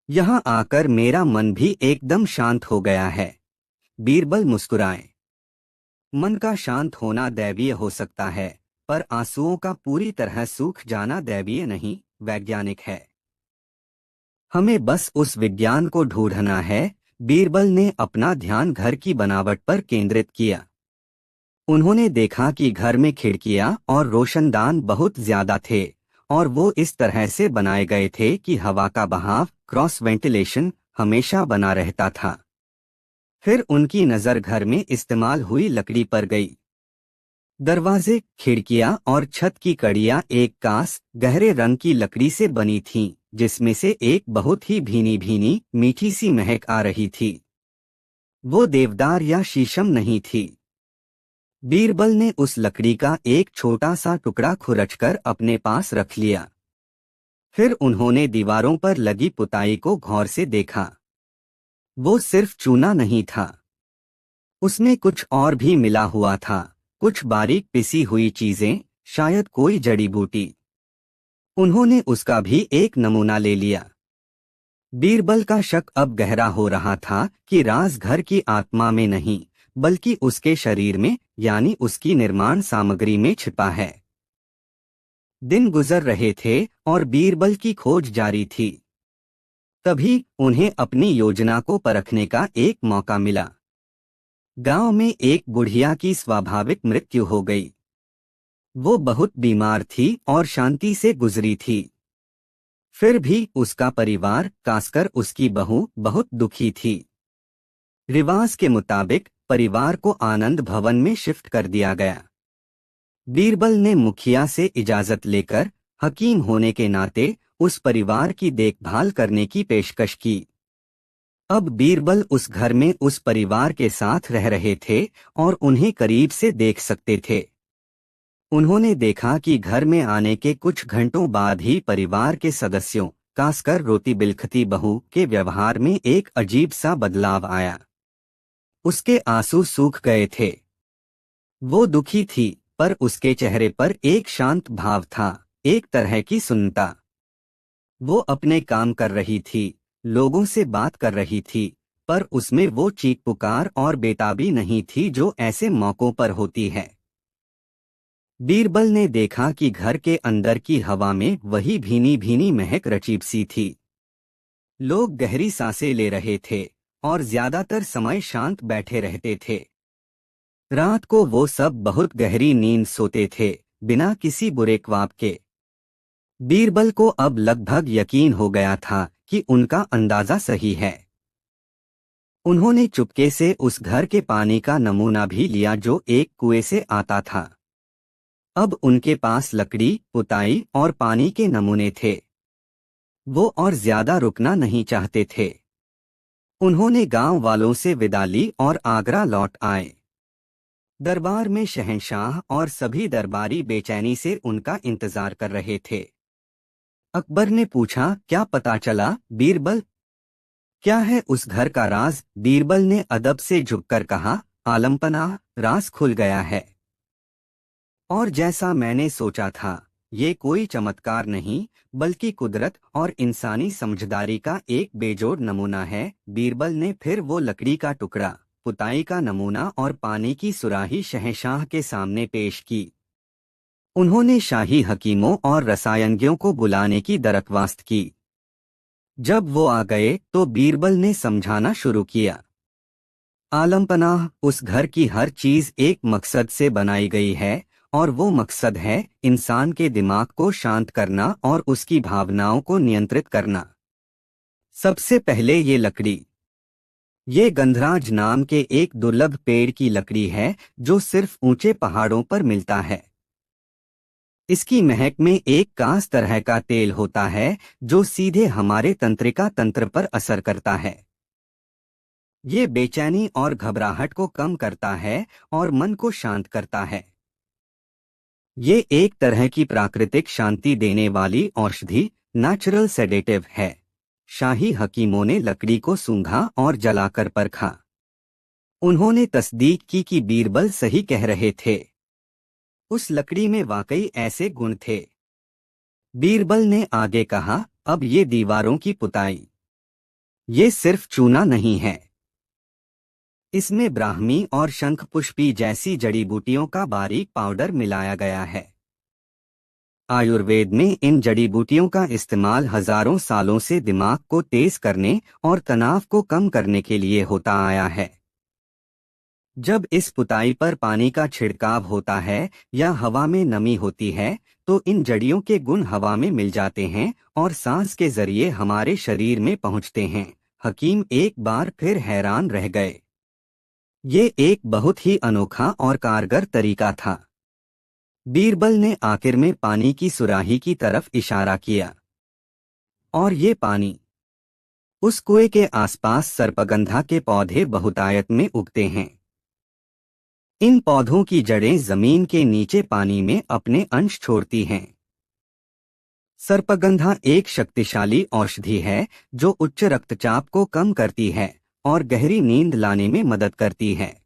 यहाँ आकर मेरा मन भी एकदम शांत हो गया है। बीरबल मुस्कुराए। मन का शांत होना दैवीय हो सकता है, पर आंसुओं का पूरी तरह सूख जाना दैवीय नहीं, वैज्ञानिक है। हमें बस उस विज्ञान को ढूंढना है। बीरबल ने अपना ध्यान घर की बनावट पर केंद्रित किया। उन्होंने देखा कि घर में खिड़कियां और रोशनदान बहुत ज्यादा थे, और वो इस तरह से बनाए गए थे कि हवा का बहाव, क्रॉस वेंटिलेशन, हमेशा बना रहता था। फिर उनकी नजर घर में इस्तेमाल हुई लकड़ी पर गई। दरवाजे, खिड़कियां और छत की कड़ियां एक कांस, गहरे रंग की लकड़ी से बनी थीं, जिसमें से एक बहुत ही भीनी भीनी मीठी सी महक आ रही थी। वो देवदार या शीशम नहीं थी। बीरबल ने उस लकड़ी का एक छोटा सा टुकड़ा खुरचकर अपने पास रख लिया। फिर उन्होंने दीवारों पर लगी पुताई को गौर से देखा। वो सिर्फ चूना नहीं था, उसमें कुछ और भी मिला हुआ था। कुछ बारीक पिसी हुई चीजें, शायद कोई जड़ी बूटी। उन्होंने उसका भी एक नमूना ले लिया। बीरबल का शक अब गहरा हो रहा था कि राज घर की आत्मा में नहीं, बल्कि उसके शरीर में, यानी उसकी निर्माण सामग्री में छिपा है। दिन गुजर रहे थे और बीरबल की खोज जारी थी। तभी उन्हें अपनी योजना को परखने का एक मौका मिला। गांव में एक बुढ़िया की स्वाभाविक मृत्यु हो गई। वो बहुत बीमार थी और शांति से गुजरी थी। फिर भी उसका परिवार, खासकर उसकी बहू, बहुत दुखी थी। रिवाज के मुताबिक परिवार को आनंद भवन में शिफ्ट कर दिया गया। बीरबल ने मुखिया से इजाजत लेकर, हकीम होने के नाते, उस परिवार की देखभाल करने की पेशकश की। अब बीरबल उस घर में उस परिवार के साथ रह रहे थे और उन्हें करीब से देख सकते थे। उन्होंने देखा कि घर में आने के कुछ घंटों बाद ही परिवार के सदस्यों, खासकर रोती बिलखती बहू, के व्यवहार में एक अजीब सा बदलाव आया। उसके आंसू सूख गए थे। वो दुखी थी, पर उसके चेहरे पर एक शांत भाव था, एक तरह की सुन्नता। वो अपने काम कर रही थी, लोगों से बात कर रही थी, पर उसमें वो चीख पुकार और बेताबी नहीं थी जो ऐसे मौकों पर होती है। बीरबल ने देखा कि घर के अंदर की हवा में वही भीनी भीनी महक रचीब सी थी। लोग गहरी सांसें ले रहे थे और ज्यादातर समय शांत बैठे रहते थे। रात को वो सब बहुत गहरी नींद सोते थे, बिना किसी बुरे ख्वाब के। बीरबल को अब लगभग यकीन हो गया था कि उनका अंदाजा सही है। उन्होंने चुपके से उस घर के पानी का नमूना भी लिया जो एक कुएं से आता था। अब उनके पास लकड़ी, पुताई और पानी के नमूने थे। वो और ज्यादा रुकना नहीं चाहते थे। उन्होंने गांव वालों से विदा ली और आगरा लौट आए। दरबार में शहंशाह और सभी दरबारी बेचैनी से उनका इंतजार कर रहे थे। अकबर ने पूछा, क्या पता चला बीरबल? क्या है उस घर का राज? बीरबल ने अदब से झुककर कहा, आलमपनाह, राज खुल गया है। और जैसा मैंने सोचा था, ये कोई चमत्कार नहीं, बल्कि कुदरत और इंसानी समझदारी का एक बेजोड़ नमूना है। बीरबल ने फिर वो लकड़ी का टुकड़ा, पुताई का नमूना और पानी की सुराही शहंशाह के सामने पेश की। उन्होंने शाही हकीमों और रसायनज्ञों को बुलाने की दरख्वास्त की। जब वो आ गए तो बीरबल ने समझाना शुरू किया। आलमपनाह, उस घर की हर चीज एक मकसद से बनाई गई है, और वो मकसद है इंसान के दिमाग को शांत करना और उसकी भावनाओं को नियंत्रित करना। सबसे पहले ये लकड़ी। ये गंधराज नाम के एक दुर्लभ पेड़ की लकड़ी है जो सिर्फ ऊंचे पहाड़ों पर मिलता है। इसकी महक में एक खास तरह का तेल होता है जो सीधे हमारे तंत्रिका तंत्र पर असर करता है। ये बेचैनी और घबराहट को कम करता है और मन को शांत करता है। ये एक तरह की प्राकृतिक शांति देने वाली औषधि, नेचुरल सेडेटिव है। शाही हकीमों ने लकड़ी को सूंघा और जलाकर परखा। उन्होंने तस्दीक की कि बीरबल सही कह रहे थे। उस लकड़ी में वाकई ऐसे गुण थे बीरबल ने आगे कहा, अब ये दीवारों की पुताई, ये सिर्फ चूना नहीं है, इसमें ब्राह्मी और शंखपुष्पी जैसी जड़ी बूटियों का बारीक पाउडर मिलाया गया है। आयुर्वेद में इन जड़ी बूटियों का इस्तेमाल हजारों सालों से दिमाग को तेज करने और तनाव को कम करने के लिए होता आया है। जब इस पुताई पर पानी का छिड़काव होता है या हवा में नमी होती है, तो इन जड़ियों के गुण हवा में मिल जाते हैं और सांस के जरिए हमारे शरीर में पहुंचते हैं। हकीम एक बार फिर हैरान रह गए। ये एक बहुत ही अनोखा और कारगर तरीका था। बीरबल ने आखिर में पानी की सुराही की तरफ इशारा किया, और ये पानी। उस कुएं के आसपास सर्पगंधा के पौधे बहुतायत में उगते हैं। इन पौधों की जड़ें जमीन के नीचे पानी में अपने अंश छोड़ती हैं। सर्पगंधा एक शक्तिशाली औषधि है जो उच्च रक्तचाप को कम करती है और गहरी नींद लाने में मदद करती है।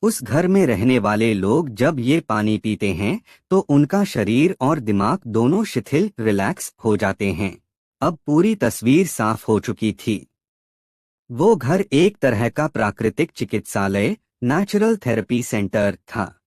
उस घर में रहने वाले लोग जब ये पानी पीते हैं तो उनका शरीर और दिमाग दोनों शिथिल रिलैक्स हो जाते हैं। अब पूरी तस्वीर साफ हो चुकी थी। वो घर एक तरह का प्राकृतिक चिकित्सालय, नेचुरल थेरेपी सेंटर था।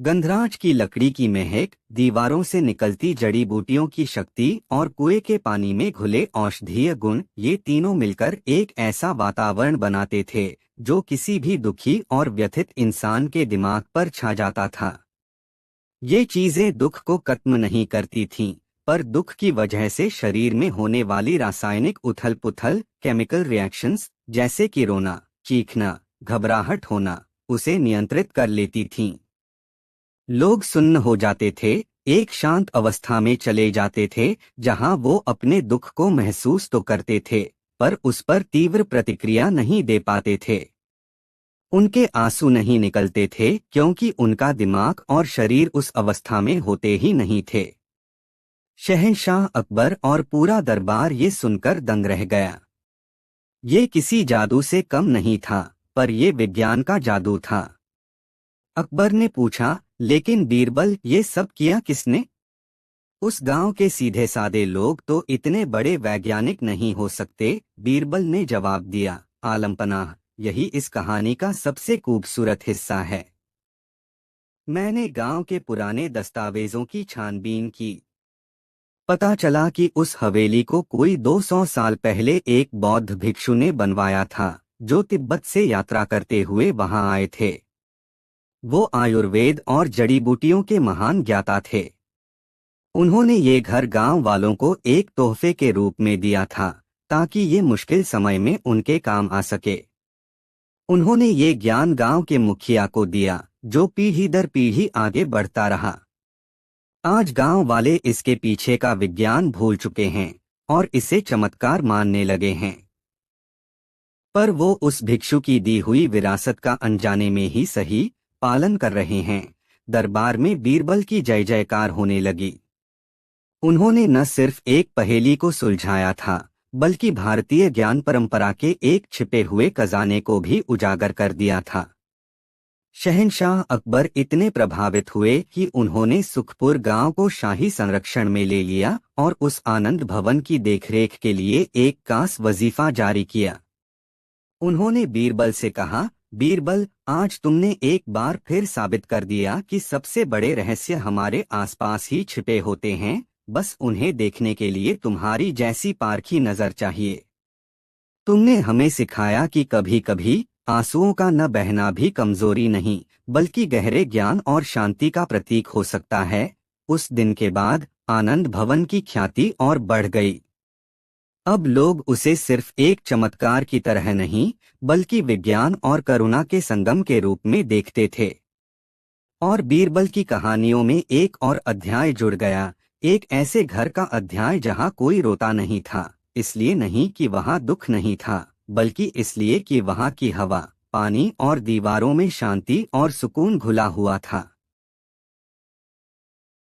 गंधराज की लकड़ी की महक, दीवारों से निकलती जड़ी बूटियों की शक्ति और कुएं के पानी में घुले औषधीय गुण, ये तीनों मिलकर एक ऐसा वातावरण बनाते थे जो किसी भी दुखी और व्यथित इंसान के दिमाग पर छा जाता था। ये चीजें दुख को खत्म नहीं करती थीं, पर दुख की वजह से शरीर में होने वाली रासायनिक उथल-पुथल, केमिकल रिएक्शंस, जैसे कि रोना, चीखना, घबराहट होना, उसे नियंत्रित कर लेती थीं। लोग सुन्न हो जाते थे, एक शांत अवस्था में चले जाते थे जहां वो अपने दुख को महसूस तो करते थे, पर उस पर तीव्र प्रतिक्रिया नहीं दे पाते थे। उनके आंसू नहीं निकलते थे क्योंकि उनका दिमाग और शरीर उस अवस्था में होते ही नहीं थे। शहंशाह अकबर और पूरा दरबार ये सुनकर दंग रह गया। ये किसी जादू से कम नहीं था, पर ये विज्ञान का जादू था। अकबर ने पूछा, लेकिन बीरबल, ये सब किया किसने? उस गांव के सीधे सादे लोग तो इतने बड़े वैज्ञानिक नहीं हो सकते, बीरबल ने जवाब दिया। आलमपनाह, यही इस कहानी का सबसे खूबसूरत हिस्सा है। मैंने गांव के पुराने दस्तावेजों की छानबीन की। पता चला कि उस हवेली को कोई 200 साल पहले एक बौद्ध भिक्षु ने बनवाया था, जो तिब्बत से यात्रा करते हुए वहां आए थे। वो आयुर्वेद और जड़ी बूटियों के महान ज्ञाता थे। उन्होंने ये घर गांव वालों को एक तोहफे के रूप में दिया था, ताकि ये मुश्किल समय में उनके काम आ सके। उन्होंने ये ज्ञान गांव के मुखिया को दिया, जो पीढ़ी दर पीढ़ी आगे बढ़ता रहा। आज गांव वाले इसके पीछे का विज्ञान भूल चुके हैं और इसे चमत्कार मानने लगे हैं। पर वो उस भिक्षु की दी हुई विरासत का अनजाने में ही सही पालन कर रहे हैं। दरबार में बीरबल की जय जयकार होने लगी। उन्होंने न सिर्फ एक पहेली को सुलझाया था, बल्कि भारतीय ज्ञान परंपरा के एक छिपे हुए खजाने को भी उजागर कर दिया था। शहंशाह अकबर इतने प्रभावित हुए कि उन्होंने सुखपुर गांव को शाही संरक्षण में ले लिया और उस आनंद भवन की देखरेख के लिए एक खास वजीफा जारी किया। उन्होंने बीरबल से कहा, बीरबल, आज तुमने एक बार फिर साबित कर दिया कि सबसे बड़े रहस्य हमारे आसपास ही छिपे होते हैं, बस उन्हें देखने के लिए तुम्हारी जैसी पारखी नजर चाहिए। तुमने हमें सिखाया कि कभी कभी आंसुओं का न बहना भी कमजोरी नहीं, बल्कि गहरे ज्ञान और शांति का प्रतीक हो सकता है। उस दिन के बाद आनंद भवन की ख्याति और बढ़ गई। अब लोग उसे सिर्फ एक चमत्कार की तरह नहीं, बल्कि विज्ञान और करुणा के संगम के रूप में देखते थे। और बीरबल की कहानियों में एक और अध्याय जुड़ गया, एक ऐसे घर का अध्याय जहां कोई रोता नहीं था, इसलिए नहीं कि वहां दुख नहीं था, बल्कि इसलिए कि वहां की हवा, पानी और दीवारों में शांति और सुकून घुला हुआ था।